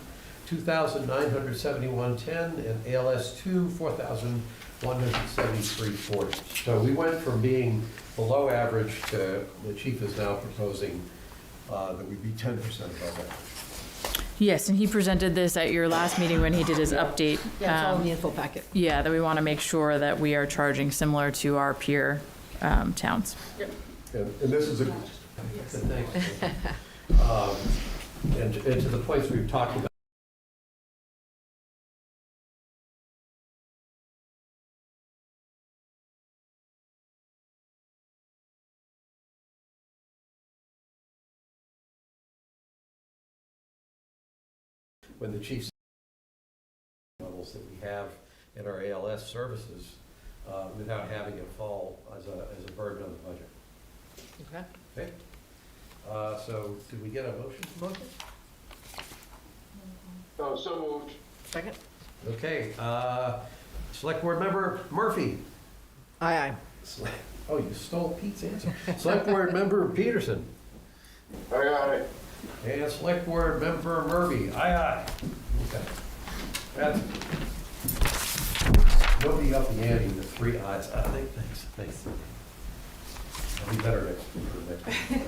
$2,971.10, and ALS 2 $4,173.40. So we went from being below average to the chief is now proposing that we be 10% above average. Yes, and he presented this at your last meeting when he did his update. Yeah, it's all in the info packet. Yeah, that we want to make sure that we are charging similar to our peer towns. Yep. And this is a, thanks. And to the points we've talked about. When the chief levels that we have in our ALS services, without having it fall as a burden on the budget. Okay. Okay. So did we get a motion to motion? Oh, so moved. Second? Okay. Select Board Member Murphy. Aye. Oh, you stole Pete's answer. Select Board Member Peterson. Aye. And Select Board Member Murby. Aye. Okay. That's nobody up the ante with 3 ayes. Thanks. I'll be better next week.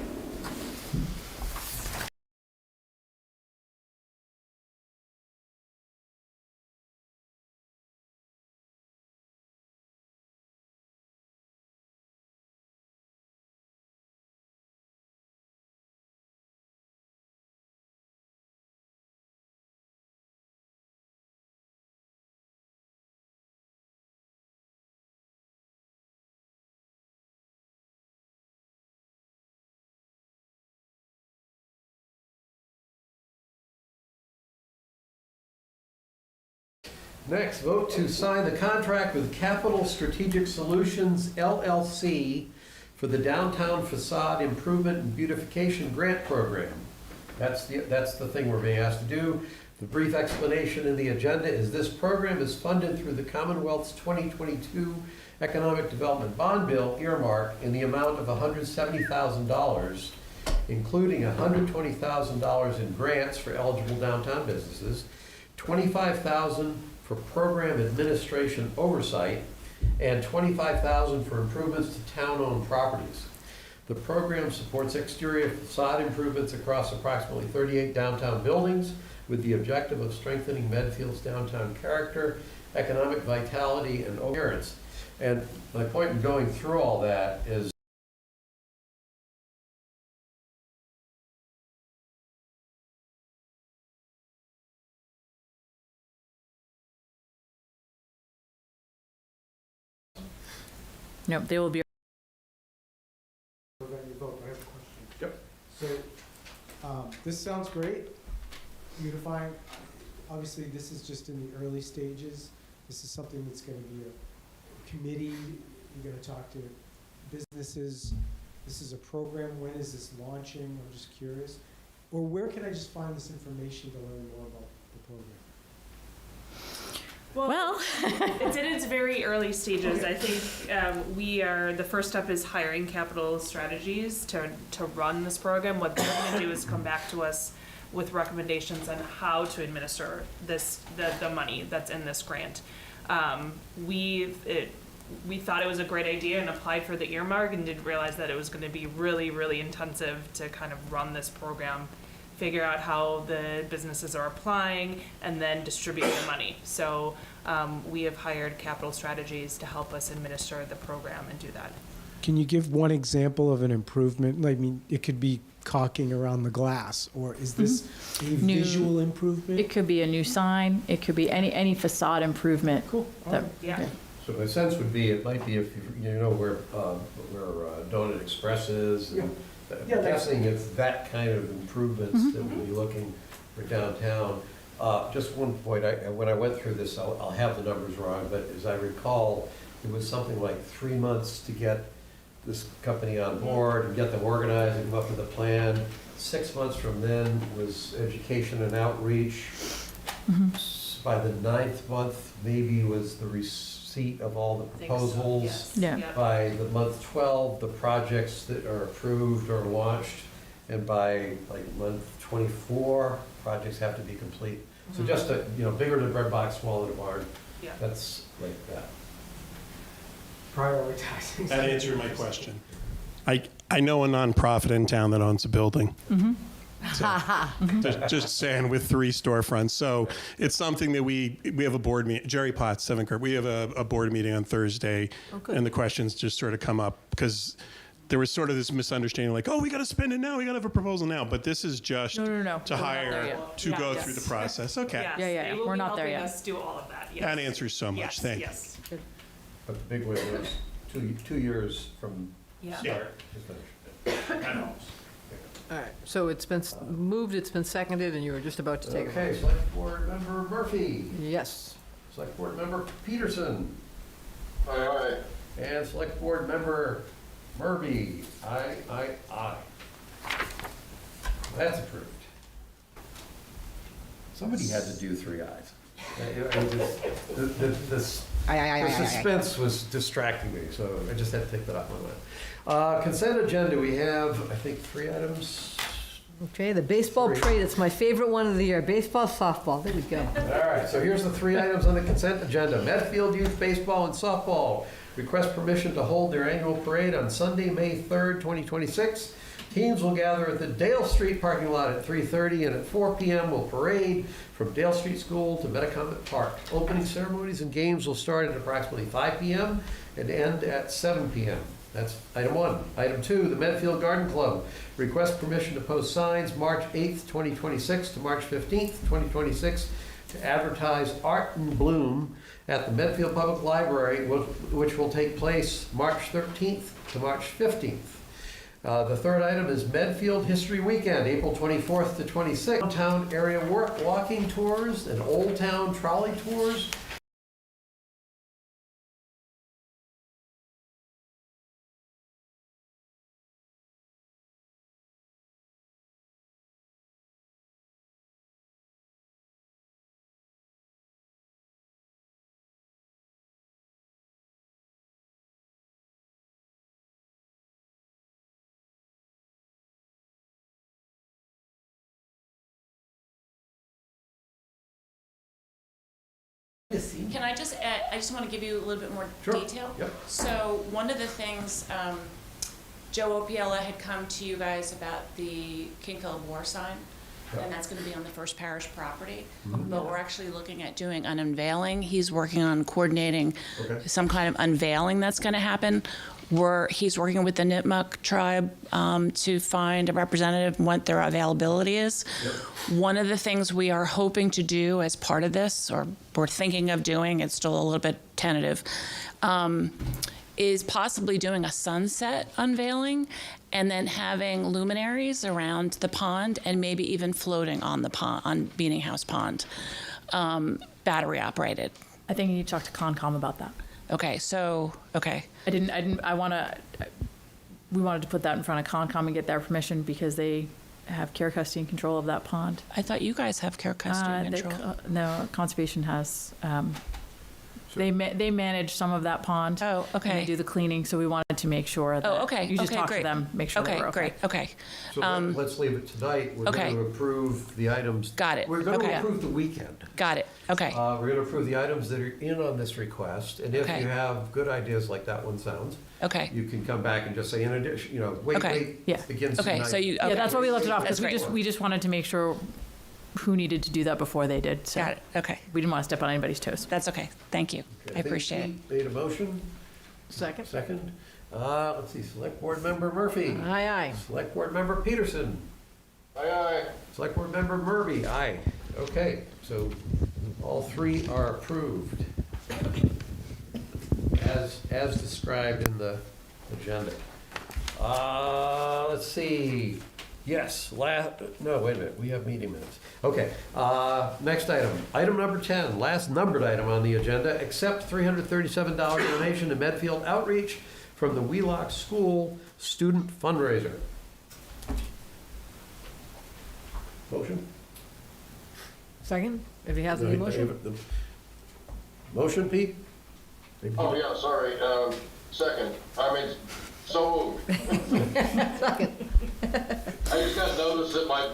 Next, vote to sign the contract with Capital Strategic Solutions, LLC for the Downtown Facade Improvement and Beautification Grant Program. That's the thing we're being asked to do. The brief explanation in the agenda is this program is funded through the Commonwealth's 2022 Economic Development Bond Bill earmark in the amount of $170,000, including $120,000 in grants for eligible downtown businesses, $25,000 for program administration oversight, and $25,000 for improvements to town-owned properties. The program supports exterior facade improvements across approximately 38 downtown buildings with the objective of strengthening Medfield's downtown character, economic vitality, and appearance. And my point in going through all that is Nope, they will be. We're going to vote. I have a question. Yep. So, this sounds great. Unifying, obviously, this is just in the early stages. This is something that's going to be a committee. You're going to talk to businesses. This is a program. When is this launching? I'm just curious. Or where can I just find this information to learn more about the program? Well, it's in its very early stages. I think the first step is hiring Capital Strategies to run this program. What they're going to do is come back to us with recommendations on how to administer the money that's in this grant. We thought it was a great idea and applied for the earmark and didn't realize that it was going to be really, really intensive to kind of run this program, figure out how the businesses are applying, and then distribute the money. So we have hired Capital Strategies to help us administer the program and do that. Can you give one example of an improvement? I mean, it could be caulking around the glass, or is this a visual improvement? It could be a new sign. It could be any facade improvement. Cool. Yeah. So my sense would be, it might be if you know where Donut Express is. And I'm guessing it's that kind of improvements that we'll be looking for downtown. Just one point, when I went through this, I'll have the numbers wrong, but as I recall, it was something like 3 months to get this company on board and get them organized and come up with a plan. 6 months from then was education and outreach. By the 9th month, maybe was the receipt of all the proposals. Yes. Yeah. By the month 12, the projects that are approved or launched, and by like month 24, projects have to be complete. So just a, bigger than bread box, smaller than barn. Yeah. That's like that. Prioritizing. That answered my question. I know a nonprofit in town that owns a building. So, just saying, with 3 storefronts. So it's something that we have a board meeting. Jerry Potts, 7 Court. We have a board meeting on Thursday, and the questions just sort of come up because there was sort of this misunderstanding, like, oh, we got to spend it now. We got to have a proposal now. But this is just No. to We're not there hire yet. to go through the process. Okay, Yes. Yeah. They will We're be not there helping yet. us do all of that. Yes. that answers so much. Yes. Thank you. Yes. But the big one is 2 years from Yeah. start to finish. That helps. All right, so it's been moved, it's been seconded, and you were just about to take a Okay, vote. Select Board Member Murphy. Yes. Select Board Member Peterson. Aye. And Select Board Member Murphy. Aye. That's approved. Somebody had to do 3 ayes. The suspense was distracting me, so I just had to take that off my mind. Consent agenda, we have, I think, 3 items. Okay, the baseball parade, it's my favorite one of the year. Baseball, softball, there we go. All right, so here's the 3 items on the consent agenda. Medfield Youth Baseball and Softball request permission to hold their annual parade on Sunday, May 3rd, 2026. Teams will gather at the Dale Street parking lot at 3:30, and at 4 p.m. will parade from Dale Street School to Metacomet Park. Opening ceremonies and games will start at approximately 5 p.m. and end at 7 p.m. That's item 1. Item 2, the Medfield Garden Club requests permission to post signs March 8th, 2026 to March 15th, 2026 to advertise Art in Bloom at the Medfield Public Library, which will take place March 13th to March 15th. The third item is Medfield History Weekend, April 24th to 26th. Downtown area walking tours and Old Town trolley tours Can I just add, I just want to give you a little bit more Sure. detail. Yep. So one of the things, Joe Opiella had come to you guys about the Kingfield War sign, Yep. and that's going to be on the First Parish property. But we're actually looking at doing an unveiling. He's working on coordinating Okay. some kind of unveiling that's going to happen. He's working with the Nipmuc tribe to find a representative and what their availability is. One of the things we are hoping to do as part of this, or we're thinking of doing, it's still a little bit tentative, is possibly doing a sunset unveiling and then having luminaries around the pond and maybe even floating on the pond, on Meeting House Pond, battery operated. I think you need to talk to Concom about that. Okay, so, okay. We wanted to put that in front of Concom and get their permission because they have care, custody, and control of that pond. I thought you guys have care, custody, and control. No, Conservation has, they manage some of that pond. Oh, okay. And they do the cleaning, so we wanted to make sure that. Oh, okay, You just okay, talk to great. them, make sure they were okay. Great, okay. So let's leave it tonight. We're Okay. going to approve the items. Got it. We're going Okay. to approve the weekend. Got it, okay. We're going to approve the items that are in on this request. And if Okay. you have good ideas like that one sounds, Okay. you can come back and just say, in addition, wait, Okay. Yeah. begins Okay, tonight. so you, Yeah, okay. that's why we left it off, That's because great. we just wanted to make sure who needed to do that before they did. So Got it, okay. we didn't want to step on anybody's toes. That's okay, thank you. Okay, I appreciate it. think Pete made a motion. Second? Second. Let's see, Select Board Member Murphy. Aye, aye. Select Board Member Peterson. Aye, aye. Select Board Member Murby. Aye. Okay, so all three are approved as described in the agenda. Let's see. Yes, no, wait a minute, we have meeting minutes. Okay, next item. Item number 10, last numbered item on the agenda, accept $337 donation to Medfield Outreach from the Wheelock School Student Fundraiser. Motion? Second, if he has any motion? Motion, Pete? Oh, yeah, sorry, second, so moved. Second. I just got notice that my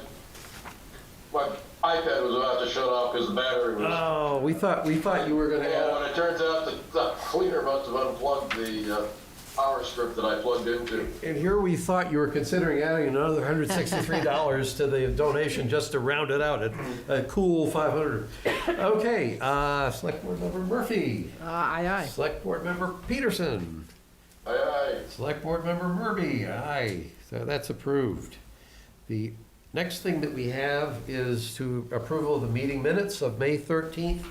iPad was about to shut off because the battery was. Oh, we thought you were gonna Well, add. and it turns out the cleaner must have unplugged the power strip that I plugged into. And here we thought you were considering adding another $163 to the donation just to round it out at a cool $500. Okay, Select Board Member Murphy. Aye, aye. Select Board Member Peterson. Aye, aye. Select Board Member Murby. Aye. So that's approved. The next thing that we have is to approval of the meeting minutes of May 13th,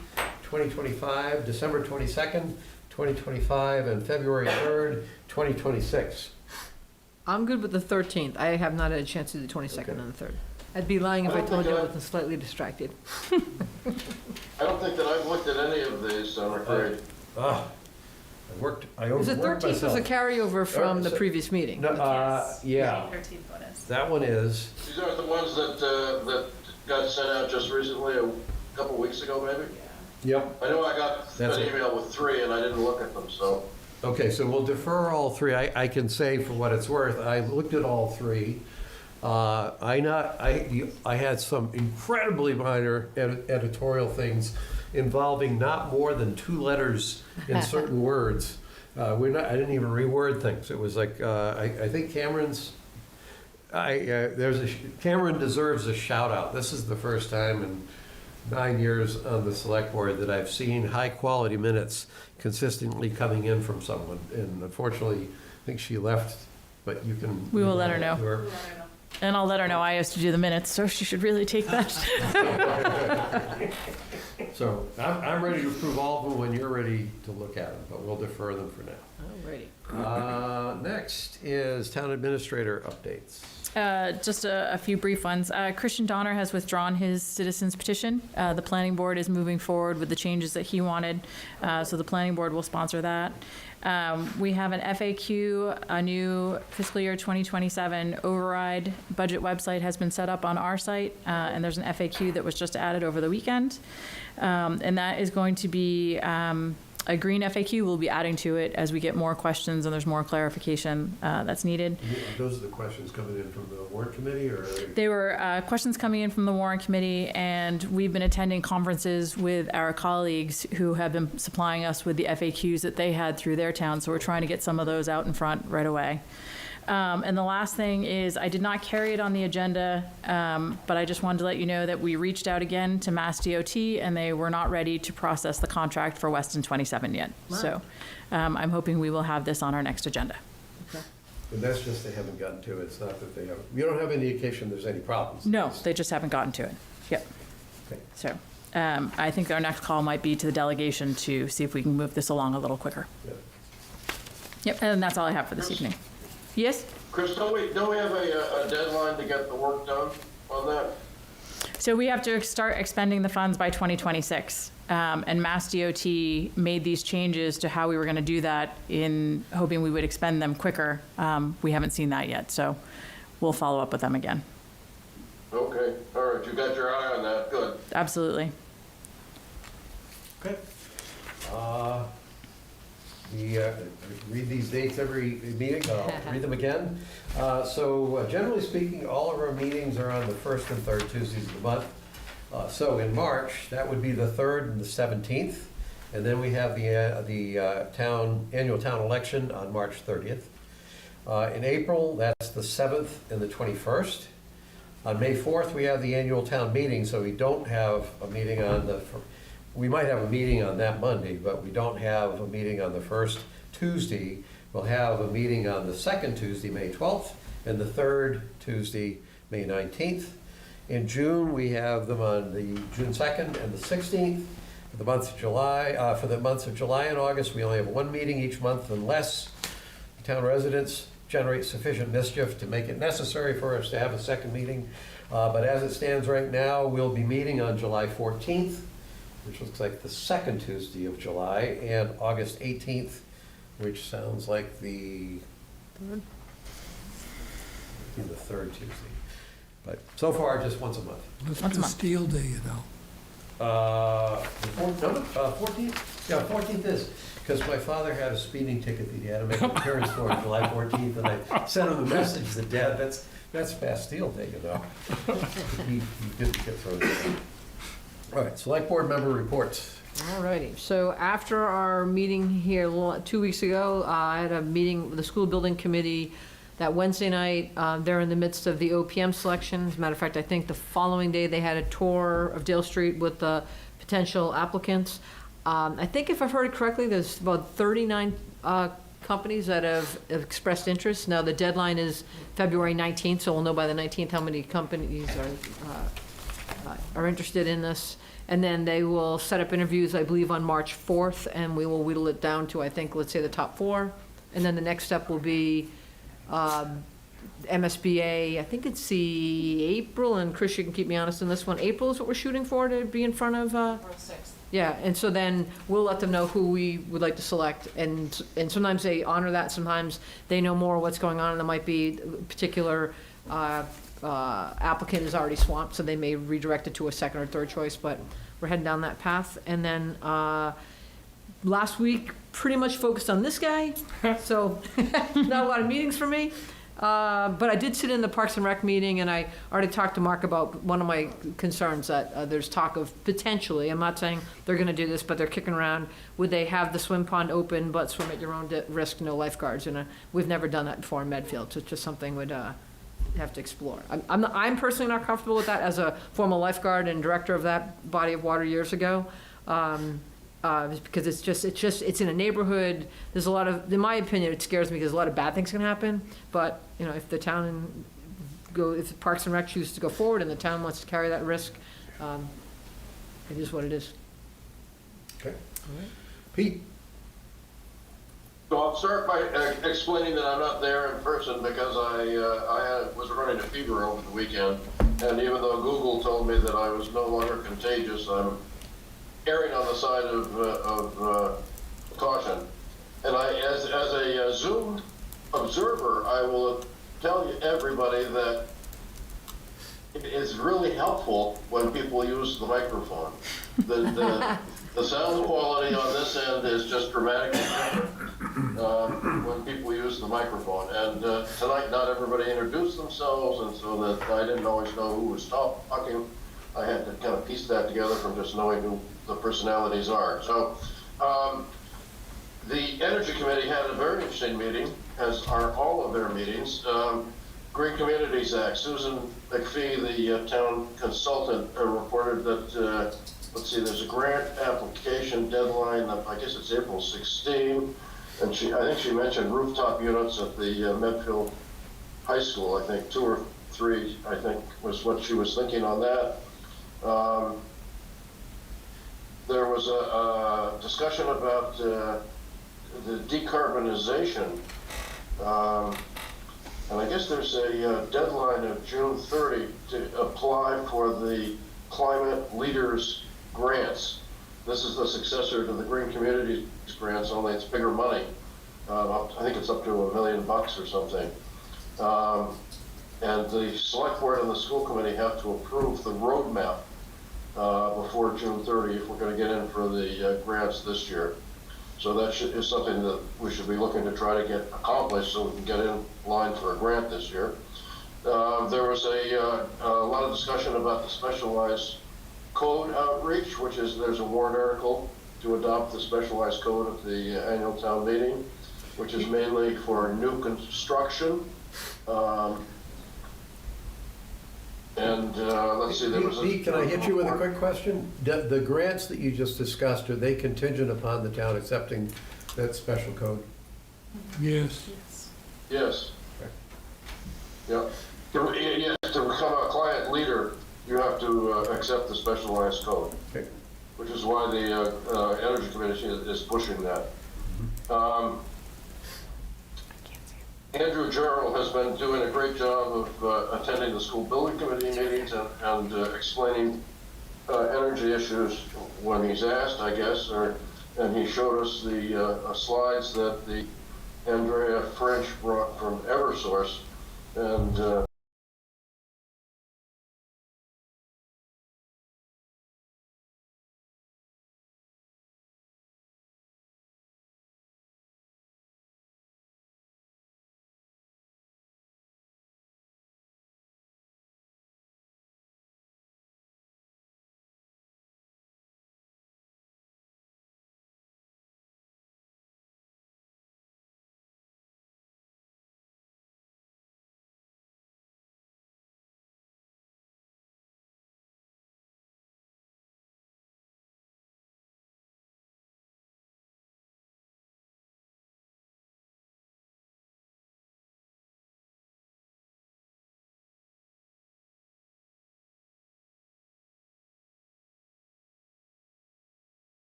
2025, December 22nd, 2025, and February 3rd, 2026. I'm good with the 13th. I have not had a chance to do the 22nd Okay. and the 3rd. I'd be lying if I told you I wasn't slightly distracted. I don't think that I've looked at any of these, I'm afraid. I Was the overworked 13th was a myself. carryover from the so- previous meeting? No, yeah, 13 bonus. that one is. These aren't the ones that got sent out just recently, a couple weeks ago, maybe? Yep. I know I got That's an it. email with 3 and I didn't look at them, so. Okay, so we'll defer all three. I can say for what it's worth, I looked at all three. I had some incredibly minor editorial things involving not more than 2 letters in certain words. I didn't even reword things. It was like, I think Cameron's, Cameron deserves a shout out. This is the first time in 9 years on the select board that I've seen high quality minutes consistently coming in from someone. And unfortunately, I think she left, but you can. We will let her know. And I'll let her know I used to do the minutes, so she should really take that. So I'm ready to approve all of them when you're ready to look at them, but we'll defer them for now. Alrighty. Next is town administrator updates. Just a few brief ones. Christian Donner has withdrawn his citizens petition. The planning board is moving forward with the changes that he wanted, so the planning board will sponsor that. We have an FAQ, a new fiscal year 2027 override budget website has been set up on our site, and there's an FAQ that was just added over the weekend. And that is going to be A green FAQ we'll be adding to it as we get more questions and there's more clarification that's needed. Those are the questions coming in from the warrant committee, or? They were questions coming in from the warrant committee, and we've been attending conferences with our colleagues who have been supplying us with the FAQs that they had through their town, so we're trying to get some of those out in front right away. And the last thing is, I did not carry it on the agenda, but I just wanted to let you know that we reached out again to Mass DOT, and they were not ready to process the contract for Weston 27 yet. Wow. So I'm hoping we will have this on our next agenda. But that's just they haven't gotten to it. It's not that they haven't. You don't have any indication there's any problems. No, they just haven't gotten to it. Yep. Okay. So I think our next call might be to the delegation to see if we can move this along a little quicker. Yeah. Yep, and that's all I have for this evening. Yes? Chris, don't we have a deadline to get the work done on that? So we have to start expending the funds by 2026. And Mass DOT made these changes to how we were going to do that in hoping we would expend them quicker. We haven't seen that yet, so we'll follow up with them again. Okay, all right, you got your eye on that, good. Absolutely. Okay. Read these dates every meeting, I'll read them again. So generally speaking, all of our meetings are on the first and third Tuesdays of the month. So in March, that would be the 3rd and the 17th. And then we have the annual town election on March 30th. In April, that's the 7th and the 21st. On May 4th, we have the annual town meeting, so we don't have a meeting on we might have a meeting on that Monday, but we don't have a meeting on the first Tuesday. We'll have a meeting on the second Tuesday, May 12th, and the third Tuesday, May 19th. In June, we have them on the June 2nd and the 16th. For the months of July and August, we only have one meeting each month unless the town residents generate sufficient mischief to make it necessary for us to have a second meeting. But as it stands right now, we'll be meeting on July 14th, which looks like the second Tuesday of July, and August 18th, which sounds like the third Tuesday. But so far, just once a month. Let's Bastille Day, you know. The 14th? Yeah, 14th is, because my father had a speeding ticket that he had to make an appearance for on July 14th, and I sent him a message that, Dad, that's Bastille Day, you know. He didn't get thrown in. All right, select board member reports. All righty. So after our meeting here 2 weeks ago, I had a meeting with the school building committee that Wednesday night. They're in the midst of the OPM selection. As a matter of fact, I think the following day they had a tour of Dale Street with the potential applicants. I think if I've heard it correctly, there's about 39 companies that have expressed interest. Now, the deadline is February 19th, so we'll know by the 19th how many companies are interested in this. And then they will set up interviews, I believe, on March 4th, and we will whittle it down to, I think, let's say the top 4. And then the next step will be MSBA. I think it's the April, and Chris, you can keep me honest on this one. April is what we're shooting for to be in front of. April 6th. Yeah, and so then we'll let them know who we would like to select, and sometimes they honor that, sometimes they know more what's going on, and there might be a particular applicant is already swamped, so they may redirect it to a second or third choice, but we're heading down that path. And then last week, pretty much focused on this guy, so not a lot of meetings for me. But I did sit in the Parks and Rec meeting, and I already talked to Mark about one of my concerns, that there's talk of potentially, I'm not saying they're going to do this, but they're kicking around, would they have the swim pond open but swim at your own risk, no lifeguards? And we've never done that before in Medfield, so it's just something we'd have to explore. I'm personally not comfortable with that as a former lifeguard and director of that body of water years ago. Because it's in a neighborhood. There's a lot of, in my opinion, it scares me because a lot of bad things can happen. But if the town if Parks and Rec chooses to go forward and the town wants to carry that risk, it is what it is. Okay. All right. Pete. So I'll start by explaining that I'm not there in person because I was running a fever over the weekend, and even though Google told me that I was no longer contagious, I'm erring on the side of caution. And as a Zoom observer, I will tell you everybody that it's really helpful when people use the microphone. The sound quality on this end is just dramatically different when people use the microphone. And tonight, not everybody introduced themselves, and so that I didn't always know who was talking. I had to kind of piece that together from just knowing who the personalities are. So the Energy Committee had a very interesting meeting, as are all of their meetings. Green Communities Act, Susan McPhee, the town consultant, reported that, let's see, there's a grant application deadline of, I guess it's April 16, and I think she mentioned rooftop units at the Medfield High School. I think 2 or 3, I think, was what she was thinking on that. There was a discussion about the decarbonization. And I guess there's a deadline of June 30 to apply for the Climate Leaders Grants. This is the successor to the Green Communities Grants, only it's bigger money. I think it's up to $1 million or something. And the Select Board and the School Committee have to approve the roadmap before June 30 if we're going to get in for the grants this year. So that is something that we should be looking to try to get accomplished so we can get in line for a grant this year. There was a lot of discussion about the specialized code outreach, which is there's a warrant article to adopt the specialized code at the annual town meeting, which is mainly for new construction. Let's see, there was Pete, can I hit you with a quick question? The grants that you just discussed, are they contingent upon the town accepting that special code? Yes. Yes. Yeah. To become a client leader, you have to accept the specialized code, which is why the Energy Committee is pushing that. Andrew Gerald has been doing a great job of attending the school building committee meetings and explaining energy issues when he's asked, I guess, and he showed us the slides that the Andrea French brought from Eversource, and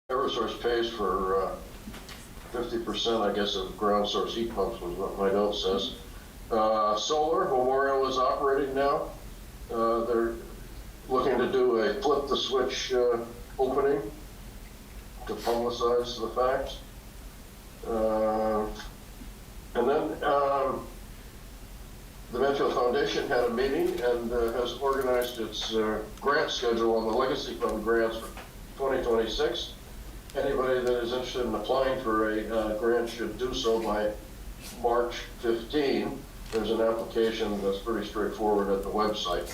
Eversource pays for 50%, I guess, of ground source heat pumps, was what my note says. Solar, Memorial is operating now. They're looking to do a flip the switch opening to publicize the facts. And then the Medfield Foundation had a meeting and has organized its grant schedule on the Legacy Fund grants for 2026. Anybody that is interested in applying for a grant should do so by March 15. There's an application that's pretty straightforward at the website.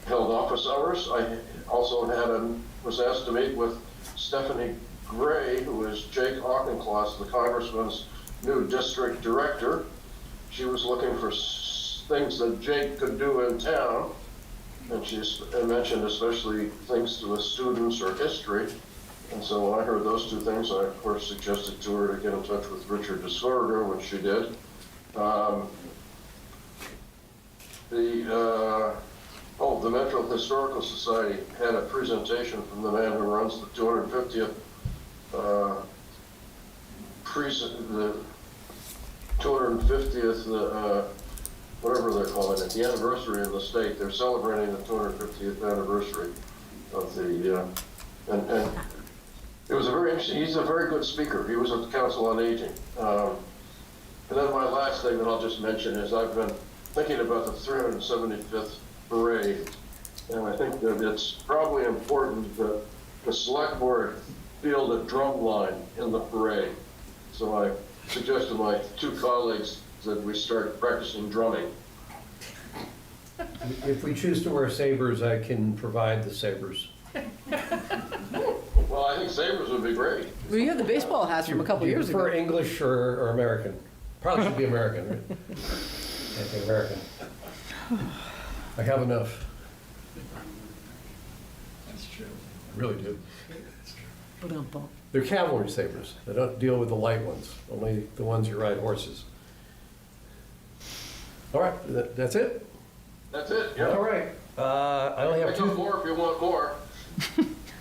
Held office hours. I also was asked to meet with Stephanie Gray, who is Jake Auchincloss, the Congressman's new district director. She was looking for things that Jake could do in town, and she mentioned especially things with students or history. And so when I heard those two things, I of course suggested to her to get in touch with Richard DeSorger, which she did. The Medfield Historical Society had a presentation from the man who runs the 250th whatever they're calling it, the anniversary of the state. They're celebrating the 250th anniversary of the, and it was a very interesting, he's a very good speaker. He was at the Council on Aging. And then my last thing that I'll just mention is I've been thinking about the 375th parade. And I think that it's probably important that the select board field a drum line in the parade. So I suggest to my two colleagues that we start practicing drumming. If we choose to wear sabers, I can provide the sabers. Well, I think sabers would be great. Well, you have the baseball hats from a couple years ago. For English or American? Probably should be American, right? I think American. I have enough. That's true. I really do. They're cavalry sabers. They don't deal with the light ones, only the ones you ride horses. All right, that's it? That's it, yeah. All right. I only have I got two. more if you want more.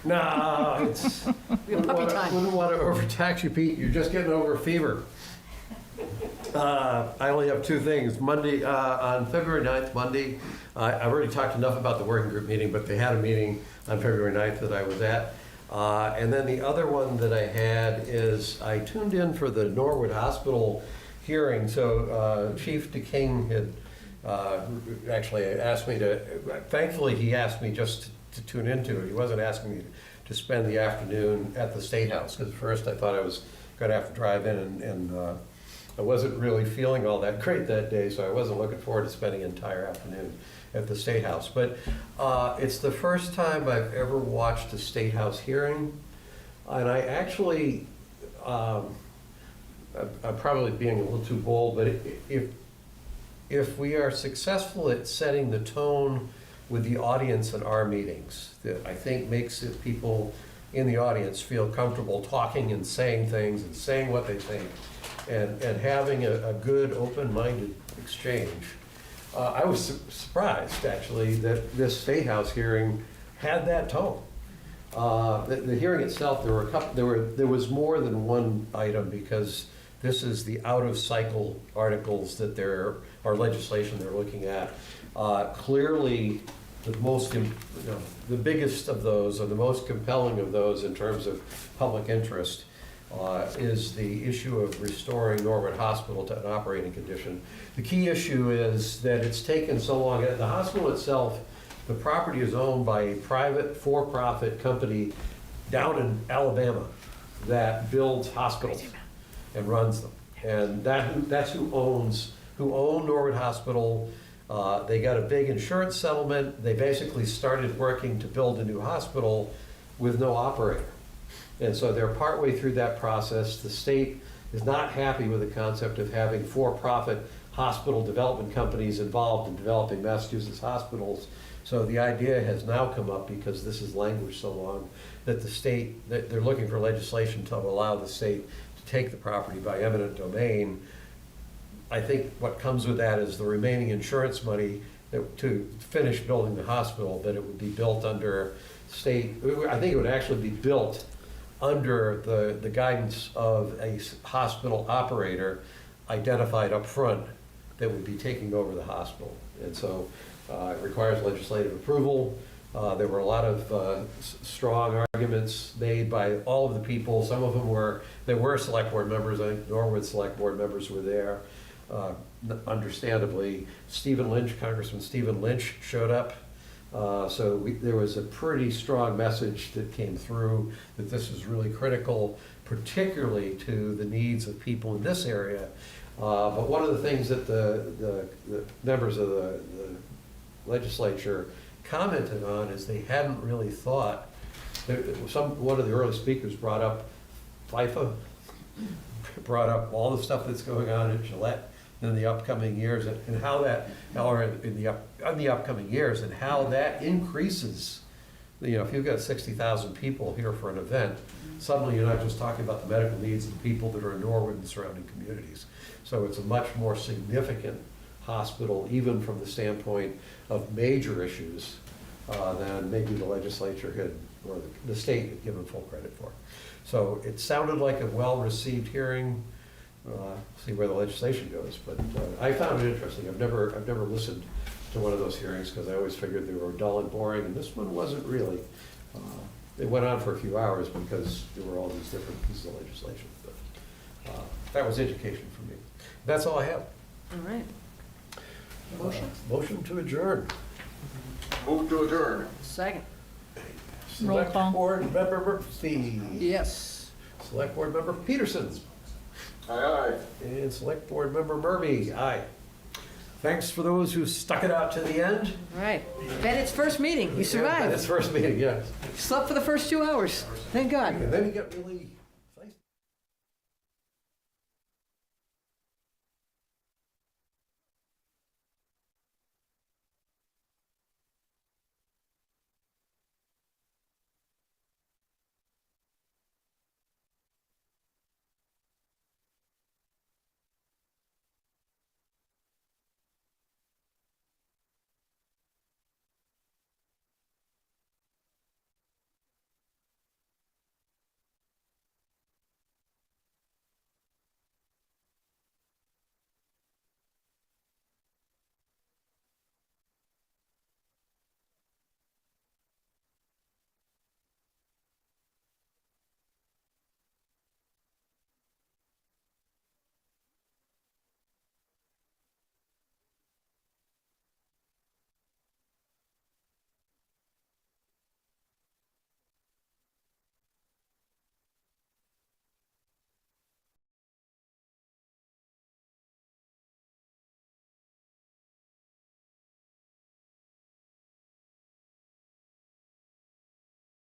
No, it's. We have puppy time. Wouldn't want to overtax you, Pete. You're just getting over a fever. I only have two things. Monday, on February 9th, Monday, I've already talked enough about the working group meeting, but they had a meeting on February 9th that I was at. And then the other one that I had is I tuned in for the Norwood Hospital hearing. So Chief DeKing had actually asked me to, thankfully he asked me just to tune into it. He wasn't asking me to spend the afternoon at the State House, because at first I thought I was going to have to drive in and I wasn't really feeling all that great that day, so I wasn't looking forward to spending an entire afternoon at the State House. But it's the first time I've ever watched a State House hearing, and I actually, I'm probably being a little too bold, but if we are successful at setting the tone with the audience in our meetings, that I think makes it people in the audience feel comfortable talking and saying things and saying what they think, and having a good, open-minded exchange. I was surprised, actually, that this State House hearing had that tone. The hearing itself, there was more than one item, because this is the out-of-cycle articles that or legislation they're looking at. Clearly, the biggest of those, or the most compelling of those in terms of public interest, is the issue of restoring Norwood Hospital to an operating condition. The key issue is that it's taken so long. The hospital itself, the property is owned by a private for-profit company down in Alabama that builds hospitals and runs them. And that's who owned Norwood Hospital. They got a big insurance settlement. They basically started working to build a new hospital with no operator. And so they're partway through that process. The state is not happy with the concept of having for-profit hospital development companies involved in developing Massachusetts hospitals. So the idea has now come up, because this has languished so long, that they're looking for legislation to allow the state to take the property by eminent domain. I think what comes with that is the remaining insurance money to finish building the hospital, but it would be built under state, I think it would actually be built under the guidance of a hospital operator identified up front that would be taking over the hospital. And so it requires legislative approval. There were a lot of strong arguments made by all of the people. Some of them were select board members. I think Norwood select board members were there. Understandably, Congressman Stephen Lynch showed up. So there was a pretty strong message that came through that this is really critical, particularly to the needs of people in this area. But one of the things that the members of the legislature commented on is they hadn't really thought. One of the early speakers brought up FIFA, brought up all the stuff that's going on at Gillette in the upcoming years, and how that, or in the upcoming years, and how that increases. If you've got 60,000 people here for an event, suddenly you're not just talking about the medical needs of the people that are in Norwood and surrounding communities. So it's a much more significant hospital, even from the standpoint of major issues, than maybe the legislature had, or the state had given full credit for. So it sounded like a well-received hearing. See where the legislation goes, but I found it interesting. I've never listened to one of those hearings, because I always figured they were dull and boring, and this one wasn't really. It went on for a few hours because there were all these different pieces of legislation. But that was education for me. That's all I have. All right. Motion to adjourn. Move to adjourn. Second. Roll Select call. Board Member Murphy. Yes. Select Board Member Peterson. Aye, aye. And Select Board Member Murby. Aye. Thanks for those who stuck it out to the end. All right. Bennett's first meeting. He His survived. first meeting, yes. Slept for the first 2 hours. Thank God. And then he got really